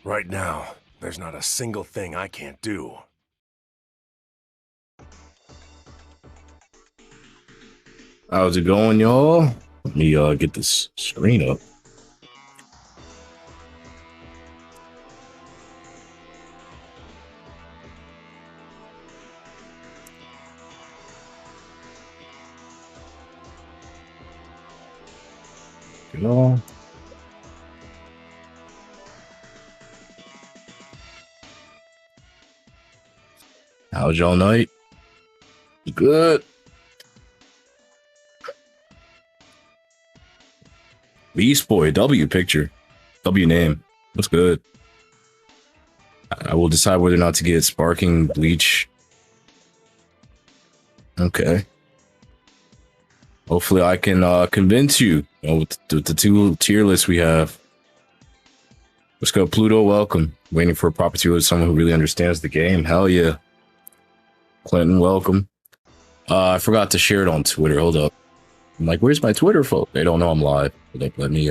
Right now, there's not a single thing I can't do. How's it going, y'all? Let me get this screen up. Y'all. How's y'all night? Good. Beast Boy, W picture. W name. What's good? I will decide whether or not to get Sparking Bleach. Okay. Hopefully I can convince you, with the two tier lists we have. Let's go, Pluto. Welcome. Waiting for a proper tier with someone who really understands the game. Hell yeah. Clinton, welcome. I forgot to share it on Twitter. Hold up. I'm like, where's my Twitter, folks? They don't know I'm live. Let me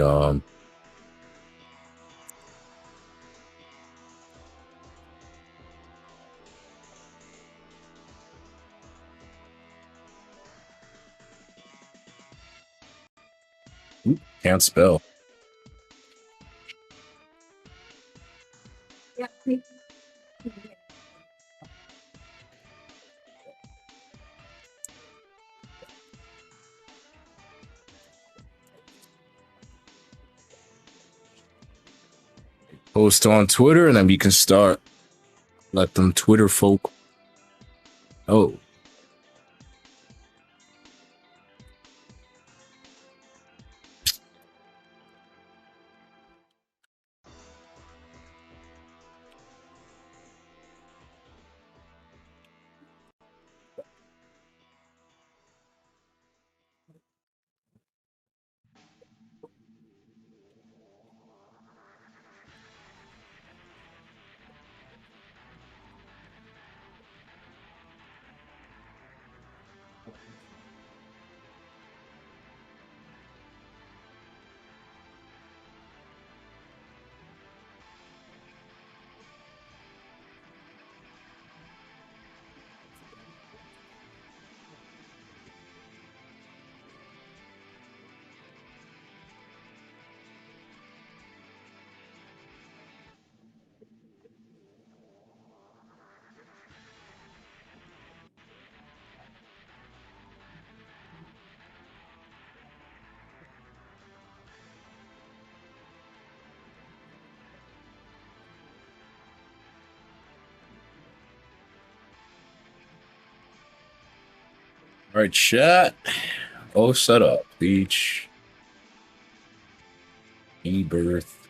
can't spell. Post on Twitter, and then we can start. Let them Twitter folk. Oh. All right, chat. All set up. Bleach. Rebirth.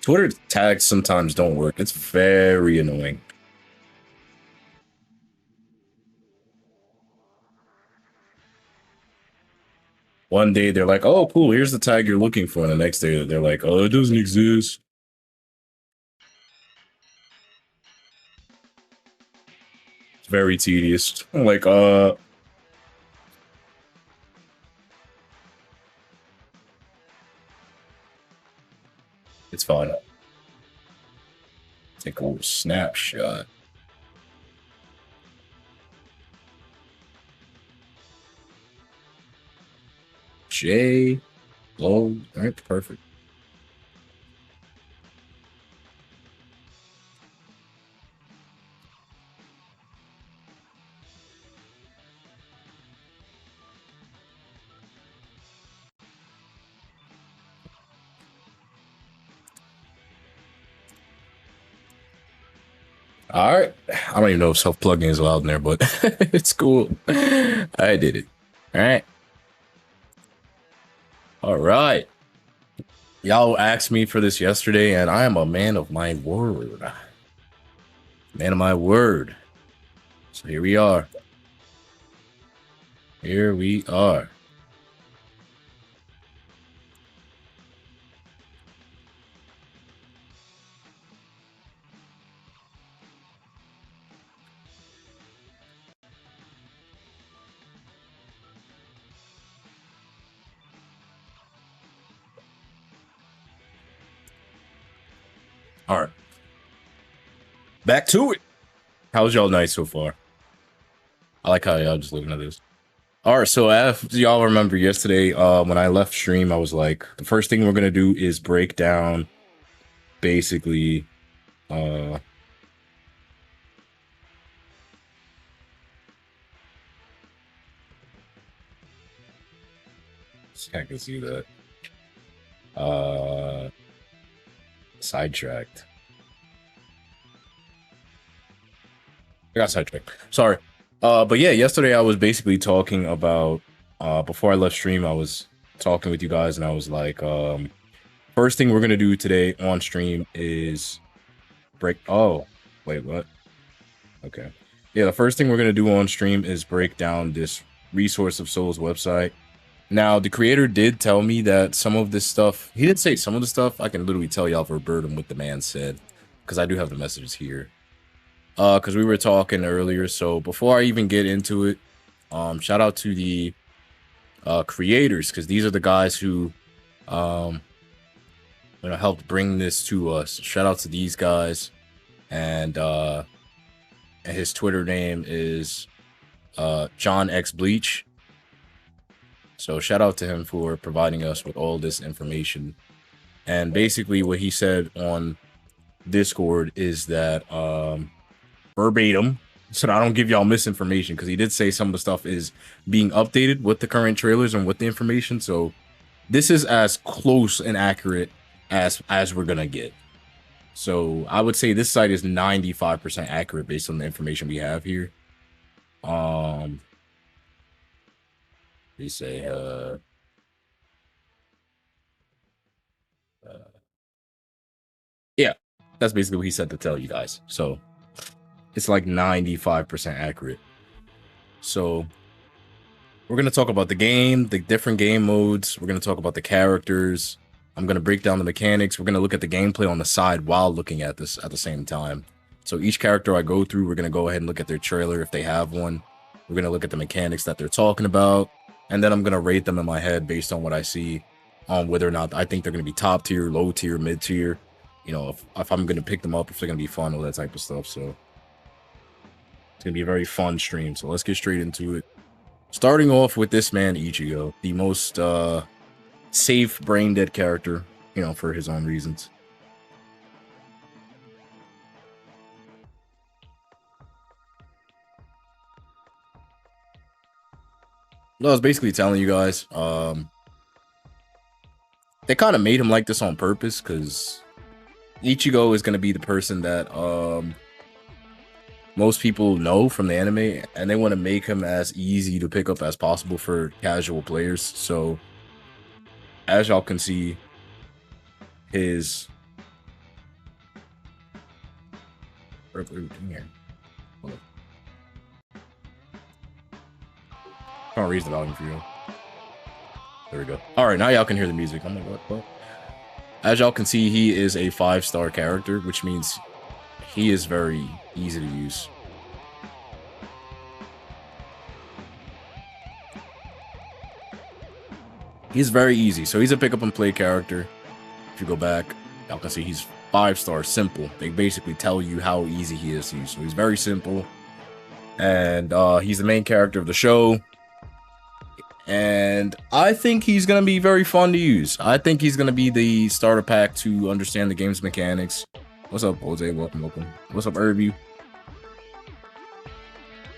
Twitter tags sometimes don't work. It's very annoying. One day they're like, oh, cool, here's the tag you're looking for. And the next day they're like, oh, it doesn't exist. It's very tedious. I'm like, it's fine. Take a little snapshot. J. Low. All right, perfect. All right. I don't even know if self-plugging is allowed in there, but it's cool. I did it. All right. All right. Y'all asked me for this yesterday, and I am a man of my word. Man of my word. So here we are. Here we are. All right. Back to it. How's y'all night so far? I like how y'all just looking at this. All right, so as y'all remember yesterday, when I left stream, I was like, the first thing we're gonna do is break down basically I can see that. Sidetracked. I got sidetracked. Sorry. But yeah, yesterday I was basically talking about before I left stream, I was talking with you guys and I was like, first thing we're gonna do today on stream is break wait, what? Okay. Yeah, the first thing we're gonna do on stream is break down this Resource of Souls website. Now, the creator did tell me that some of this stuff, he did say some of the stuff, I can literally tell y'all verbatim what the man said, because I do have the messages here. Because we were talking earlier, so before I even get into it, shout out to the creators, because these are the guys who helped bring this to us. Shout out to these guys, and his Twitter name is John X Bleach. So shout out to him for providing us with all this information. And basically what he said on Discord is that verbatim, so I don't give y'all misinformation, because he did say some of the stuff is being updated with the current trailers and with the information. So this is as close and accurate as we're gonna get. So I would say this site is 95% accurate based on the information we have here. They say yeah, that's basically what he said to tell you guys. So it's like 95% accurate. So we're going to talk about the game, the different game modes. We're going to talk about the characters. I'm going to break down the mechanics. We're going to look at the gameplay on the side while looking at this at the same time. So each character I go through, we're going to go ahead and look at their trailer if they have one. We're going to look at the mechanics that they're talking about. And then I'm going to rate them in my head based on what I see on whether or not I think they're going to be top tier, low tier, mid tier. You know, if I'm going to pick them up, if they're going to be fun, all that type of stuff. So it's going to be a very fun stream. So let's get straight into it. Starting off with this man, Ichigo, the most safe, brain-dead character, you know, for his own reasons. I was basically telling you guys, they kind of made him like this on purpose, because Ichigo is going to be the person that most people know from the anime, and they want to make him as easy to pick up as possible for casual players. So as y'all can see, his I'll raise the volume for you. There we go. All right, now y'all can hear the music. I'm like, what? As y'all can see, he is a 5-star character, which means he is very easy to use. He's very easy. So he's a pick up and play character. If you go back, y'all can see he's 5-star, simple. They basically tell you how easy he is to use. So he's very simple. And he's the main character of the show. And I think he's going to be very fun to use. I think he's going to be the starter pack to understand the game's mechanics. What's up, Jose? Welcome. What's up, Uryu?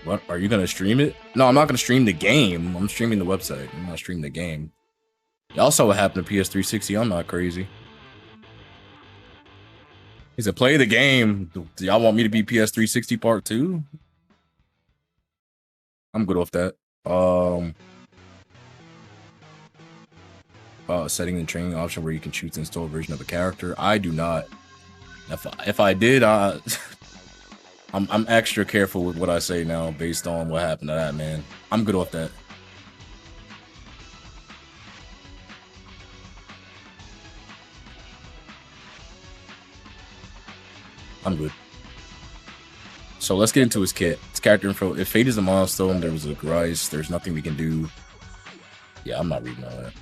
What? Are you going to stream it? No, I'm not going to stream the game. I'm streaming the website. I'm not streaming the game. Y'all saw what happened to PS360. I'm not crazy. He said, play the game. Do y'all want me to be PS360 part 2? I'm good off that. Setting the training option where you can choose to install a version of a character. I do not. If I did, I'm extra careful with what I say now based on what happened to that man. I'm good off that. I'm good. So let's get into his kit. His character info. If fate is a milestone, there was a rise. There's nothing we can do. Yeah, I'm not reading all that.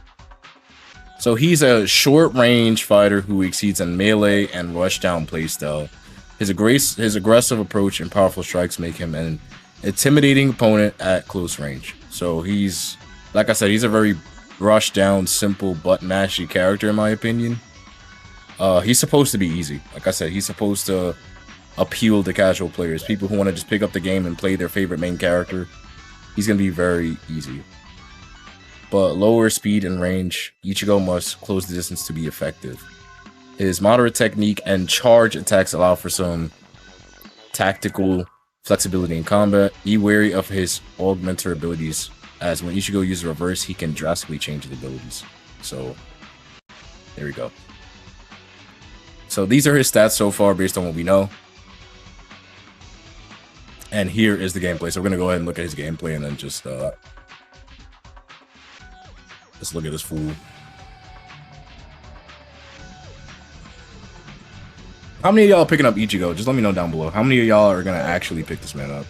So he's a short-range fighter who exceeds in melee and rush-down playstyle. His aggressive approach and powerful strikes make him an intimidating opponent at close range. So he's, like I said, he's a very rush-down, simple, button-mashy character, in my opinion. He's supposed to be easy. Like I said, he's supposed to appeal to casual players, people who want to just pick up the game and play their favorite main character. He's going to be very easy. But lower speed and range, Ichigo must close the distance to be effective. His moderate technique and charge attacks allow for some tactical flexibility in combat. Be wary of his augmenter abilities, as when Ichigo uses reverse, he can drastically change the abilities. So, there we go. So these are his stats so far based on what we know. And here is the gameplay. So we're going to go ahead and look at his gameplay and then just let's look at this fool. How many of y'all are picking up Ichigo? Just let me know down below. How many of y'all are going to actually pick this man up?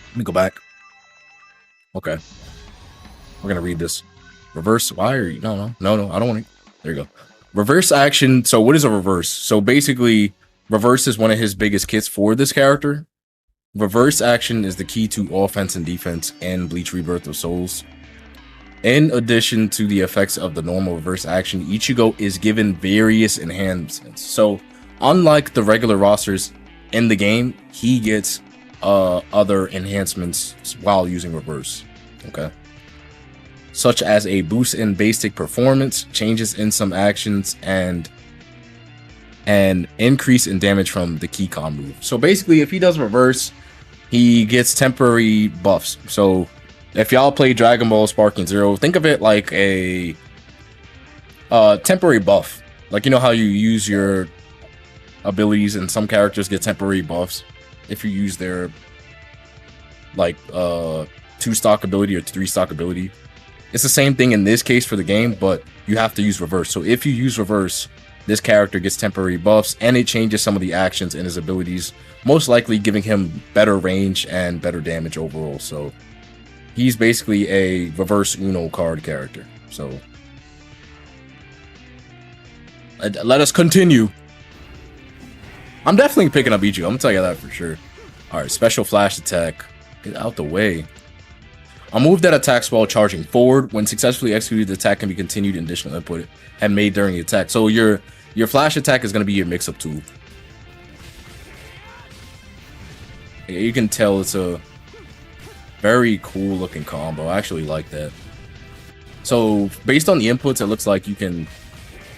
Let me go back. Okay. We're going to read this. Reverse. Why are you? No. I don't want it. There you go. Reverse action. So what is a reverse? So basically, reverse is one of his biggest kits for this character. Reverse action is the key to offense and defense in Bleach Rebirth of Souls. In addition to the effects of the normal reverse action, Ichigo is given various enhancements. So unlike the regular rosters in the game, he gets other enhancements while using reverse. Okay. Such as a boost in basic performance, changes in some actions, and an increase in damage from the key con move. So basically, if he does reverse, he gets temporary buffs. So if y'all play Dragon Ball Sparking Zero, think of it like a temporary buff. Like, you know how you use your abilities and some characters get temporary buffs if you use their like 2-stock ability or 3-stock ability. It's the same thing in this case for the game, but you have to use reverse. So if you use reverse, this character gets temporary buffs and it changes some of the actions and his abilities, most likely giving him better range and better damage overall. So he's basically a reverse Uno card character. So let us continue. I'm definitely picking up Ichigo. I'm gonna tell you that for sure. All right, special flash attack. Get out the way. A move that attacks while charging forward. When successfully executed, the attack can be continued in additional input and made during the attack. So your flash attack is going to be your mix-up tool. Yeah, you can tell it's a very cool looking combo. I actually like that. So based on the inputs, it looks like you can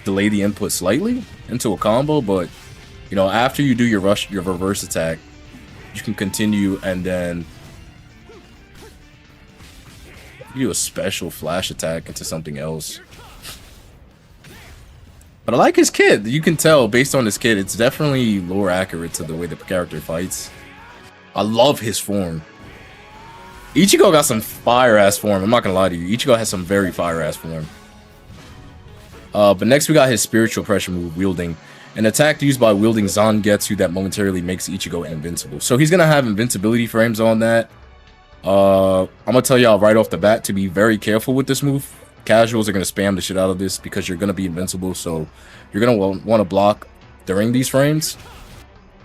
delay the input slightly into a combo, but you know, after you do your reverse attack, you can continue and then do a special flash attack into something else. But I like his kid. You can tell based on his kid, it's definitely more accurate to the way the character fights. I love his form. Ichigo got some fire-ass form. I'm not gonna lie to you. Ichigo has some very fire-ass form. But next we got his spiritual pressure move, wielding. An attack used by wielding Zangetsu that momentarily makes Ichigo invincible. So he's gonna have invincibility frames on that. I'm gonna tell y'all right off the bat to be very careful with this move. Casuals are gonna spam the shit out of this because you're gonna be invincible, so you're gonna want to block during these frames.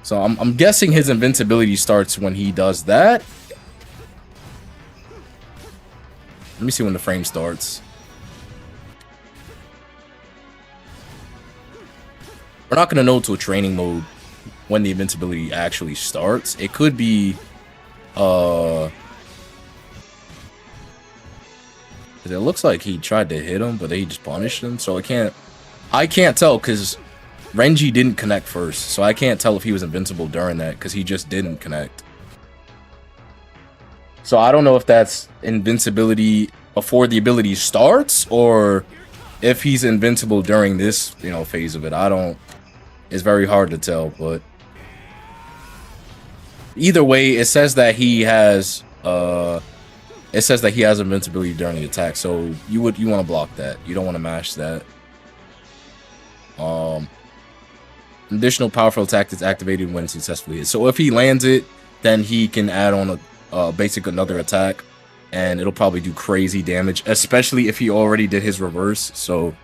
So I'm guessing his invincibility starts when he does that. Let me see when the frame starts. We're not gonna know till training mode when the invincibility actually starts. It could be it looks like he tried to hit him, but he just punished him. So I can't tell because Renji didn't connect first. So I can't tell if he was invincible during that because he just didn't connect. So I don't know if that's invincibility before the ability starts or if he's invincible during this, you know, phase of it. It's very hard to tell, but either way, it says that he has It says that he has invincibility during the attack, so you want to block that. You don't want to mash that. Additional powerful attack is activated when successfully hit. So if he lands it, then he can add on a basic another attack, and it'll probably do crazy damage, especially if he already did his reverse. So,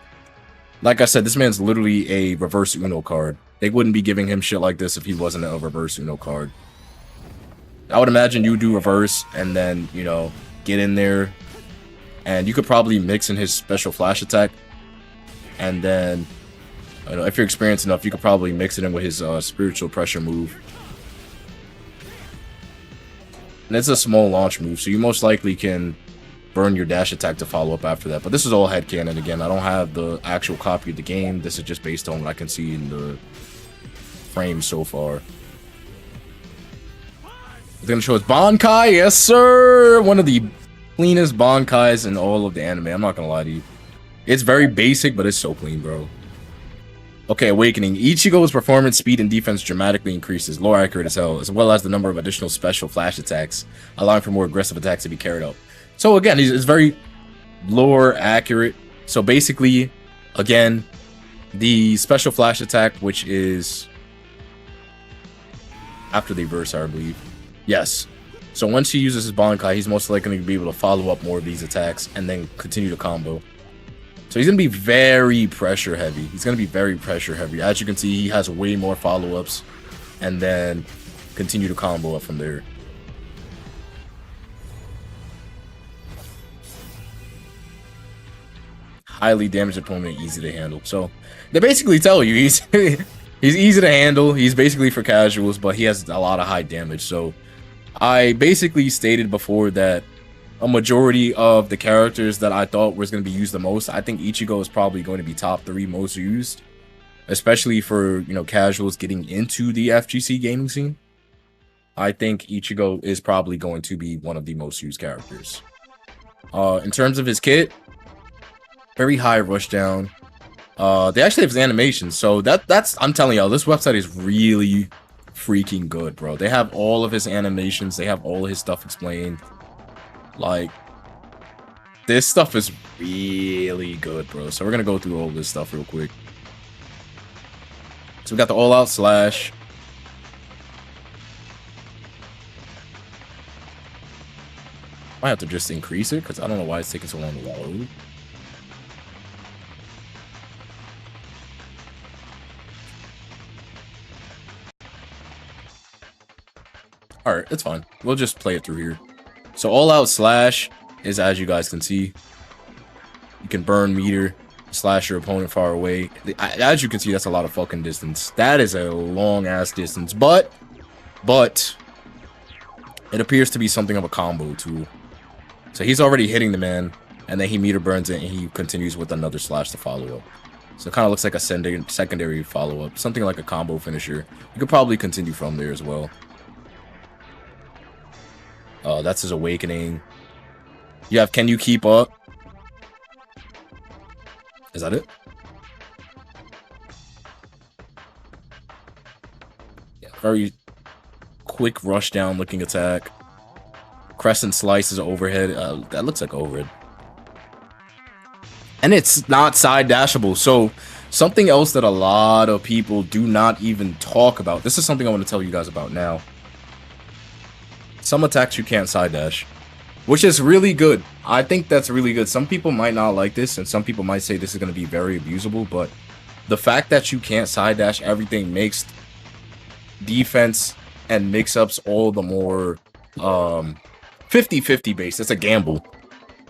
like I said, this man's literally a reverse Uno card. They wouldn't be giving him shit like this if he wasn't a reverse Uno card. I would imagine you do reverse and then, you know, get in there, and you could probably mix in his special flash attack, and then, you know, if you're experienced enough, you could probably mix it in with his spiritual pressure move. And it's a small launch move, so you most likely can burn your dash attack to follow up after that. But this is all headcanon again. I don't have the actual copy of the game. This is just based on what I can see in the frame so far. It's gonna show us Bankai, yes sir! One of the cleanest Bankais in all of the anime, I'm not gonna lie to you. It's very basic, but it's so clean, bro. Okay, Awakening. Ichigo's performance, speed, and defense dramatically increases, lore accurate as hell, as well as the number of additional special flash attacks, allowing for more aggressive attacks to be carried out. So again, it's very lore accurate. So basically, again, the special flash attack, which is after the verse, I believe. Yes. So once he uses his Bankai, he's most likely going to be able to follow up more of these attacks and then continue to combo. So he's going to be very pressure heavy. He's going to be very pressure heavy. As you can see, he has way more follow-ups and then continue to combo up from there. Highly damaged opponent, easy to handle. So they basically tell you he's he's easy to handle. He's basically for casuals, but he has a lot of high damage. So I basically stated before that a majority of the characters that I thought was going to be used the most, I think Ichigo is probably going to be top 3 most used, especially for, you know, casuals getting into the FGC gaming scene. I think Ichigo is probably going to be one of the most used characters. In terms of his kit, very high rushdown. They actually have his animations, so that's I'm telling y'all, this website is really freaking good, bro. They have all of his animations, they have all of his stuff explained. Like, this stuff is really good, bro. So we're gonna go through all this stuff real quick. So we got the all-out slash. I have to just increase it because I don't know why it's taking so long to load. Alright, it's fine. We'll just play it through here. So all-out slash is, as you guys can see, you can burn meter, slash your opponent far away. As you can see, that's a lot of fucking distance. That is a long-ass distance, but it appears to be something of a combo tool. So he's already hitting the man, and then he meter burns it, and he continues with another slash to follow up. So it kind of looks like a secondary follow-up, something like a combo finisher. You could probably continue from there as well. That's his awakening. You have Can You Keep Up? Is that it? Yeah, very quick rush down looking attack. Crescent Slice is overhead. That looks like overhead. And it's not side dashable. So something else that a lot of people do not even talk about. This is something I want to tell you guys about now. Some attacks you can't side dash, which is really good. I think that's really good. Some people might not like this, and some people might say this is going to be very abusable, but the fact that you can't side dash everything makes defense and mix-ups all the more 50-50 based. It's a gamble.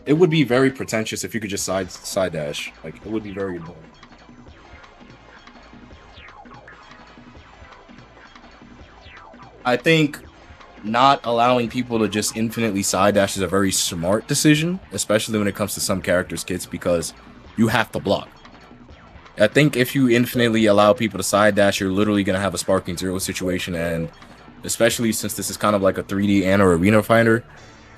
It would be very pretentious if you could just side dash. Like, it would be very annoying. I think not allowing people to just infinitely side dash is a very smart decision, especially when it comes to some characters' kits, because you have to block. I think if you infinitely allow people to side dash, you're literally going to have a Sparking Zero situation, and especially since this is kind of like a 3D and or arena fighter,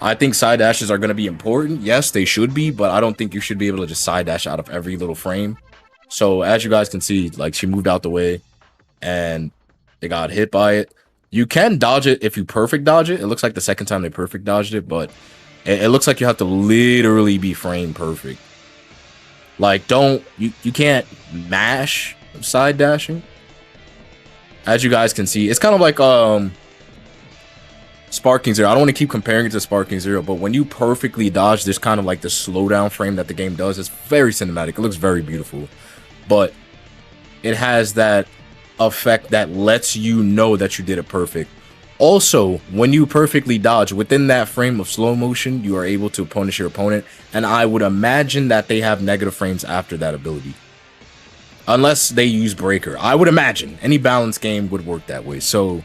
I think side dashes are going to be important. Yes, they should be, but I don't think you should be able to just side dash out of every little frame. So as you guys can see, like, she moved out the way and they got hit by it. You can dodge it if you perfect dodge it. It looks like the second time they perfect dodged it, but It looks like you have to literally be frame perfect. Like, you can't mash side dashing. As you guys can see, it's kind of like Sparking Zero. I don't want to keep comparing it to Sparking Zero, but when you perfectly dodge, there's kind of like the slowdown frame that the game does. It's very cinematic. It looks very beautiful, but it has that effect that lets you know that you did it perfect. Also, when you perfectly dodge within that frame of slow motion, you are able to punish your opponent, and I would imagine that they have negative frames after that ability. Unless they use Breaker. I would imagine any balanced game would work that way. So,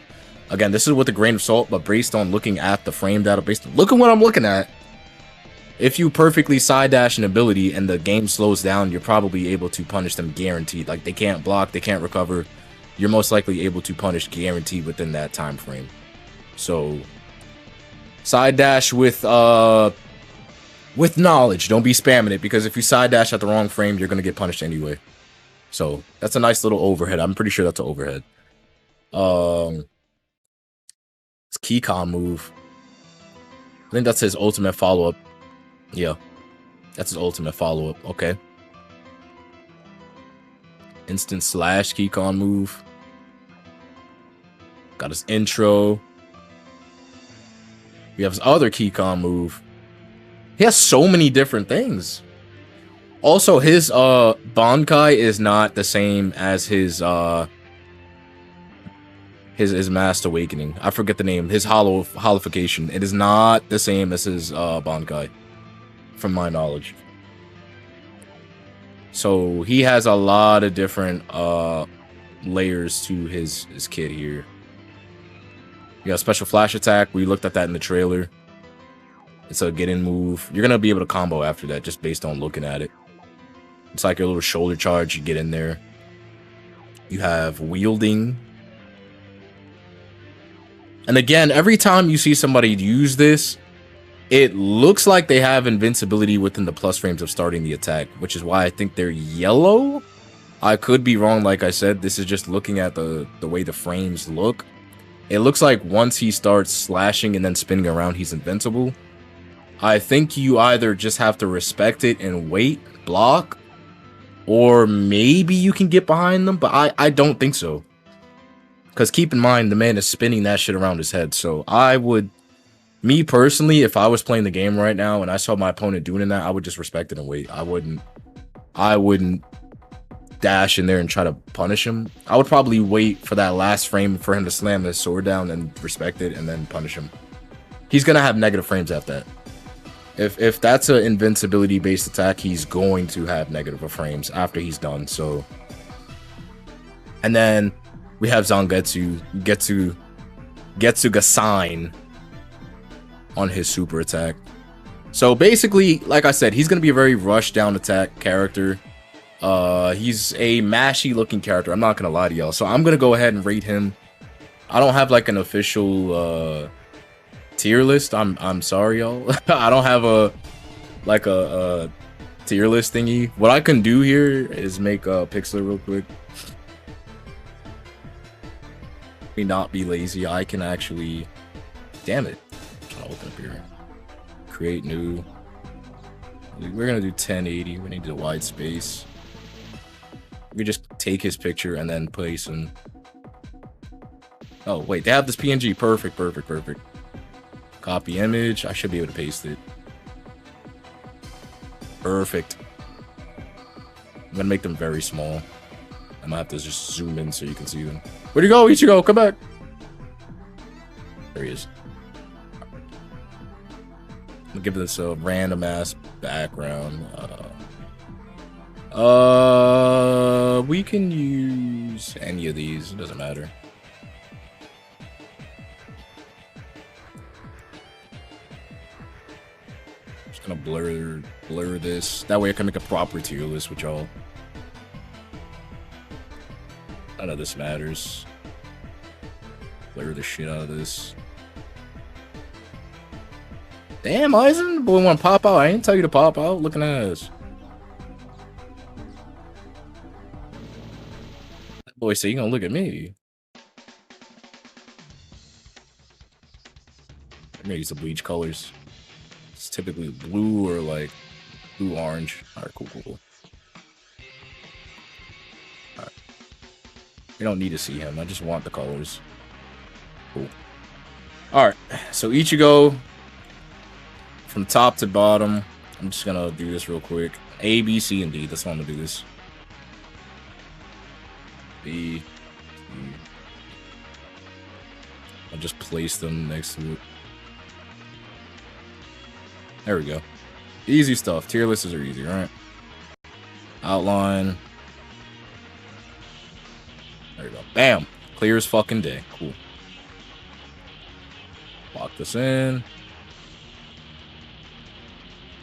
again, this is with a grain of salt, but based on looking at the frame data, look at what I'm looking at. If you perfectly side dash an ability and the game slows down, you're probably able to punish them guaranteed. Like, they can't block, they can't recover. You're most likely able to punish guaranteed within that time frame. So, side dash with knowledge. Don't be spamming it, because if you side dash at the wrong frame, you're going to get punished anyway. So, that's a nice little overhead. I'm pretty sure that's an overhead. It's Keycom move. I think that's his ultimate follow-up. Yeah. That's his ultimate follow-up. Okay. Instant slash Keycon move. Got his intro. We have his other Keycon move. He has so many different things. Also, his Bankai is not the same as his Masked Awakening. I forget the name. His Holification. It is not the same as his Bankai, from my knowledge. So he has a lot of different layers to his kit here. You got a special flash attack. We looked at that in the trailer. It's a get in move. You're gonna be able to combo after that just based on looking at it. It's like your little shoulder charge. You get in there. You have wielding. And again, every time you see somebody use this, it looks like they have invincibility within the plus frames of starting the attack, which is why I think they're yellow. I could be wrong, like I said. This is just looking at the way the frames look. It looks like once he starts slashing and then spinning around, he's invincible. I think you either just have to respect it and wait, block, or maybe you can get behind them, but I don't think so. Because keep in mind, the man is spinning that shit around his head. So I would, me personally, if I was playing the game right now and I saw my opponent doing that, I would just respect it and wait. I wouldn't dash in there and try to punish him. I would probably wait for that last frame for him to slam his sword down and respect it and then punish him. He's going to have negative frames after that. If that's an invincibility based attack, he's going to have negative frames after he's done. So, and then we have Zangetsu, Getsuga-sign on his super attack. So basically, like I said, he's going to be a very rush down attack character. He's a mashy looking character. I'm not going to lie to y'all. So I'm going to go ahead and rate him. I don't have like an official tier list. I'm sorry, y'all. I don't have a tier list thingy. What I can do here is make a pixel real quick. Let me not be lazy. I can actually, damn it. I'm trying to open up here. Create new. We're gonna do 1080. We need the wide space. We just take his picture and then place him. Oh wait, they have this PNG. Perfect. Copy image. I should be able to paste it. Perfect. I'm gonna make them very small. I might have to just zoom in so you can see them. Where'd you go, Ichigo? Come back. There he is. I'm gonna give this a random ass background. We can use any of these. It doesn't matter. Just gonna blur this. That way I can make a proper tier list with y'all. None of this matters. Blur the shit out of this. Damn, Eisen, the boy want to pop out. I didn't tell you to pop out. Looking at us. That boy said, you gonna look at me. I'm gonna use the bleach colors. It's typically blue or like blue orange. All right, cool. All right. You don't need to see him. I just want the colors. Cool. All right. So Ichigo from top to bottom. I'm just gonna do this real quick. A, B, C, and D. That's why I'm gonna do this. B. C. I'll just place them next to it. There we go. Easy stuff. Tier lists are easy, right? Outline. There we go. Bam! Clear as fucking day. Cool. Lock this in.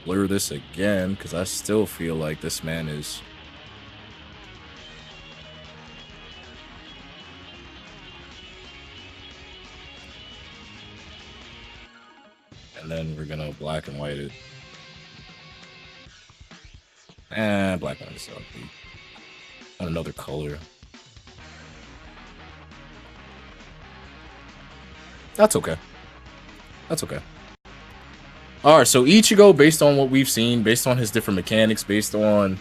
Blur this again, because I still feel like this man is... And then we're gonna black and white it. And black and white itself. And another color. That's okay. That's okay. Alright, so Ichigo, based on what we've seen, based on his different mechanics, based on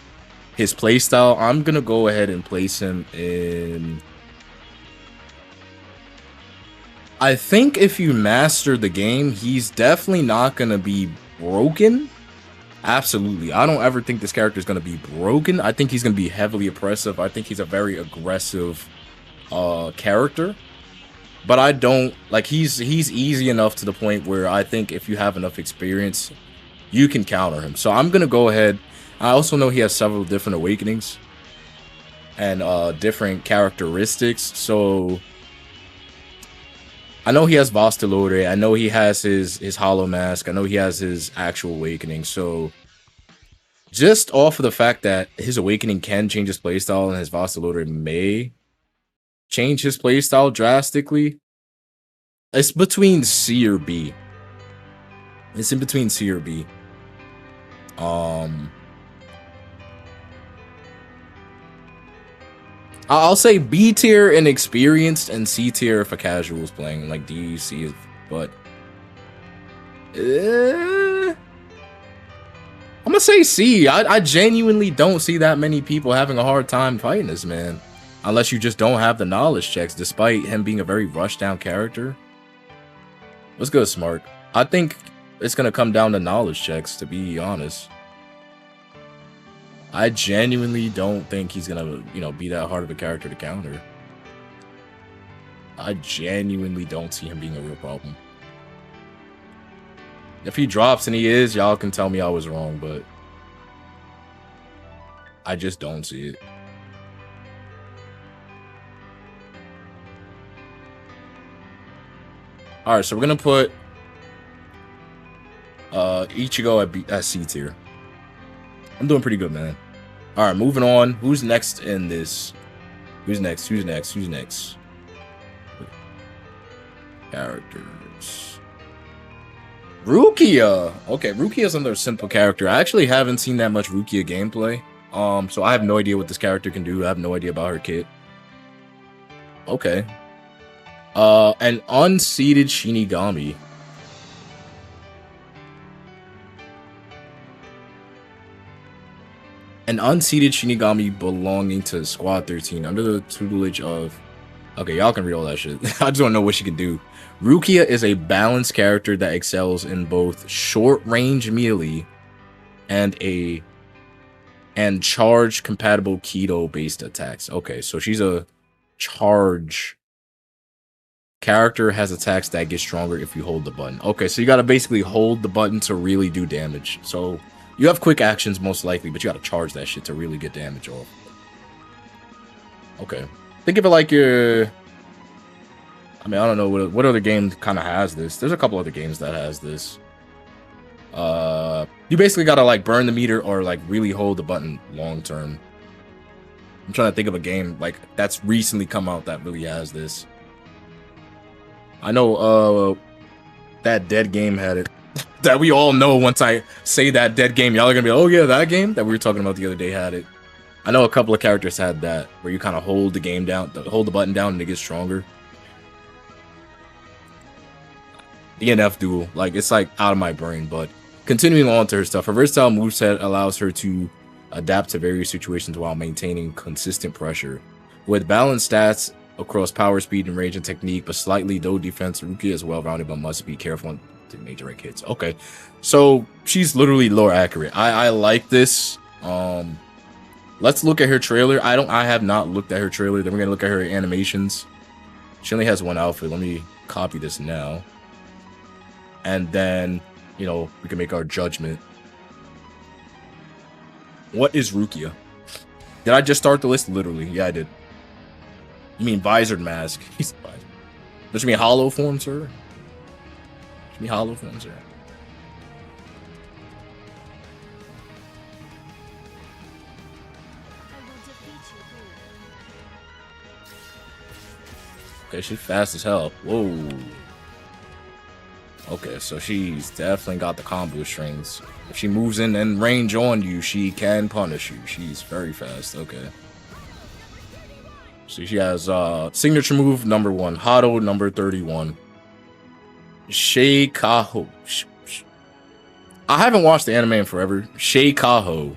his playstyle, I'm gonna go ahead and place him in... I think if you master the game, he's definitely not gonna be broken. Absolutely. I don't ever think this character is gonna be broken. I think he's gonna be heavily oppressive. I think he's a very aggressive character. But I don't like he's easy enough to the point where I think if you have enough experience, you can counter him. So I'm gonna go ahead. I also know he has several different awakenings and different characteristics. So I know he has Vastalore. I know he has his Hollow Mask. I know he has his actual awakening. So just off of the fact that his awakening can change his playstyle and his Vastalore may change his playstyle drastically. It's between C or B. It's in between C or B. I'll say B tier in experienced and C tier if a casual is playing, like D, C, but I'm gonna say C. I genuinely don't see that many people having a hard time fighting this man. Unless you just don't have the knowledge checks, despite him being a very rushed down character. What's good, Smart? I think it's going to come down to knowledge checks, to be honest. I genuinely don't think he's going to, you know, be that hard of a character to counter. I genuinely don't see him being a real problem. If he drops and he is, y'all can tell me I was wrong, but I just don't see it. Alright, so we're gonna put Ichigo at C tier. I'm doing pretty good, man. Alright, moving on. Who's next in this? Who's next? Characters. Rukia! Okay, Rukia is another simple character. I actually haven't seen that much Rukia gameplay. So I have no idea what this character can do. I have no idea about her kit. Okay. An unseated Shinigami. An unseated Shinigami belonging to Squad 13 under the tutelage of... Okay, y'all can read all that shit. I just want to know what she can do. Rukia is a balanced character that excels in both short-range melee and charge compatible Keto-based attacks. Okay, so she's a charge character, has attacks that get stronger if you hold the button. Okay, so you gotta basically hold the button to really do damage. So you have quick actions most likely, but you gotta charge that shit to really get damage off. Okay. Think of it like your... I mean, I don't know what other game kind of has this. There's a couple other games that has this. You basically gotta like burn the meter or like really hold the button long term. I'm trying to think of a game like that's recently come out that really has this. I know that Dead game had it. That we all know. Once I say that Dead game, y'all are gonna be, oh yeah, that game that we were talking about the other day had it. I know a couple of characters had that, where you kind of hold the game down, hold the button down and it gets stronger. DNF duel, like it's like out of my brain, but Continuing on to her stuff, her versatile moveset allows her to adapt to various situations while maintaining consistent pressure. With balanced stats across power, speed, and range and technique, but slightly low defense, Rukia is well-rounded but must be careful to make direct hits. Okay, so she's literally lore accurate. I like this. Let's look at her trailer. I have not looked at her trailer. Then we're gonna look at her animations. She only has one outfit. Let me copy this now, and then we can make our judgment. What is Rukia? Did I just start the list? Literally, yeah, I did. You mean visored mask? He's visored. Does she mean hollow form, sir? She mean hollow form, sir? Okay, she's fast as hell. Whoa. Okay, so she's definitely got the combo strings. If she moves in and range on you, she can punish you. She's very fast. Okay. So she has signature move number 1, Hado number 31. Sheikaho. I haven't watched the anime in forever. Sheikaho.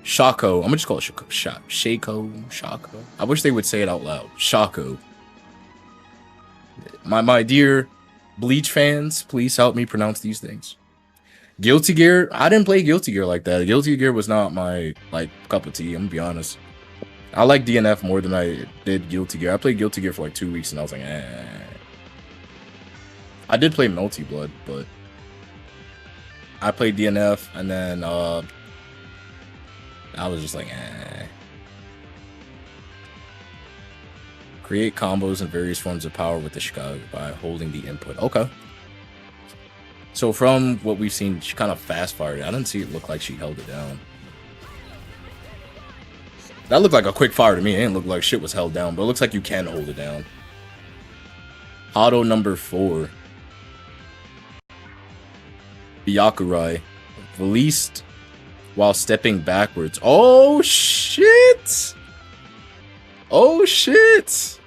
Shako. I'm gonna just call it Shako. Shako. I wish they would say it out loud. Shako. My dear Bleach fans, please help me pronounce these things. Guilty Gear. I didn't play Guilty Gear like that. Guilty Gear was not my cup of tea. I'm gonna be honest. I like DNF more than I did Guilty Gear. I played Guilty Gear for like 2 weeks and I was like, eh. I did play Multi Blood, but I played DNF and then I was just like, eh. Create combos and various forms of power with the Shikai by holding the input. Okay. So from what we've seen, she kind of fast fired. I didn't see it look like she held it down. That looked like a quick fire to me. It didn't look like shit was held down, but it looks like you can hold it down. Hado number 4. Byakuya. Released while stepping backwards. Oh shit! Oh shit!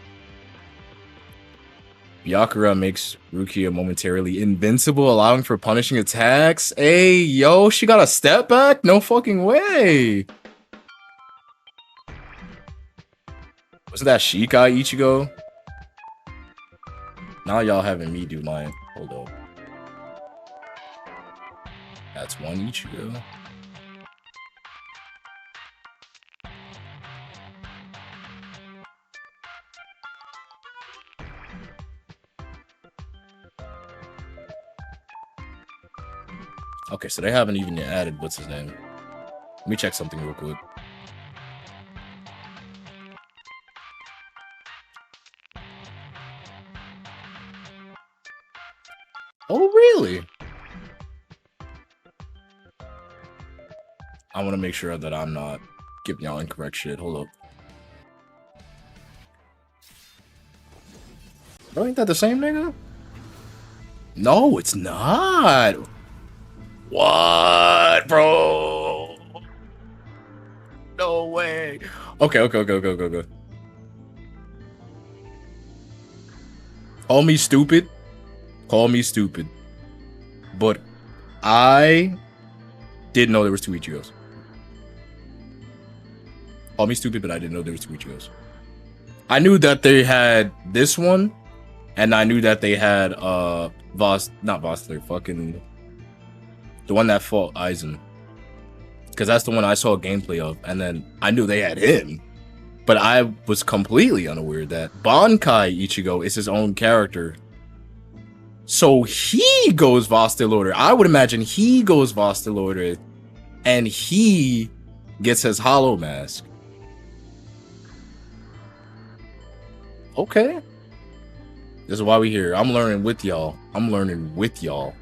Byakuya makes Rukia momentarily invincible, allowing for punishing attacks. Hey, yo, she got a step back? No fucking way! Wasn't that Shikai Ichigo? Now y'all having me do mine. Hold up. That's one Ichigo. Okay, so they haven't even added what's his name. Let me check something real quick. Oh, really? I want to make sure that I'm not giving y'all incorrect shit. Hold up. Bro, ain't that the same nigga? No, it's not. What, bro? No way. Okay. Call me stupid. Call me stupid. But I didn't know there was 2 Ichigos. Call me stupid, but I didn't know there was 2 Ichigos. I knew that they had this one, and I knew that they had not Vossler, fucking the one that fought Aizen. Because that's the one I saw gameplay of, and then I knew they had him. But I was completely unaware that Bankai Ichigo is his own character. So he goes Vostel Order. I would imagine he goes Vostel Order, and he gets his hollow mask. Okay. This is why we here. I'm learning with y'all. I'm gonna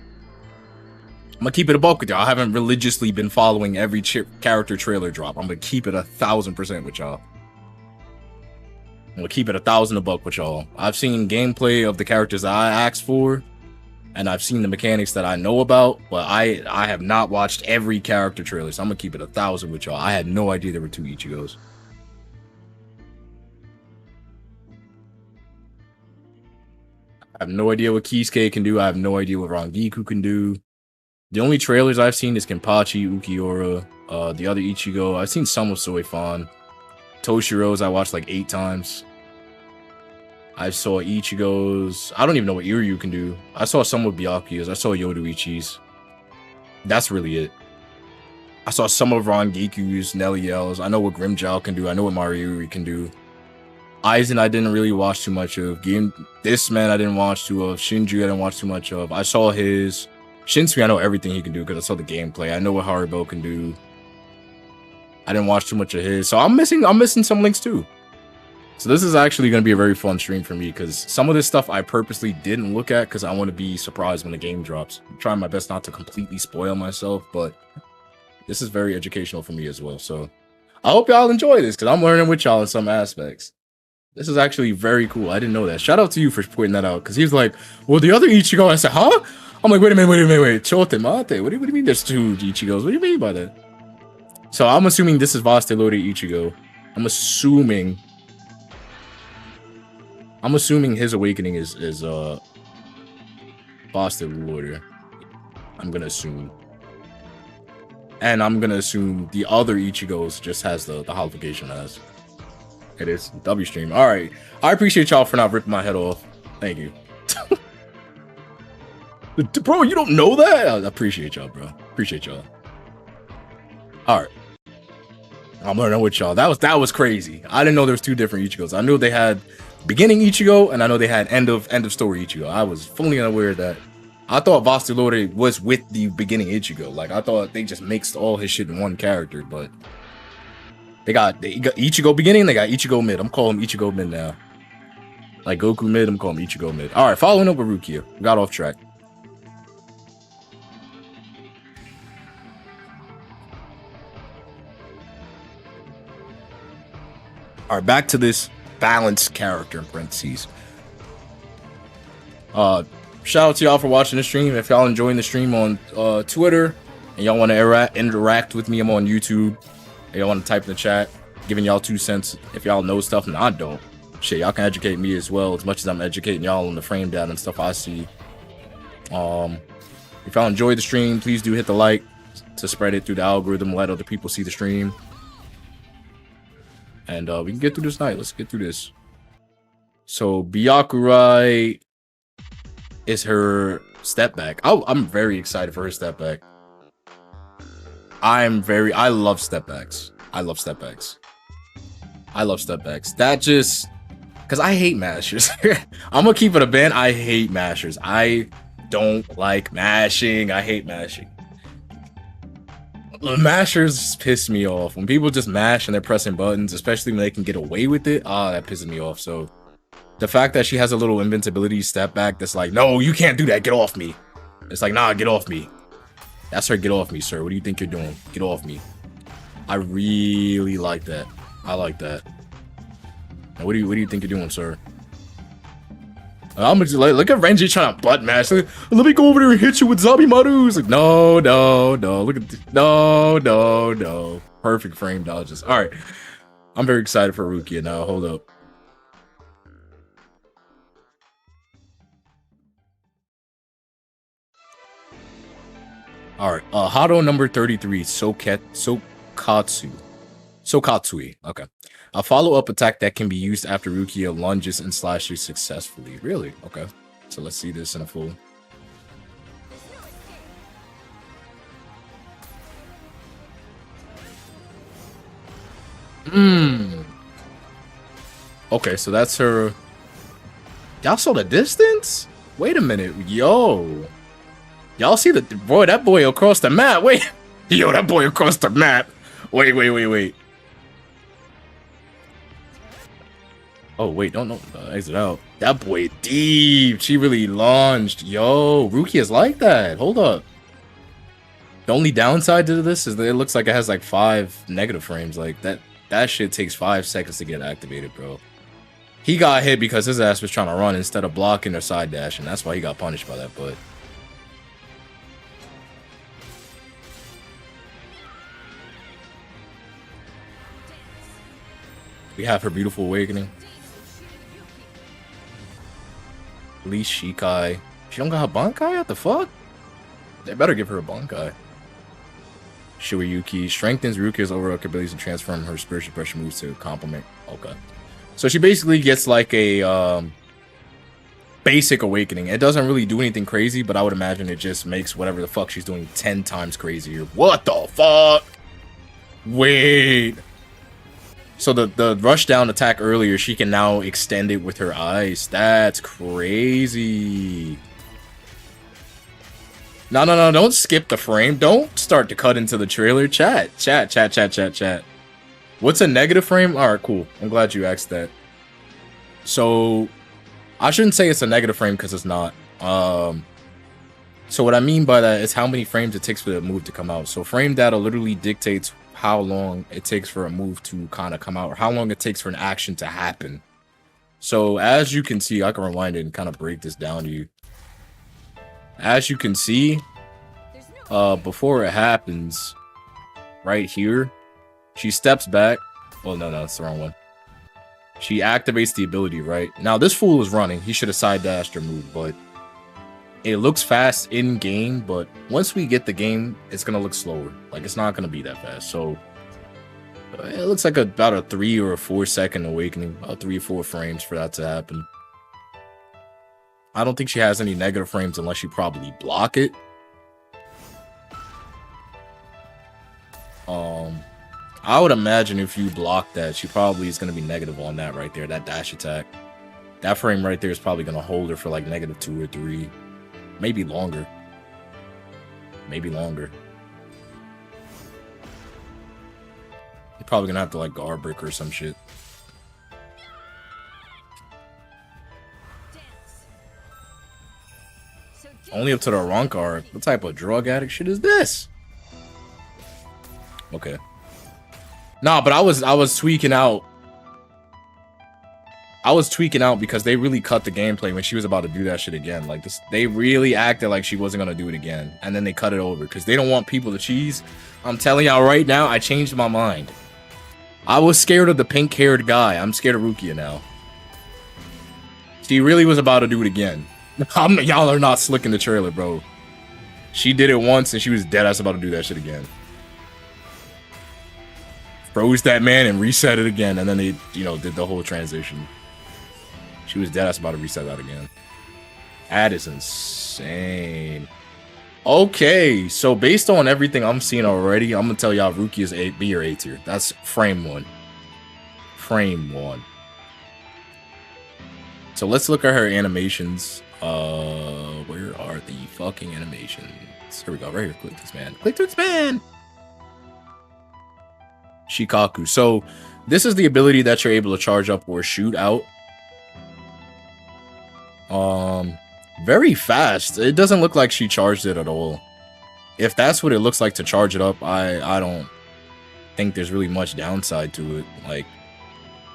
keep it a buck with y'all. I haven't religiously been following every character trailer drop. I'm gonna keep it 1,000% with y'all. I'm gonna keep it 1,000 a buck with y'all. I've seen gameplay of the characters that I asked for, and I've seen the mechanics that I know about, but I have not watched every character trailer, so I'm gonna keep it 1,000 with y'all. I had no idea there were 2 Ichigos. I have no idea what Kisuke can do. I have no idea what Rangiku can do. The only trailers I've seen is Kenpachi, Ukiura, the other Ichigo. I've seen some of Soifan. Toshiro's I watched like 8 times. I saw Ichigo's. I don't even know what Uryu can do. I saw some of Byakuya's. I saw Yoruichi's. That's really it. I saw some of Rangeku's, Neliel's. I know what Grimmjow can do. I know what Mariuri can do. Aizen I didn't really watch too much of. This man I didn't watch too of. Shinju I didn't watch too much of. I saw his. Shinsuke I know everything he can do because I saw the gameplay. I know what Haribo can do. I didn't watch too much of his. So I'm missing some links too. So this is actually going to be a very fun stream for me because some of this stuff I purposely didn't look at because I want to be surprised when the game drops. I'm trying my best not to completely spoil myself, but this is very educational for me as well. So I hope y'all enjoy this because I'm learning with y'all in some aspects. This is actually very cool. I didn't know that. Shout out to you for pointing that out because he was like, well, the other Ichigo. I said, huh? I'm like, wait a minute. Chote mate. What do you mean there's 2 Ichigos? What do you mean by that? So I'm assuming this is Vaste Lord Ichigo. I'm assuming his awakening is Vaste Lord. I'm gonna assume. And I'm gonna assume the other Ichigos just has the holification as. It is W stream. Alright. I appreciate y'all for not ripping my head off. Thank you. Bro, you don't know that? I appreciate y'all, bro. Appreciate y'all. Alright. I'm learning with y'all. That was crazy. I didn't know there was 2 different Ichigos. I knew they had beginning Ichigo, and I know they had end of story Ichigo. I was fully unaware of that. I thought Vaste Lord was with the beginning Ichigo. Like I thought they just mixed all his shit in one character, but they got Ichigo beginning, they got Ichigo mid. I'm calling him Ichigo mid now. Like Goku mid, I'm calling him Ichigo mid. Alright, following up with Rukia. We got off track. Alright, back to this balanced character in parentheses. Shout out to y'all for watching the stream. If y'all enjoying the stream on Twitter and y'all want to interact with me, I'm on YouTube. And y'all want to type in the chat, giving y'all 2 cents if y'all know stuff and I don't. Shit, y'all can educate me as well as much as I'm educating y'all on the frame data and stuff I see. If y'all enjoyed the stream, please do hit the like to spread it through the algorithm, let other people see the stream. And we can get through this night. Let's get through this. So Byakuya is her step back. I'm very excited for her step back. I love step backs. I love step backs. That just because I hate mashers. I'm gonna keep it a band. I hate mashers. I don't like mashing. I hate mashing. Mashers piss me off. When people just mash and they're pressing buttons, especially when they can get away with it, that pisses me off. So the fact that she has a little invincibility step back that's like, no, you can't do that, get off me. It's like, nah, get off me. That's her, get off me, sir. What do you think you're doing? Get off me. I really like that. I like that. Now, what do you think you're doing, sir? I'm just like, look at Renji trying to butt mash. Like, let me go over there and hit you with Zabimaru. Like, no. Look at no. Perfect frame dodges. All right. I'm very excited for Rukia now. Hold up. All right. Hado number 33. Sokatsui. Okay. A follow-up attack that can be used after Rukia lunges and slashes successfully. Really? Okay. So let's see this in full. Okay, so that's her. Y'all saw the distance? Wait a minute. Yo. Y'all see the boy, that boy across the map. Wait. Yo, that boy across the map. Wait. Oh, wait, don't exit out. That boy deep. She really launched. Yo, Rukia's like that. Hold up. The only downside to this is that it looks like it has like 5 negative frames. Like that shit takes 5 seconds to get activated, bro. He got hit because his ass was trying to run instead of blocking or side dashing. That's why he got punished by that, but we have her beautiful awakening. Bleach Shikai. She don't got her Bankai? What the fuck? They better give her a Bankai. Shoryuki strengthens Rukia's overall abilities to transform her spiritual pressure moves to complement. Okay. So she basically gets like a basic awakening. It doesn't really do anything crazy, but I would imagine it just makes whatever the fuck she's doing 10 times crazier. What the fuck? Wait. So the rush down attack earlier, she can now extend it with her eyes. That's crazy. No, don't skip the frame. Don't start to cut into the trailer. Chat. What's a negative frame? Alright, cool. I'm glad you asked that. So, I shouldn't say it's a negative frame because it's not. So what I mean by that is how many frames it takes for the move to come out. So frame data literally dictates how long it takes for a move to kind of come out, or how long it takes for an action to happen. So as you can see, I can rewind it and kind of break this down to you. As you can see, before it happens, right here, she steps back. Well, no, that's the wrong one. She activates the ability, right? Now, this fool is running. He should have side dashed her move, but it looks fast in game, but once we get the game, it's going to look slower. Like, it's not going to be that fast. So, it looks like about a 3 or a 4 second awakening. About 3 or 4 frames for that to happen. I don't think she has any negative frames unless you probably block it. I would imagine if you block that, she probably is going to be negative on that right there, that dash attack. That frame right there is probably going to hold her for like -2 or 3. Maybe longer. Maybe longer. You're probably going to have to like guard brick or some shit. Only up to the wrong card. What type of drug addict shit is this? Okay. Nah, but I was tweaking out. I was tweaking out because they really cut the gameplay when she was about to do that shit again. Like this, they really acted like she wasn't gonna do it again, and then they cut it over because they don't want people to cheese. I'm telling y'all right now, I changed my mind. I was scared of the pink-haired guy. I'm scared of Rukia now. She really was about to do it again. Y'all are not slick in the trailer, bro. She did it once and she was dead ass about to do that shit again. Froze that man and reset it again, and then they, you know, did the whole transition. She was dead ass about to reset that again. That is insane. Okay, so based on everything I'm seeing already, I'm gonna tell y'all Rukia is B or A tier. That's frame 1. Frame 1. So let's look at her animations. Where are the fucking animations? Here we go, right here. Click this man. Click this man. Shikaku. So this is the ability that you're able to charge up or shoot out. Very fast. It doesn't look like she charged it at all. If that's what it looks like to charge it up, I don't think there's really much downside to it. Like,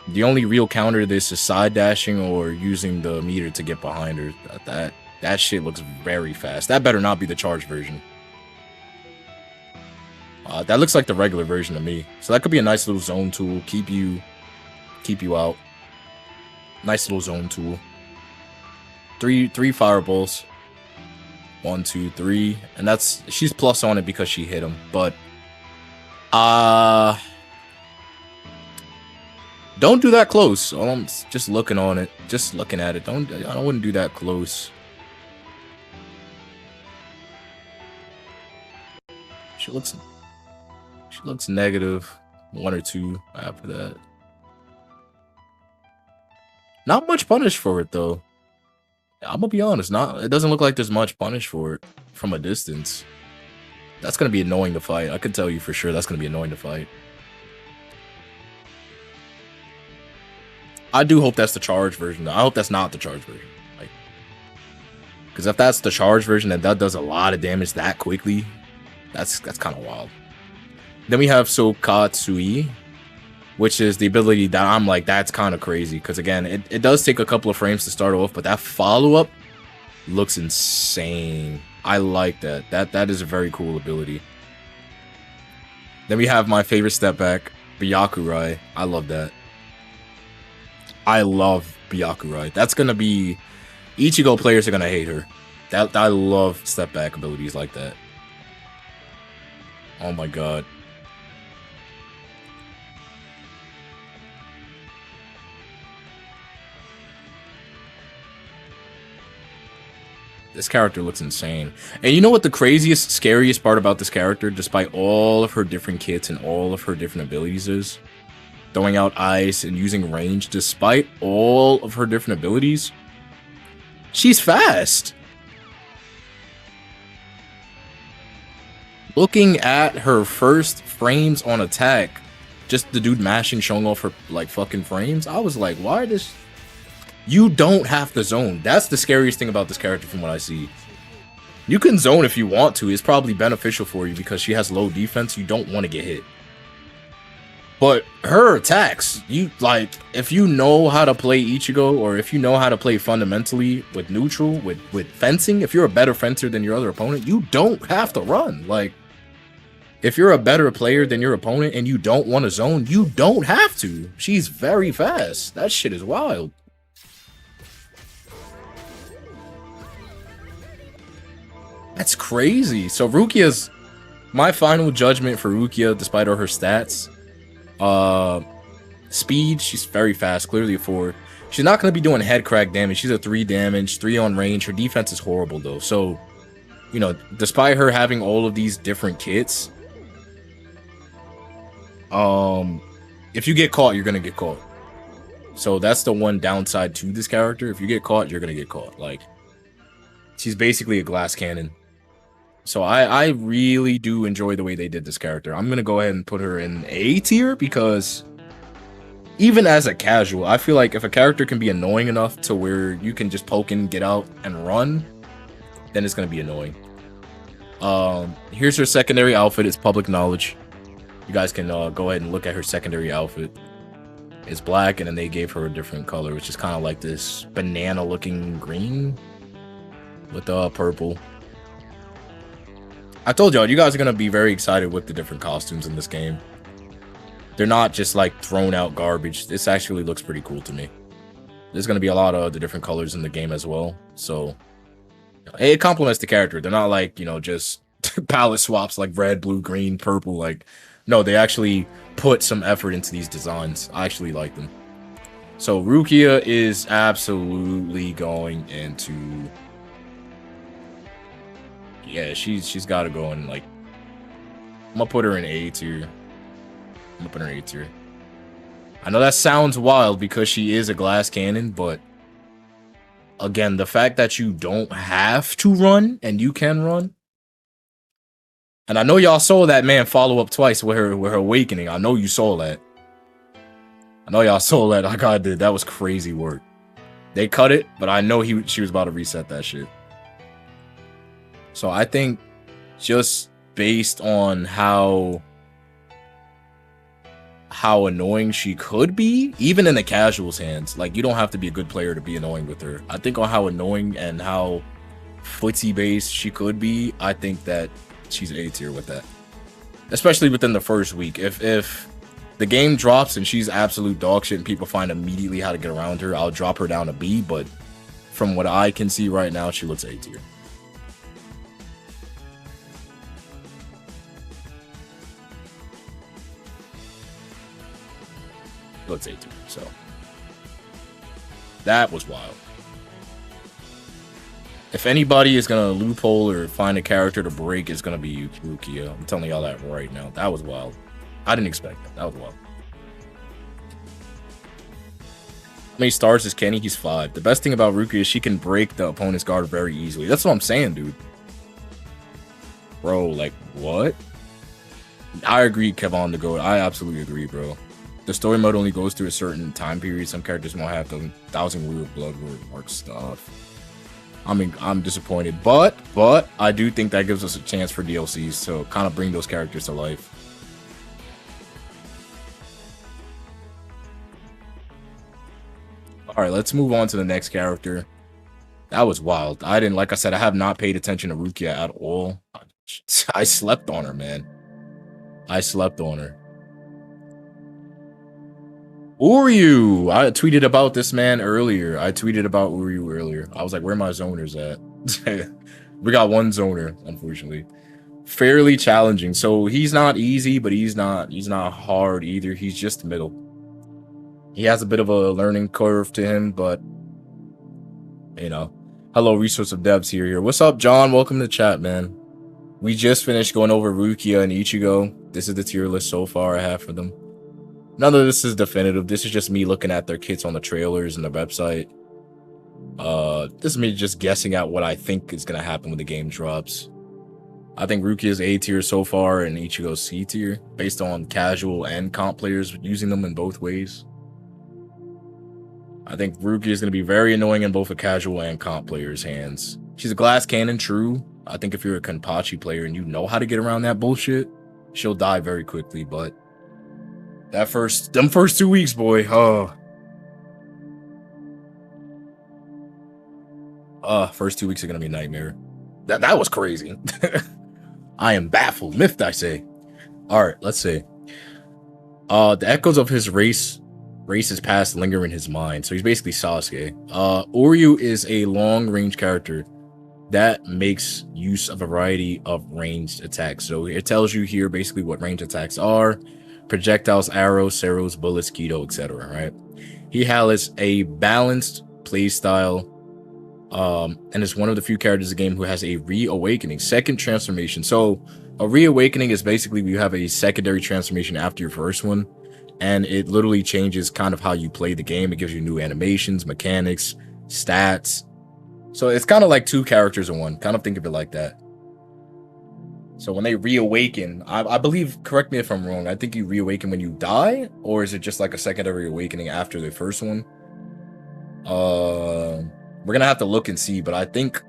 the only real counter to this is side dashing or using the meter to get behind her. That shit looks very fast. That better not be the charged version. That looks like the regular version to me. So that could be a nice little zone tool. Keep you out. Nice little zone tool. Three fireballs. 1, 2, 3. And that's, she's plus on it because she hit him. But don't do that close. I'm just looking on it. Just looking at it. I wouldn't do that close. She looks negative 1 or 2 after that. Not much punish for it though. I'm gonna be honest, it doesn't look like there's much punish for it from a distance. That's gonna be annoying to fight. I can tell you for sure that's gonna be annoying to fight. I do hope that's the charge version. I hope that's not the charge version. Like, because if that's the charge version and that does a lot of damage that quickly, that's kind of wild. Then we have Sokatsui, which is the ability that I'm like, that's kind of crazy. Because again, it does take a couple of frames to start off, but that follow-up looks insane. I like that. That is a very cool ability. Then we have my favorite step back, Byakuya. I love that. I love Byakuya. That's going to be... Ichigo players are going to hate her. That I love step back abilities like that. Oh my god. This character looks insane. And you know what the craziest, scariest part about this character, despite all of her different kits and all of her different abilities is? Throwing out ice and using range, despite all of her different abilities, she's fast. Looking at her first frames on attack, just the dude mashing, showing off her like fucking frames, I was like, why does... You don't have to zone. That's the scariest thing about this character from what I see. You can zone if you want to. It's probably beneficial for you because she has low defense. You don't want to get hit. But her attacks, you like, if you know how to play Ichigo, or if you know how to play fundamentally with neutral, with fencing, if you're a better fencer than your other opponent, you don't have to run. Like, if you're a better player than your opponent and you don't want to zone, you don't have to. She's very fast. That shit is wild. That's crazy. So Rukia's, my final judgment for Rukia, despite all her stats, speed, she's very fast, clearly a 4. She's not going to be doing head crack damage. She's a 3 damage, 3 on range. Her defense is horrible though. So, you know, despite her having all of these different kits, if you get caught, you're going to get caught. So that's the one downside to this character. If you get caught, you're going to get caught. Like, she's basically a glass cannon. So I really do enjoy the way they did this character. I'm going to go ahead and put her in A tier because even as a casual, I feel like if a character can be annoying enough to where you can just poke in, get out, and run, then it's going to be annoying. Here's her secondary outfit. It's public knowledge. You guys can go ahead and look at her secondary outfit. It's black, and then they gave her a different color, which is kind of like this banana-looking green with purple. I told y'all, you guys are going to be very excited with the different costumes in this game. They're not just like thrown out garbage. This actually looks pretty cool to me. There's going to be a lot of the different colors in the game as well. So it complements the character. They're not like, you know, just palette swaps like red, blue, green, purple. Like, no, they actually put some effort into these designs. I actually like them. So Rukia is absolutely going into... Yeah, she's got to go in, like... I'm going to put her in A tier. I'm going to put her in A tier. I know that sounds wild because she is a glass cannon, but... Again, the fact that you don't have to run, and you can run... And I know y'all saw that man follow up twice with her awakening. I know you saw that. I know y'all saw that. Like I did. That was crazy work. They cut it, but I know she was about to reset that shit. So I think just based on how annoying she could be, even in the casuals' hands, like you don't have to be a good player to be annoying with her. I think on how annoying and how footsie based she could be, I think that she's A tier with that. Especially within the first week. If the game drops and she's absolute dog shit and people find immediately how to get around her, I'll drop her down to B, but from what I can see right now, she looks A tier. Looks A tier, so that was wild. If anybody is gonna loophole or find a character to break, it's gonna be Rukia. I'm telling y'all that right now. That was wild. I didn't expect that. That was wild. How many stars is Kenny? He's 5. The best thing about Rukia is she can break the opponent's guard very easily. That's what I'm saying, dude. Bro, like, what? I agree, Kevon the GOAT. I absolutely agree, bro. The story mode only goes through a certain time period. Some characters won't have the 1,000 Rue of Blood Mark stuff. I mean, I'm disappointed, but I do think that gives us a chance for DLCs to kind of bring those characters to life. All right, let's move on to the next character. That was wild. Like I said, I have not paid attention to Rukia at all. I slept on her, man. I slept on her. Uryu! I tweeted about this man earlier. I was like, where my zoners at? We got one zoner, unfortunately. Fairly challenging. So he's not easy, but he's not hard either. He's just the middle. He has a bit of a learning curve to him, but you know. Hello, Resource of Devs here. What's up, John? Welcome to chat, man. We just finished going over Rukia and Ichigo. This is the tier list so far I have for them. None of this is definitive. This is just me looking at their kits on the trailers and the website. This is me just guessing at what I think is going to happen when the game drops. I think Rukia is A tier so far and Ichigo's C tier, based on casual and comp players using them in both ways. I think Rukia is going to be very annoying in both a casual and comp player's hands. She's a glass cannon, true. I think if you're a Kenpachi player and you know how to get around that bullshit, she'll die very quickly, but them first 2 weeks, boy, first 2 weeks are gonna be a nightmare. That was crazy. I am baffled, miffed, I say. Alright, let's see. The echoes of his race's past linger in his mind. So he's basically Sasuke. Uryu is a long-range character that makes use of a variety of ranged attacks. So it tells you here basically what ranged attacks are: projectiles, arrows, arrows, bullets, keto, etc. Right? He has a balanced playstyle, and is one of the few characters in the game who has a reawakening, second transformation. So a reawakening is basically you have a secondary transformation after your first one, and it literally changes kind of how you play the game. It gives you new animations, mechanics, stats. So it's kind of like two characters in one. Kind of think of it like that. So when they reawaken, I believe, correct me if I'm wrong, I think you reawaken when you die, or is it just like a secondary awakening after the first one? We're gonna have to look and see, but I think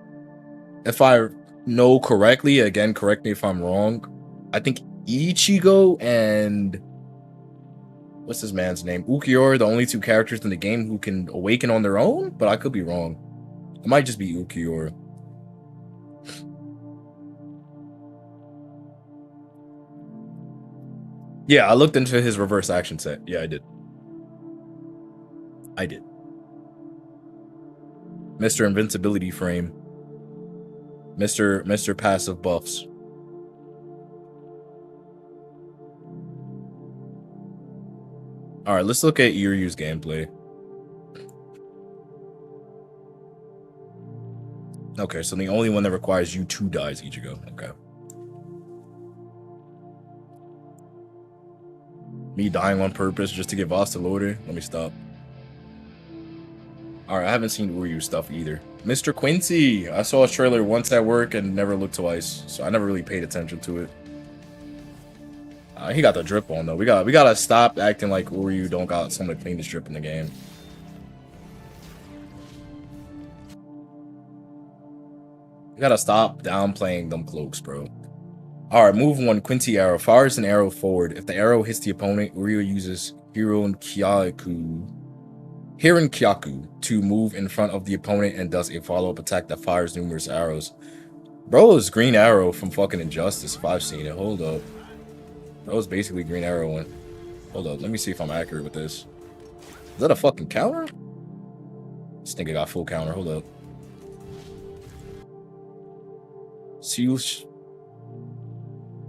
if I know correctly, again, correct me if I'm wrong, I think Ichigo and what's this man's name? Ukiyo are the only two characters in the game who can awaken on their own, but I could be wrong. It might just be Ukiyo. Yeah, I looked into his reverse action set. Yeah, I did. Mr. Invincibility frame. Mr. Passive buffs. Alright, let's look at Uryu's gameplay. Okay, so the only one that requires you to die is Ichigo. Okay. Me dying on purpose just to get Voss to loader? Let me stop. Alright, I haven't seen Uryu stuff either. Mr. Quincy! I saw his trailer once at work and never looked twice, so I never really paid attention to it. He got the drip on though. We gotta stop acting like Uryu don't got some of the cleanest drip in the game. You gotta stop downplaying them cloaks, bro. Alright, move 1, Quincy arrow. Fires an arrow forward. If the arrow hits the opponent, Uryu uses Hiron Kyaku to move in front of the opponent and does a follow-up attack that fires numerous arrows. Bro is Green Arrow from fucking Injustice, if I've seen it. Hold up. Bro is basically Green Arrow one. Hold up, let me see if I'm accurate with this. Is that a fucking counter? This nigga got full counter, hold up.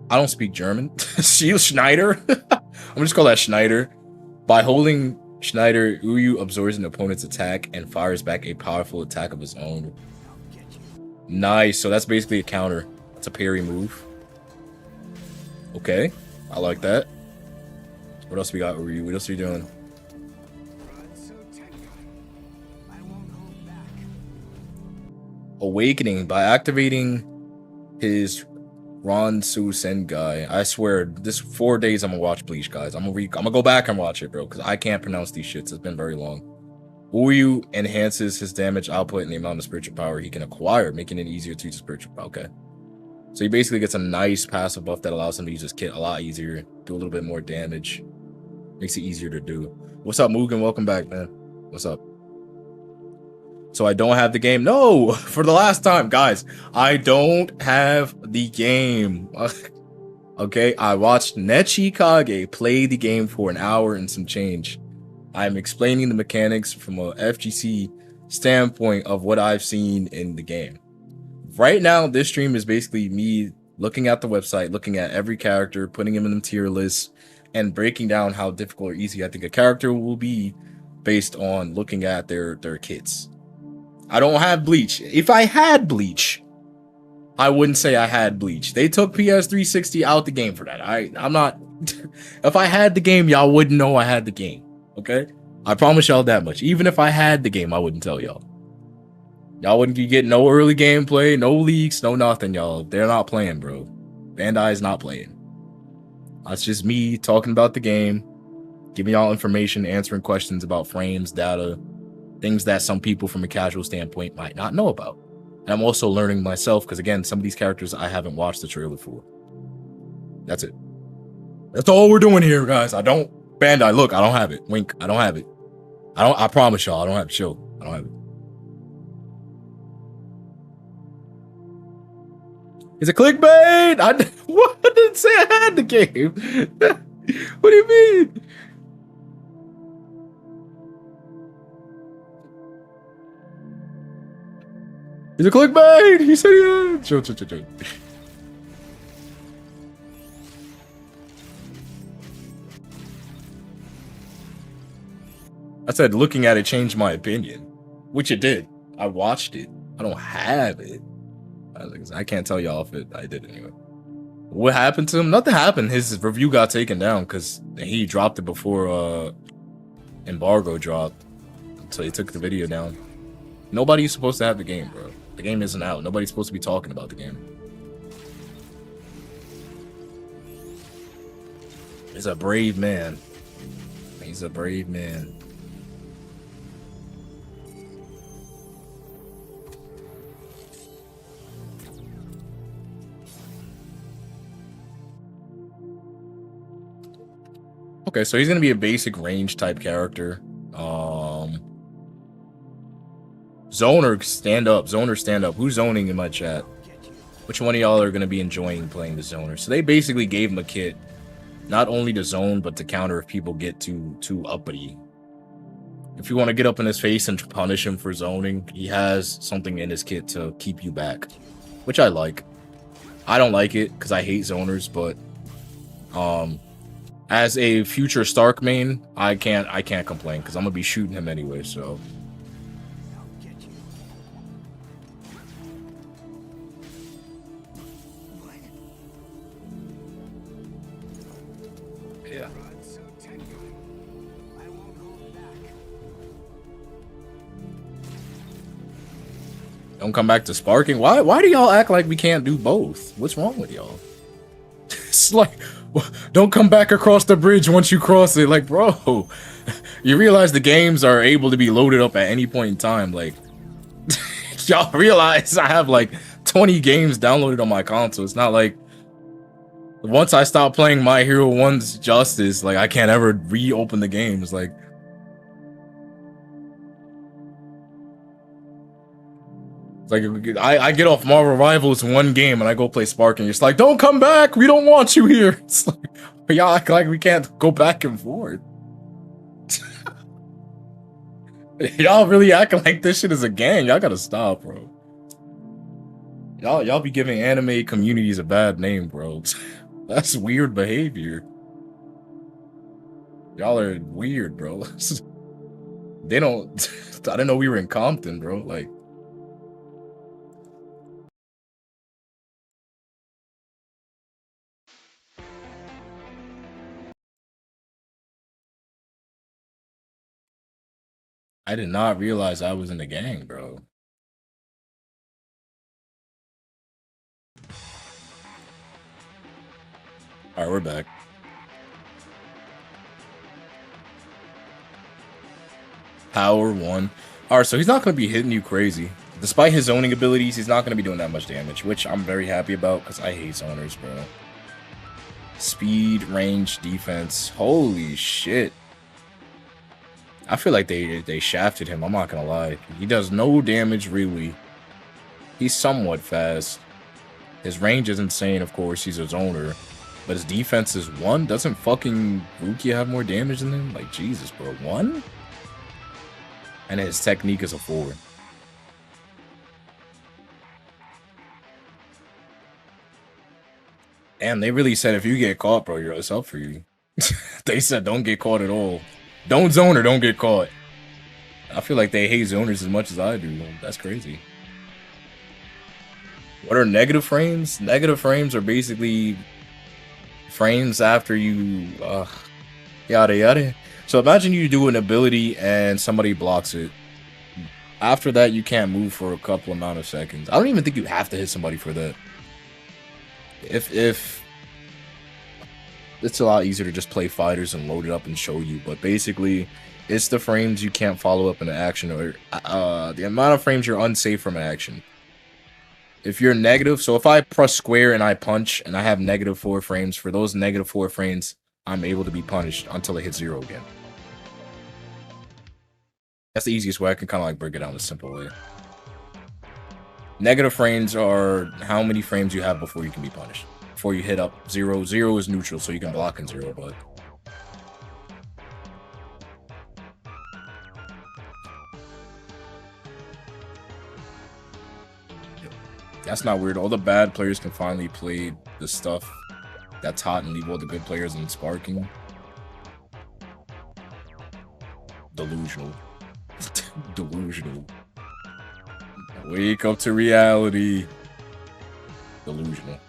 I don't speak German. Seal Schneider? I'm just call that Schneider. By holding Schneider, Uryu absorbs an opponent's attack and fires back a powerful attack of his own. Nice, so that's basically a counter. That's a parry move. Okay, I like that. What else we got, Uryu? What else are you doing? Awakening by activating his Ransu Sengai. I swear, this 4 days I'm gonna watch Bleach, guys. I'm gonna go back and watch it, bro, because I can't pronounce these shits. It's been very long. Uryu enhances his damage output and the amount of spiritual power he can acquire, making it easier to use spiritual power. Okay. So he basically gets a nice passive buff that allows him to use his kit a lot easier, do a little bit more damage. Makes it easier to do. What's up, Mugen? Welcome back, man. What's up? So I don't have the game. No, for the last time, guys, I don't have the game. Okay, I watched Nechi Kage play the game for an hour and some change. I'm explaining the mechanics from a FGC standpoint of what I've seen in the game. right now, this stream is basically me looking at the website, looking at every character, putting them in the tier list, and breaking down how difficult or easy I think a character will be based on looking at their kits. I don't have Bleach. If I had Bleach, I wouldn't say I had Bleach. They took PS360 out the game for that. I'm not. If I had the game, y'all wouldn't know I had the game. Okay? I promise y'all that much. Even if I had the game, I wouldn't tell y'all. Y'all wouldn't get no early gameplay, no leaks, no nothing, y'all. They're not playing, bro. Bandai's not playing. That's just me talking about the game, giving y'all information, answering questions about frames, data, things that some people from a casual standpoint might not know about. And I'm also learning myself because, again, some of these characters I haven't watched the trailer for. That's it. That's all we're doing here, guys. Bandai, look, I don't have it. Wink, I don't have it. I promise y'all, I don't have it. Chill. I don't have it. Is it clickbait? What? I didn't say I had the game. What do you mean? Is it clickbait? He said yeah. Chill. I said looking at it changed my opinion, which it did. I watched it. I don't have it. I can't tell y'all if I did anyway. What happened to him? Nothing happened. His review got taken down because he dropped it before embargo dropped. So he took the video down. Nobody's supposed to have the game, bro. The game isn't out. Nobody's supposed to be talking about the game. He's a brave man. He's a brave man. Okay, so he's gonna be a basic range type character. Zoner, stand up. Zoner, stand up. Who's zoning in my chat? Which one of y'all are gonna be enjoying playing the zoner? So they basically gave him a kit, not only to zone, but to counter if people get too uppity. If you want to get up in his face and punish him for zoning, he has something in his kit to keep you back, which I like. I don't like it because I hate zoners, but as a future Stark main, I can't complain because I'm gonna be shooting him anyway. So yeah. Don't come back to sparking. Why do y'all act like we can't do both? What's wrong with y'all? It's like, don't come back across the bridge once you cross it. Like, bro, you realize the games are able to be loaded up at any point in time. Like, y'all realize I have like 20 games downloaded on my console. It's not like once I stop playing My Hero 1's Justice, like I can't ever reopen the games. Like, like I get off Marvel Rivals one game and I go play Spark and it's like, don't come back, we don't want you here. It's like, y'all act like we can't go back and forth. Y'all really acting like this shit is a gang. Y'all gotta stop, bro. Y'all be giving anime communities a bad name, bro. That's weird behavior. Y'all are weird, bro. They don't I didn't know we were in Compton, bro. Like, I did not realize I was in the gang, bro. All right, we're back. Power 1. All right, so he's not going to be hitting you crazy. Despite his zoning abilities, he's not going to be doing that much damage, which I'm very happy about because I hate zoners, bro. Speed, range, defense. Holy shit. I feel like they shafted him. I'm not gonna lie. He does no damage, really. He's somewhat fast. His range is insane, of course. He's a zoner. But his defense is 1? Doesn't fucking Rukia have more damage than him? Like, Jesus, bro. 1? And his technique is a 4. Damn, they really said if you get caught, bro, it's up for you. They said don't get caught at all. Don't zone or don't get caught. I feel like they hate zoners as much as I do. That's crazy. What are negative frames? Negative frames are basically frames after you yada yada. So imagine you do an ability and somebody blocks it. After that, you can't move for a couple amount of seconds. I don't even think you have to hit somebody for that. If it's a lot easier to just play fighters and load it up and show you, but basically it's the frames you can't follow up in an action, or the amount of frames you're unsafe from an action. If you're negative, so if I press square and I punch and I have -4 frames, for those -4 frames, I'm able to be punished until it hits 0 again. That's the easiest way. I can kind of like break it down in a simple way. Negative frames are how many frames you have before you can be punished. Before you hit up 0. 0 is neutral, so you can block in 0, but... That's not weird. All the bad players can finally play the stuff that's hot and leave all the good players in sparking. Delusional. Delusional. Wake up to reality. Delusional.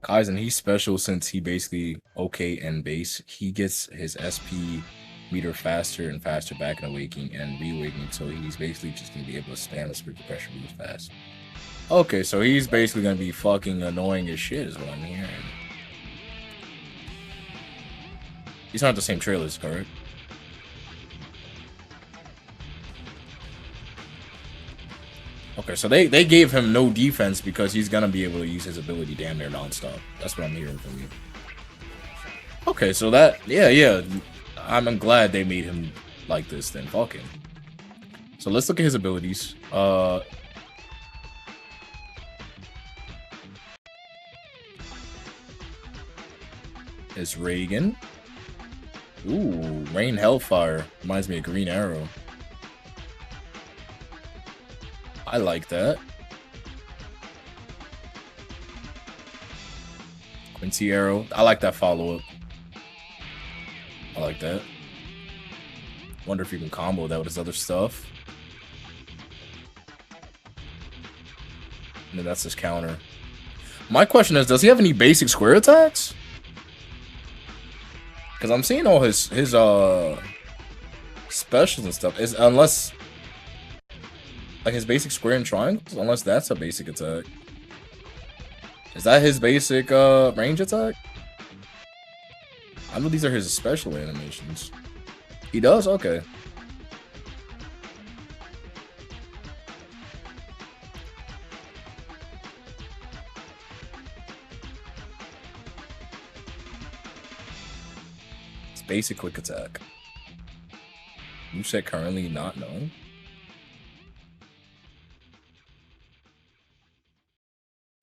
Kaizen, he's special since he basically OK and base. He gets his SP meter faster and faster back in awakening and re-awakening, so he's basically just gonna be able to spam the spiritual pressure really fast. Okay, so he's basically gonna be fucking annoying as shit is what I'm hearing. These aren't the same trailers, correct? Okay, so they gave him no defense because he's gonna be able to use his ability damn near nonstop. That's what I'm hearing from you. Okay, so that, yeah. I'm glad they made him like this then. Fuck him. So let's look at his abilities. It's Reagan. Ooh, Rain Hellfire. Reminds me of Green Arrow. I like that. Quincy Arrow. I like that follow-up. I like that. Wonder if you can combo that with his other stuff. And then that's his counter. My question is, does he have any basic square attacks? Because I'm seeing all his specials and stuff. Unless... like his basic square and triangles? Unless that's a basic attack. Is that his basic range attack? I know these are his special animations. He does? Okay. It's basic quick attack. You said currently not known?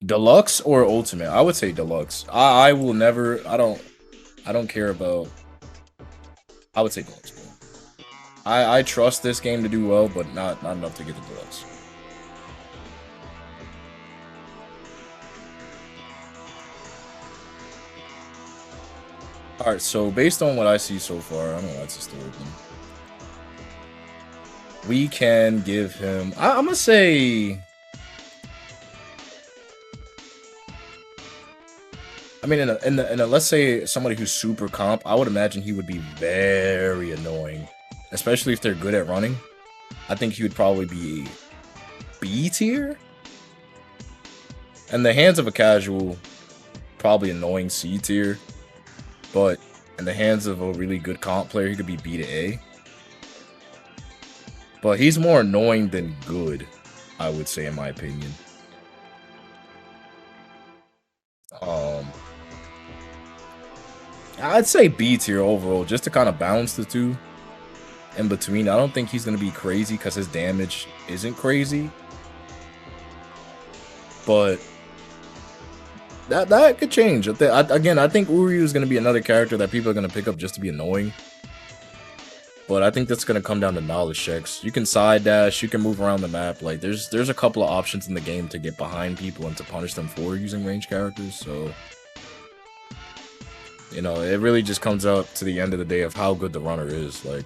Deluxe or ultimate? I would say deluxe. I will never. I don't care about. I would say deluxe. I trust this game to do well, but not enough to get the deluxe. All right. So based on what I see so far, I don't know why it's still open. We can give him. I'm gonna say. I mean, in a let's say somebody who's super comp, I would imagine he would be very annoying, especially if they're good at running. I think he would probably be B tier. In the hands of a casual, probably annoying C tier, but in the hands of a really good comp player, he could be B to A. But he's more annoying than good, I would say, in my opinion. I'd say B tier overall, just to kind of balance the two in between. I don't think he's going to be crazy because his damage isn't crazy. But that could change. Again, I think Uryu is going to be another character that people are going to pick up just to be annoying. But I think that's gonna come down to knowledge checks. You can side dash, you can move around the map. Like there's a couple of options in the game to get behind people and to punish them for using ranged characters. So you know, it really just comes out to the end of the day of how good the runner is. Like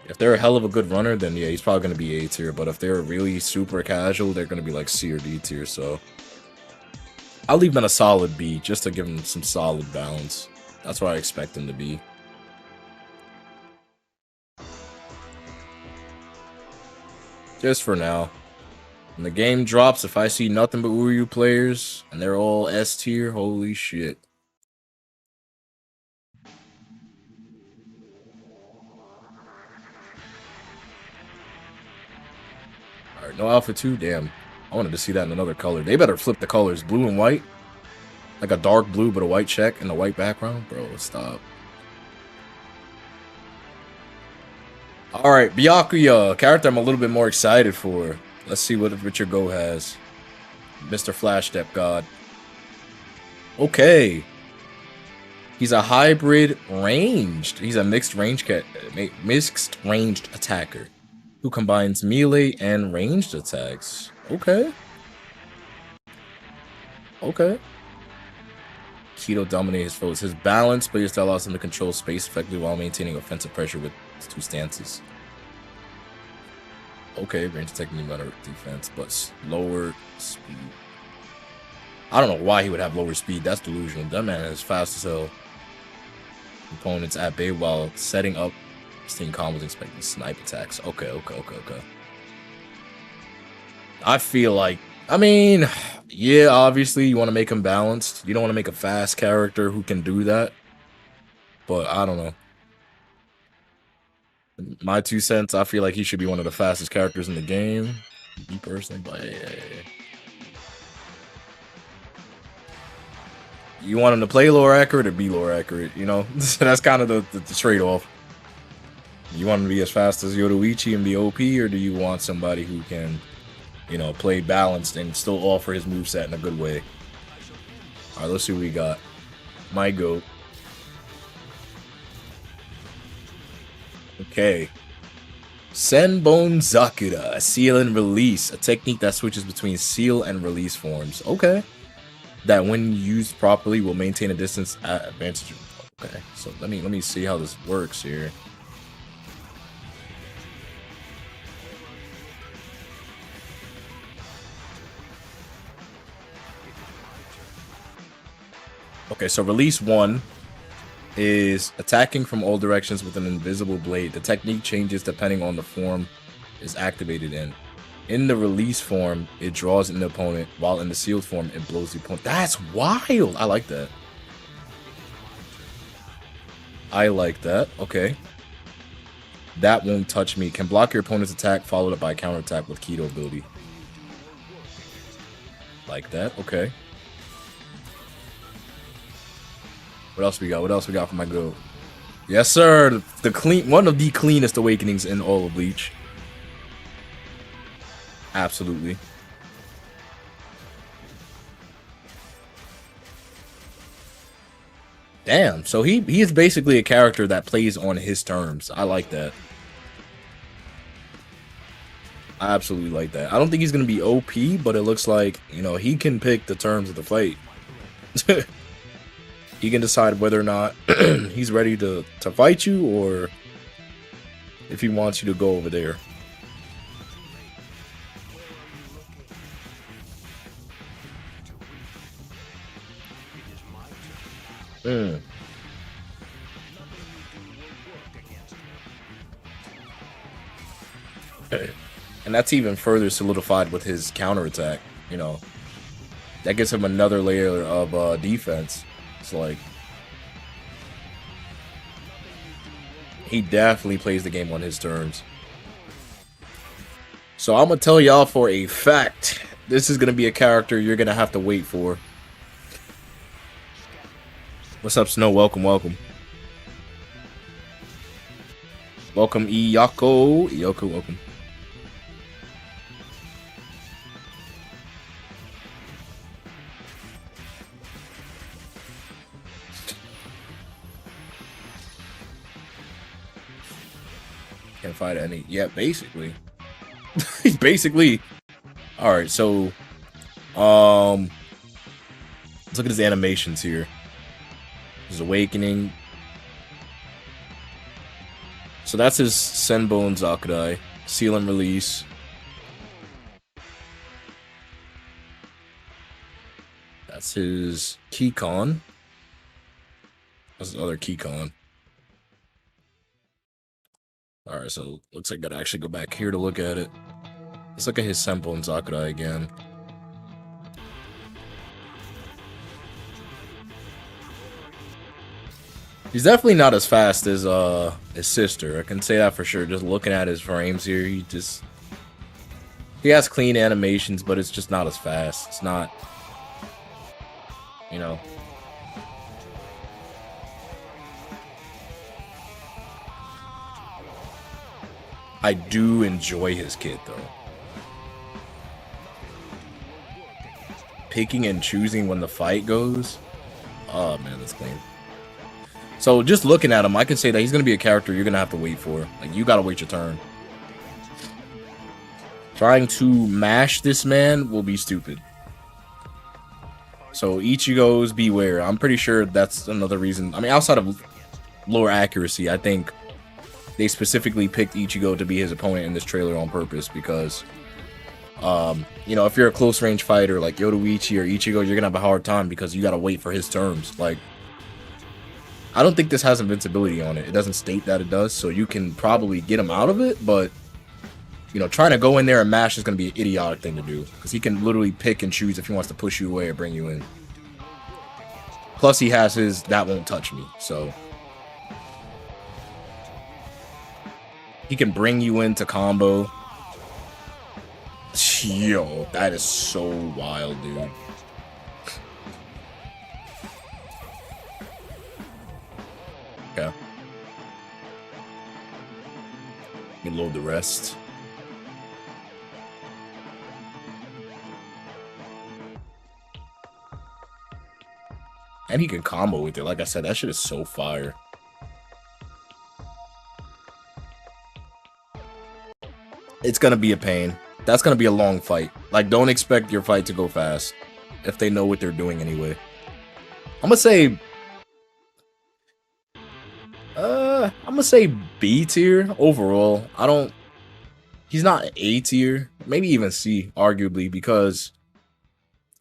if they're a hell of a good runner, then yeah, he's probably gonna be A tier. But if they're really super casual, they're gonna be like C or D tier. So I'll leave him in a solid B just to give him some solid balance. That's what I expect him to be. Just for now. When the game drops, if I see nothing but Uryu players and they're all S tier, holy shit. Alright, no Alpha 2? Damn. I wanted to see that in another color. They better flip the colors. Blue and white. Like a dark blue but a white check and a white background. Bro, stop. Alright, Byakuya. Character I'm a little bit more excited for. Let's see what Richard Go has. Mr. Flash Step God. Okay. He's a hybrid ranged. He's a mixed ranged attacker who combines melee and ranged attacks. Okay. Okay. Keto dominates his foes. His balance player style allows him to control space effectively while maintaining offensive pressure with his two stances. Okay, range technically better defense, but lower speed. I don't know why he would have lower speed. That's delusional. That man is fast as hell. Opponents at bay while setting up steam combos, expecting snipe attacks. Okay. I feel like, I mean, yeah, obviously you want to make him balanced. You don't want to make a fast character who can do that. But I don't know. My 2 cents, I feel like he should be one of the fastest characters in the game. Me personally, but yeah. You want him to play lore accurate or be lore accurate, you know? That's kind of the trade-off. You want him to be as fast as Yoruichi and be OP, or do you want somebody who can, you know, play balanced and still offer his moveset in a good way? Alright, let's see what we got. My goat. Okay. Senbon Zakura, seal and release. A technique that switches between seal and release forms. Okay. That when used properly will maintain a distance at advantage. Okay, so let me see how this works here. Okay, so release 1 is attacking from all directions with an invisible blade. The technique changes depending on the form is activated in. In the release form, it draws an opponent, while in the sealed form, it blows the opponent. That's wild! I like that. I like that. Okay. That won't touch me. Can block your opponent's attack, followed up by a counterattack with Keto ability. Like that. Okay. What else we got? What else we got for my go? Yes, sir. One of the cleanest awakenings in all of Bleach. Absolutely. Damn. So he is basically a character that plays on his terms. I like that. I absolutely like that. I don't think he's gonna be OP, but it looks like, you know, he can pick the terms of the fight. He can decide whether or not he's ready to fight you, or if he wants you to go over there. And that's even further solidified with his counterattack, you know. That gives him another layer of defense. It's like, he definitely plays the game on his terms. So I'm going to tell y'all for a fact, this is going to be a character you're going to have to wait for. What's up, Snow? Welcome, welcome. Welcome, Iyako. Iyako, welcome. Can't fight any. Yeah, basically. He's basically. All right, so let's look at his animations here. His awakening. So that's his Senbon Zakudai. Seal and release. That's his Keycon. That's his other Keycon. Alright, so looks like I gotta actually go back here to look at it. Let's look at his Senbon Zakudai again. He's definitely not as fast as his sister. I can say that for sure. Just looking at his frames here, he has clean animations, but it's just not as fast. It's not, you know. I do enjoy his kit though. Picking and choosing when the fight goes. Oh man, that's clean. So just looking at him, I can say that he's going to be a character you're going to have to wait for. Like, you got to wait your turn. Trying to mash this man will be stupid. So Ichigo's beware. I'm pretty sure that's another reason. I mean, outside of lower accuracy, I think they specifically picked Ichigo to be his opponent in this trailer on purpose because, you know, if you're a close range fighter like Yoruichi or Ichigo, you're going to have a hard time because you got to wait for his turns. Like, I don't think this has invincibility on it. It doesn't state that it does, so you can probably get him out of it, but, you know, trying to go in there and mash is going to be an idiotic thing to do, because he can literally pick and choose if he wants to push you away or bring you in. Plus, he has his, that won't touch me, so. He can bring you into combo. Yo, that is so wild, dude. Yeah. Let me load the rest. And he can combo with it. Like I said, that shit is so fire. It's gonna be a pain. That's gonna be a long fight. Like, don't expect your fight to go fast if they know what they're doing anyway. I'm gonna say B tier overall. He's not A tier, maybe even C, arguably, because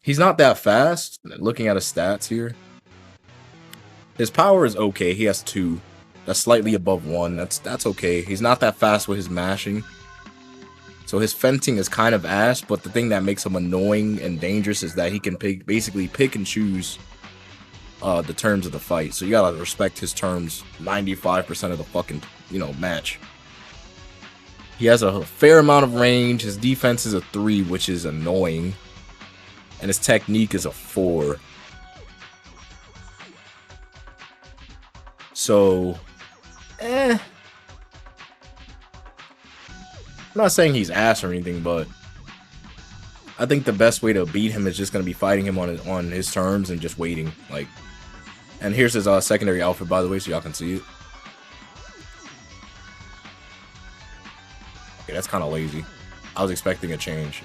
he's not that fast. Looking at his stats here, his power is okay. He has 2. That's slightly above 1. That's okay. He's not that fast with his mashing. So his fencing is kind of ass, but the thing that makes him annoying and dangerous is that he can basically pick and choose the terms of the fight. So you gotta respect his terms 95% of the fucking, you know, match. He has a fair amount of range. His defense is a 3, which is annoying. And his technique is a 4. So, I'm not saying he's ass or anything, but I think the best way to beat him is just going to be fighting him on his terms and just waiting. Like, and here's his secondary outfit, by the way, so y'all can see it. Okay, that's kind of lazy. I was expecting a change.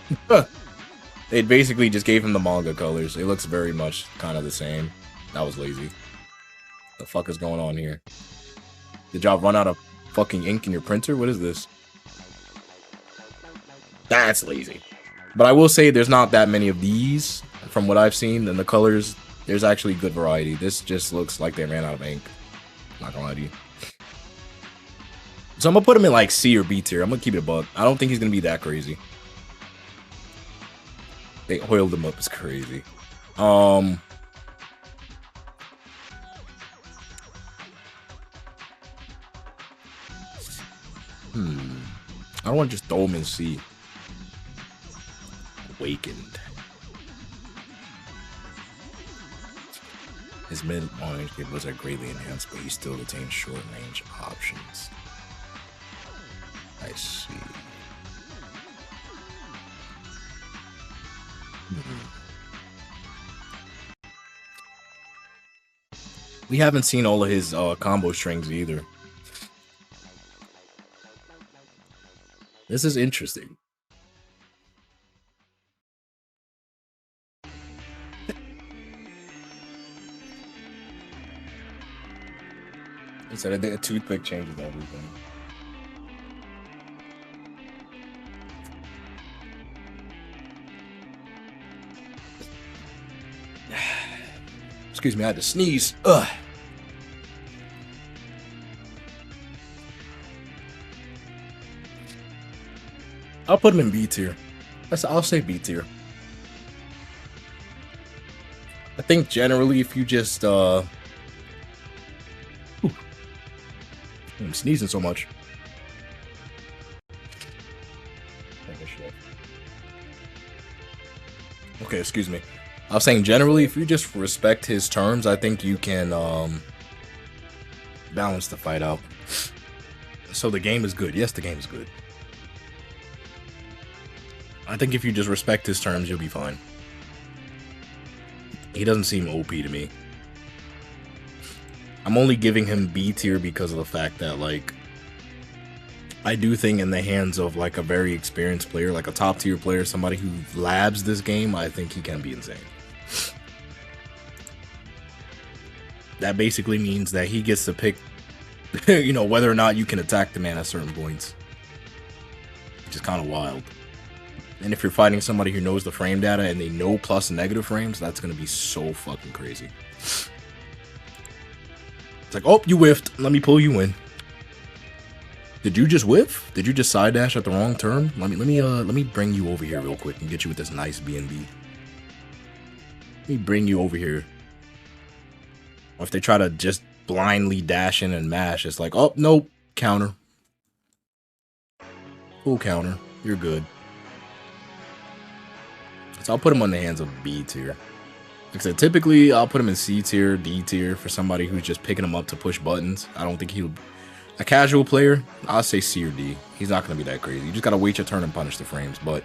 They basically just gave him the manga colors. It looks very much kind of the same. That was lazy. The fuck is going on here? Did y'all run out of fucking ink in your printer? What is this? That's lazy. But I will say there's not that many of these from what I've seen, and the colors, there's actually good variety. This just looks like they ran out of ink. Not gonna lie to you. So I'm gonna put him in like C or B tier. I'm gonna keep it a buck. I don't think he's gonna be that crazy. They oiled him up as crazy. I don't want to just throw him in C. Awakened. His mid-long range capabilities are greatly enhanced, but he still retains short-range options. I see. We haven't seen all of his combo strings either. This is interesting. He said a toothpick changes everything. Excuse me, I had to sneeze. Ugh. I'll put him in B tier. I'll say B tier. I think generally if you just I'm sneezing so much. Okay, excuse me. I was saying generally if you just respect his terms, I think you can balance the fight out. So the game is good. Yes, the game is good. I think if you just respect his terms, you'll be fine. He doesn't seem OP to me. I'm only giving him B tier because of the fact that, like, I do think in the hands of, like, a very experienced player, like a top tier player, somebody who labs this game, I think he can be insane. That basically means that he gets to pick, you know, whether or not you can attack the man at certain points. Which is kind of wild. And if you're fighting somebody who knows the frame data and they know plus and negative frames, that's going to be so fucking crazy. It's like, oh, you whiffed. Let me pull you in. Did you just whiff? Did you just side dash at the wrong turn? Let me bring you over here real quick and get you with this nice BNB. Let me bring you over here. Or if they try to just blindly dash in and mash, it's like, oh, nope, counter. Full counter. You're good. So I'll put him on the hands of B tier. Like I said, typically I'll put him in C tier, D tier for somebody who's just picking him up to push buttons. I don't think he'll... A casual player, I'll say C or D. He's not going to be that crazy. You just got to wait your turn and punish the frames. But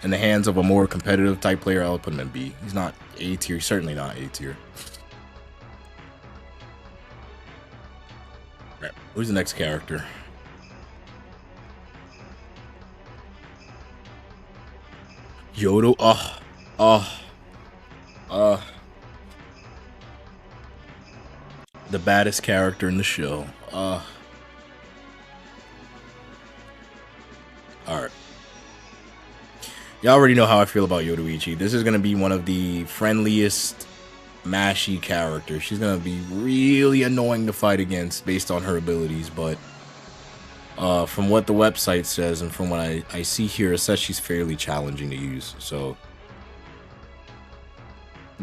in the hands of a more competitive type player, I'll put him in B. He's not A tier. Certainly not A tier. Right. Who's the next character? Yodo, the baddest character in the show. Alright. Y'all already know how I feel about Yoruichi. This is gonna be one of the friendliest mashy characters. She's gonna be really annoying to fight against based on her abilities, but from what the website says and from what I see here, it says she's fairly challenging to use. So,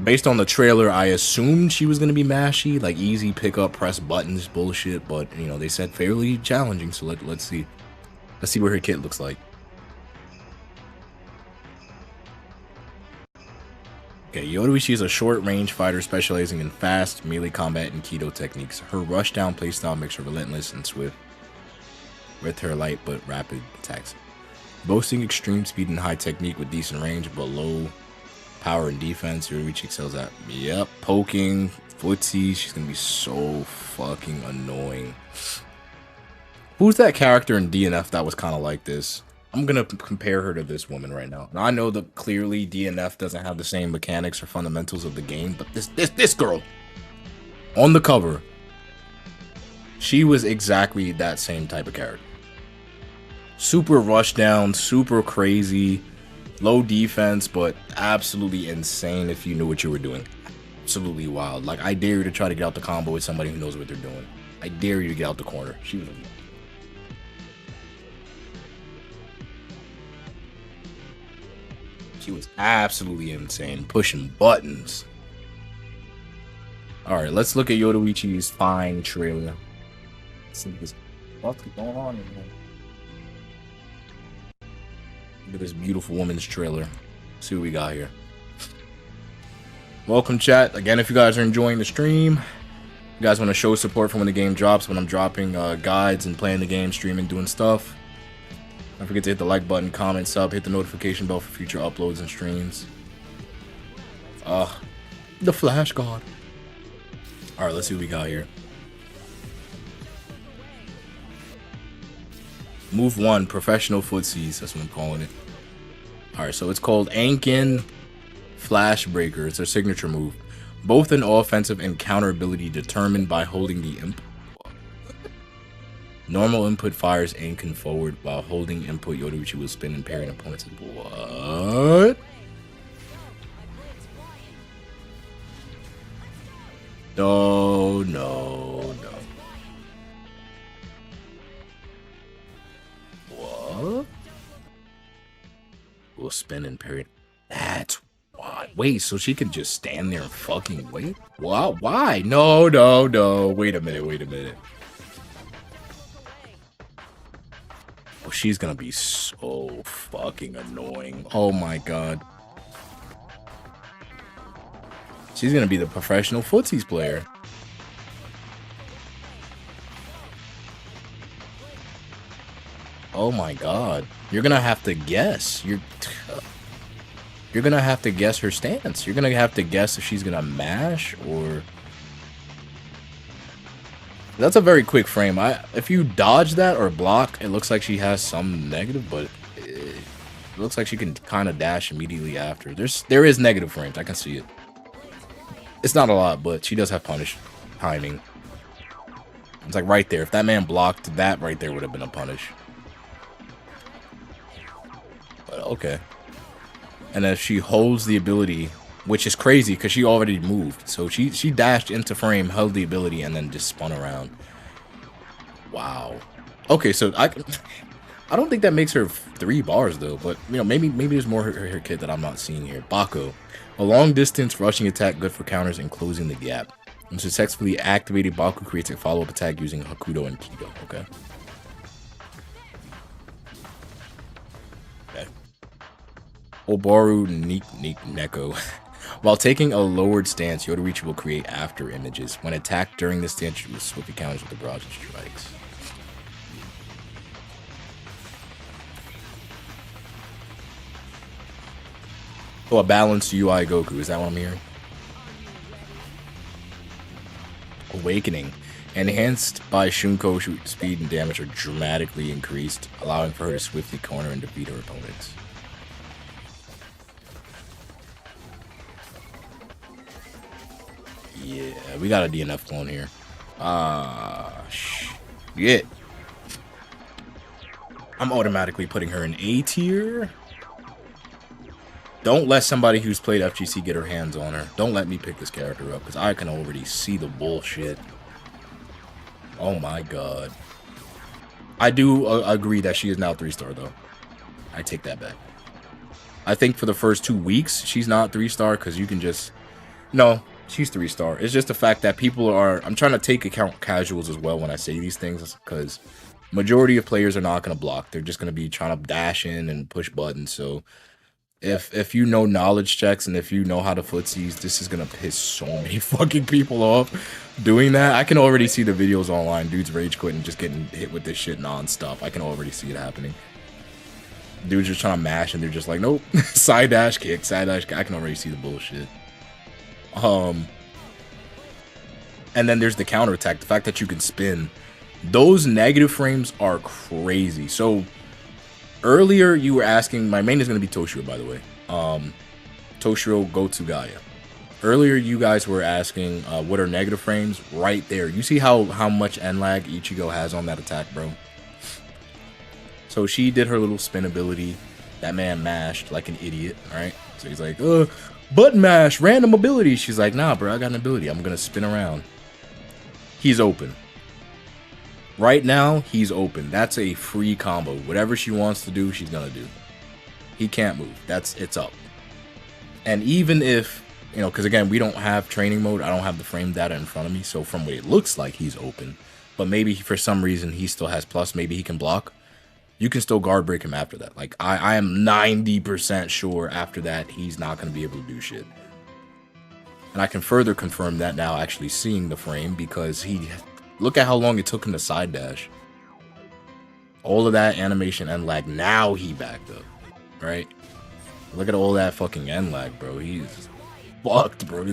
based on the trailer, I assumed she was going to be mashy, like easy pick up, press buttons bullshit. But, you know, they said fairly challenging. So let's see. Let's see what her kit looks like. Okay, Yoruichi is a short-range fighter specializing in fast, melee combat and Kido techniques. Her rush-down playstyle makes her relentless and swift, with her light but rapid attacks. Boasting extreme speed and high technique with decent range but low power and defense, Yoruichi excels at, yep, poking, footsie. She's gonna be so fucking annoying. Who's that character in DNF that was kind of like this? I'm gonna compare her to this woman right now. Now I know that clearly DNF doesn't have the same mechanics or fundamentals of the game, but this girl on the cover, she was exactly that same type of character. Super rush down, super crazy, low defense, but absolutely insane if you knew what you were doing. Absolutely wild. Like, I dare you to try to get out the combo with somebody who knows what they're doing. I dare you to get out the corner. She was absolutely insane, pushing buttons. All right, let's look at Yoruichi's fine trailer. Let's see what's going on in here. Look at this beautiful woman's trailer. Let's see what we got here. Welcome, chat. Again, if you guys are enjoying the stream, you guys want to show support for when the game drops, when I'm dropping guides and playing the game, streaming, doing stuff. Don't forget to hit the like button, comment, sub, hit the notification bell for future uploads and streams. The Flash God. Alright, let's see what we got here. Move 1, professional footsies. That's what I'm calling it. Alright, so it's called Ankin Flash Breaker. It's their signature move. Both an offensive and counter ability determined by holding the imp. Normal input fires Ankin forward while holding input. Yoruichi will spin and parry an opponent's. What? No. What? Will spin and parry. That's why. Wait, so she can just stand there and fucking wait? Wow, why? No. Wait a minute. Oh, she's gonna be so fucking annoying. Oh my god. She's gonna be the professional footsies player. Oh my god. You're gonna have to guess. You're gonna have to guess her stance. You're gonna have to guess if she's gonna mash or... That's a very quick frame. If you dodge that or block, it looks like she has some negative, but it looks like she can kind of dash immediately after. There is negative frames. I can see it. It's not a lot, but she does have punish timing. It's like right there. If that man blocked, that right there would have been a punish. But okay. And if she holds the ability, which is crazy because she already moved. So she dashed into frame, held the ability, and then just spun around. Wow. Okay, so I don't think that makes her 3 bars though, but you know, maybe there's more her kit that I'm not seeing here. Bako. A long distance rushing attack good for counters and closing the gap. When successfully activated, Baku creates a follow-up attack using Hakudo and Kido. Okay. Obaru Neko. While taking a lowered stance, Yoruichi will create after images. When attacked during this stance, she will swiftly counters with the barrage strikes. So a balanced UI Goku, is that what I'm hearing? Awakening. Enhanced by Shunko, speed and damage are dramatically increased, allowing for her to swiftly corner and defeat her opponents. Yeah, we got a DNF clone here. Shit. I'm automatically putting her in A tier. Don't let somebody who's played FGC get her hands on her. Don't let me pick this character up, because I can already see the bullshit. Oh my god. I do agree that she is now 3-star, though. I take that back. I think for the first 2 weeks, she's not 3-star, because you can just... No, she's 3-star. It's just the fact that people are... I'm trying to take account casuals as well when I say these things, because majority of players are not going to block. They're just going to be trying to dash in and push buttons, so... If you know knowledge checks and if you know how to footsies, this is gonna piss so many fucking people off doing that. I can already see the videos online. Dudes rage quitting, just getting hit with this shit non-stop. I can already see it happening. Dudes just trying to mash and they're just like, nope. Side dash kick, side dash kick. I can already see the bullshit. And then there's the counter attack. The fact that you can spin. Those negative frames are crazy. So earlier, you were asking, my main is going to be Toshiro, by the way. Toshiro Hitsugaya. Earlier, you guys were asking, what are negative frames? Right there. You see how much N lag Ichigo has on that attack, bro? So she did her little spin ability. That man mashed like an idiot, right? So he's like, button mash, random ability. She's like, nah, bro, I got an ability. I'm going to spin around. He's open. Right now, he's open. That's a free combo. Whatever she wants to do, she's gonna do. He can't move. It's up. And even if, you know, because again, we don't have training mode. I don't have the frame data in front of me. So from what it looks like, he's open. But maybe for some reason, he still has plus. Maybe he can block. You can still guard break him after that. Like, I am 90% sure after that, he's not going to be able to do shit. And I can further confirm that now actually seeing the frame because he... Look at how long it took him to side dash. All of that animation and lag. Now he backed up. Right? Look at all that fucking end lag, bro. He's fucked, bro.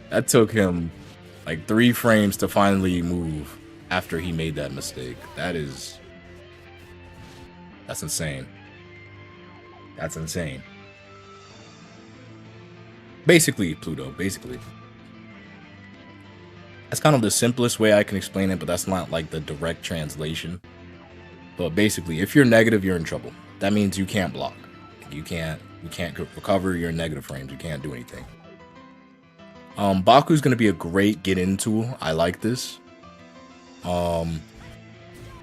That took him like 3 frames to finally move after he made that mistake. That is That's insane. That's insane. Basically, Pluto, basically. That's kind of the simplest way I can explain it, but that's not like the direct translation. But basically, if you're negative, you're in trouble. That means you can't block. You can't recover your negative frames. You can't do anything. Baku's gonna be a great get-in tool. I like this. You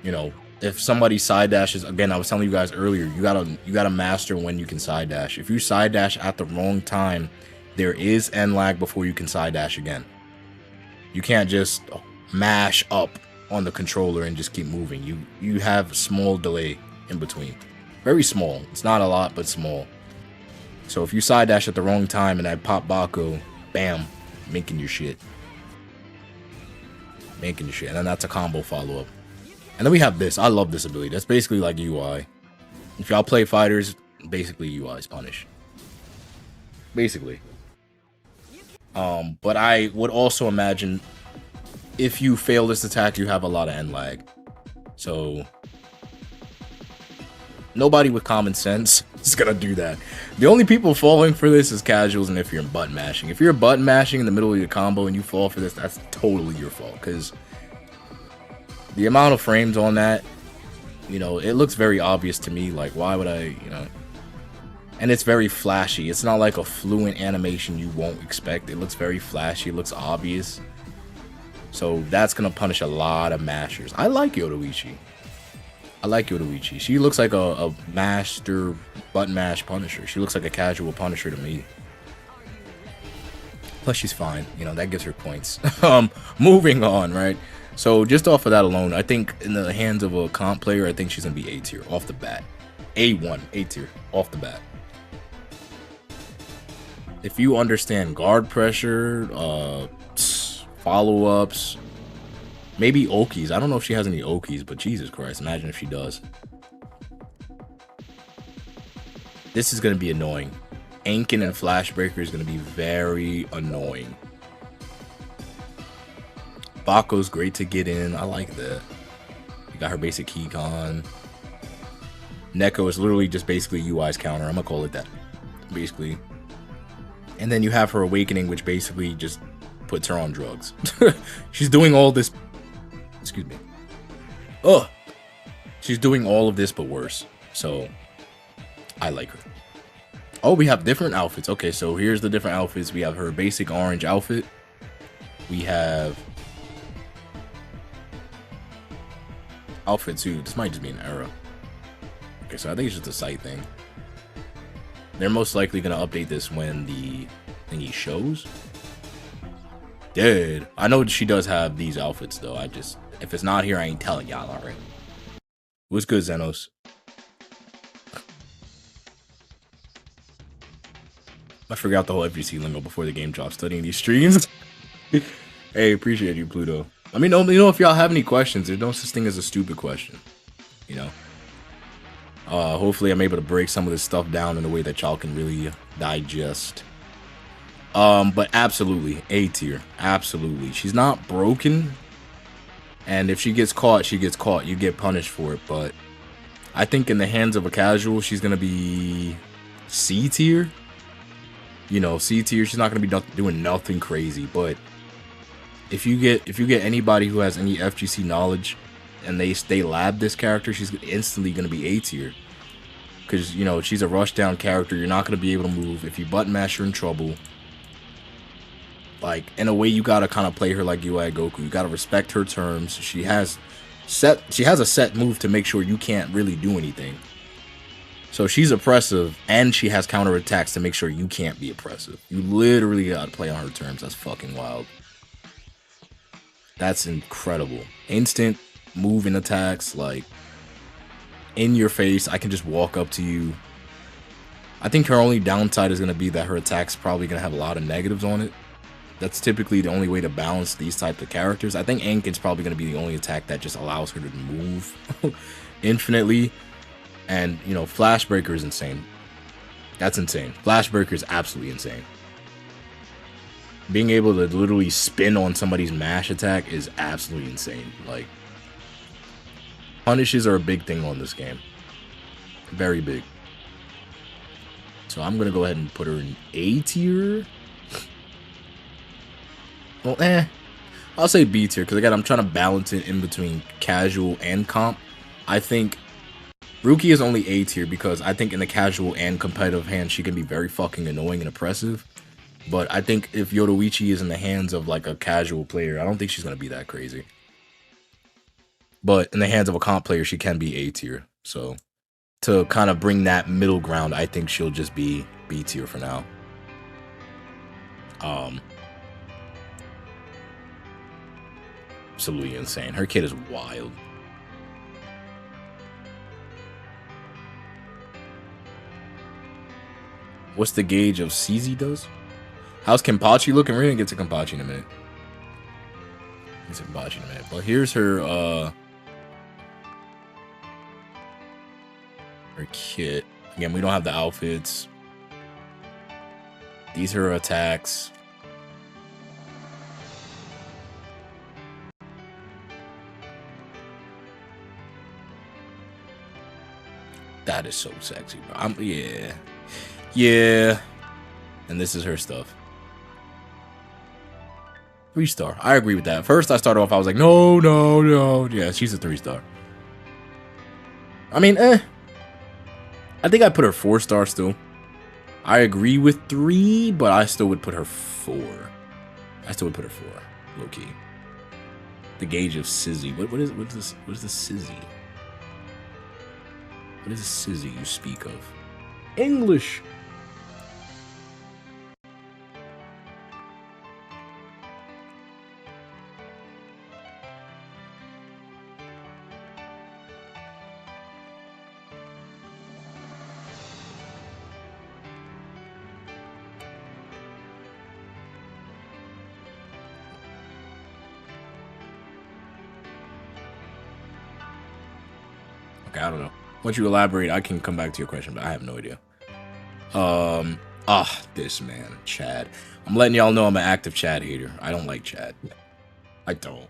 know, if somebody side dashes, again, I was telling you guys earlier, you gotta master when you can side dash. If you side dash at the wrong time, there is end lag before you can side dash again. You can't just mash up on the controller and just keep moving. You have small delay in between. Very small. It's not a lot, but small. So if you side dash at the wrong time and I pop Baku, bam, making your shit. Making your shit. And then that's a combo follow-up. And then we have this. I love this ability. That's basically like UI. If y'all play fighters, basically UI's punish. Basically. But I would also imagine if you fail this attack, you have a lot of end lag. So nobody with common sense is gonna do that. The only people falling for this is casuals and if you're button mashing. If you're button mashing in the middle of your combo and you fall for this, that's totally your fault. Because the amount of frames on that, you know, it looks very obvious to me. Like, why would I, you know? And it's very flashy. It's not like a fluent animation you won't expect. It looks very flashy. It looks obvious. So that's going to punish a lot of mashers. I like Yoruichi. I like Yoruichi. She looks like a master button mash punisher. She looks like a casual punisher to me. Plus she's fine. You know, that gives her points. Moving on, right? So just off of that alone, I think in the hands of a comp player, I think she's going to be A tier off the bat. A1, A tier off the bat. If you understand guard pressure, follow-ups, maybe Okis. I don't know if she has any Okis, but Jesus Christ, imagine if she does. This is going to be annoying. Ankin and Flashbreaker is going to be very annoying. Baku's great to get in. I like that. You got her basic Keycon. Neko is literally just basically UI's counter. I'm going to call it that. Basically. And then you have her Awakening, which basically just puts her on drugs. She's doing all this. Excuse me. Ugh. She's doing all of this, but worse. So, I like her. Oh, we have different outfits. Okay, so here's the different outfits. We have her basic orange outfit. We have outfit 2. This might just be an error. Okay, so I think it's just a site thing. They're most likely going to update this when the thingy shows. Dude, I know she does have these outfits, though. If it's not here, I ain't telling y'all already. What's good, Xenos? I forgot the whole FGC lingo before the game dropped studying these streams. Hey, appreciate you, Pluto. Let me know if y'all have any questions. There's no such thing as a stupid question. You know? Hopefully I'm able to break some of this stuff down in a way that y'all can really digest. But absolutely, A tier. Absolutely. She's not broken. And if she gets caught, she gets caught. You get punished for it. But I think in the hands of a casual, she's going to be C tier. You know, C tier. She's not going to be doing nothing crazy. But if you get anybody who has any FGC knowledge and they lab this character, she's instantly going to be A tier. Because, you know, she's a rush down character. You're not going to be able to move. If you button mash, you're in trouble. Like, in a way, you got to kind of play her like UI Goku. You got to respect her terms. She has a set move to make sure you can't really do anything. So she's oppressive, and she has counterattacks to make sure you can't be oppressive. You literally got to play on her terms. That's fucking wild. That's incredible. Instant moving attacks, like, in your face. I can just walk up to you. I think her only downside is going to be that her attack's probably going to have a lot of negatives on it. That's typically the only way to balance these types of characters. I think Ankin's probably going to be the only attack that just allows her to move infinitely. And, you know, Flashbreaker is insane. That's insane. Flashbreaker is absolutely insane. Being able to literally spin on somebody's mash attack is absolutely insane. Like, punishes are a big thing on this game. Very big. So I'm gonna go ahead and put her in A tier. Well, I'll say B tier, because again, I'm trying to balance it in between casual and comp. I think Rukia is only A tier because I think in the casual and competitive hands, she can be very fucking annoying and oppressive. But I think if Yoruichi is in the hands of like a casual player, I don't think she's gonna be that crazy. But in the hands of a comp player, she can be A tier. So to kind of bring that middle ground, I think she'll just be B tier for now. Absolutely insane. Her kid is wild. What's the gauge of CZ does? How's Kenpachi looking? We're gonna get to Kenpachi in a minute. But here's her her kit. Again, we don't have the outfits. These are her attacks. That is so sexy, bro. Yeah. And this is her stuff. 3-star. I agree with that. First, I started off, I was like, no. Yeah, she's a 3-star. I mean, I think I put her 4-star still. I agree with 3, but I still would put her 4. Low key. The gauge of Sizzy. What is this? What is this Sizzy? What is this Sizzy you speak of? English. Okay, I don't know. Once you elaborate, I can come back to your question, but I have no idea. This man, Chad. I'm letting y'all know I'm an active Chad hater. I don't like Chad. I don't.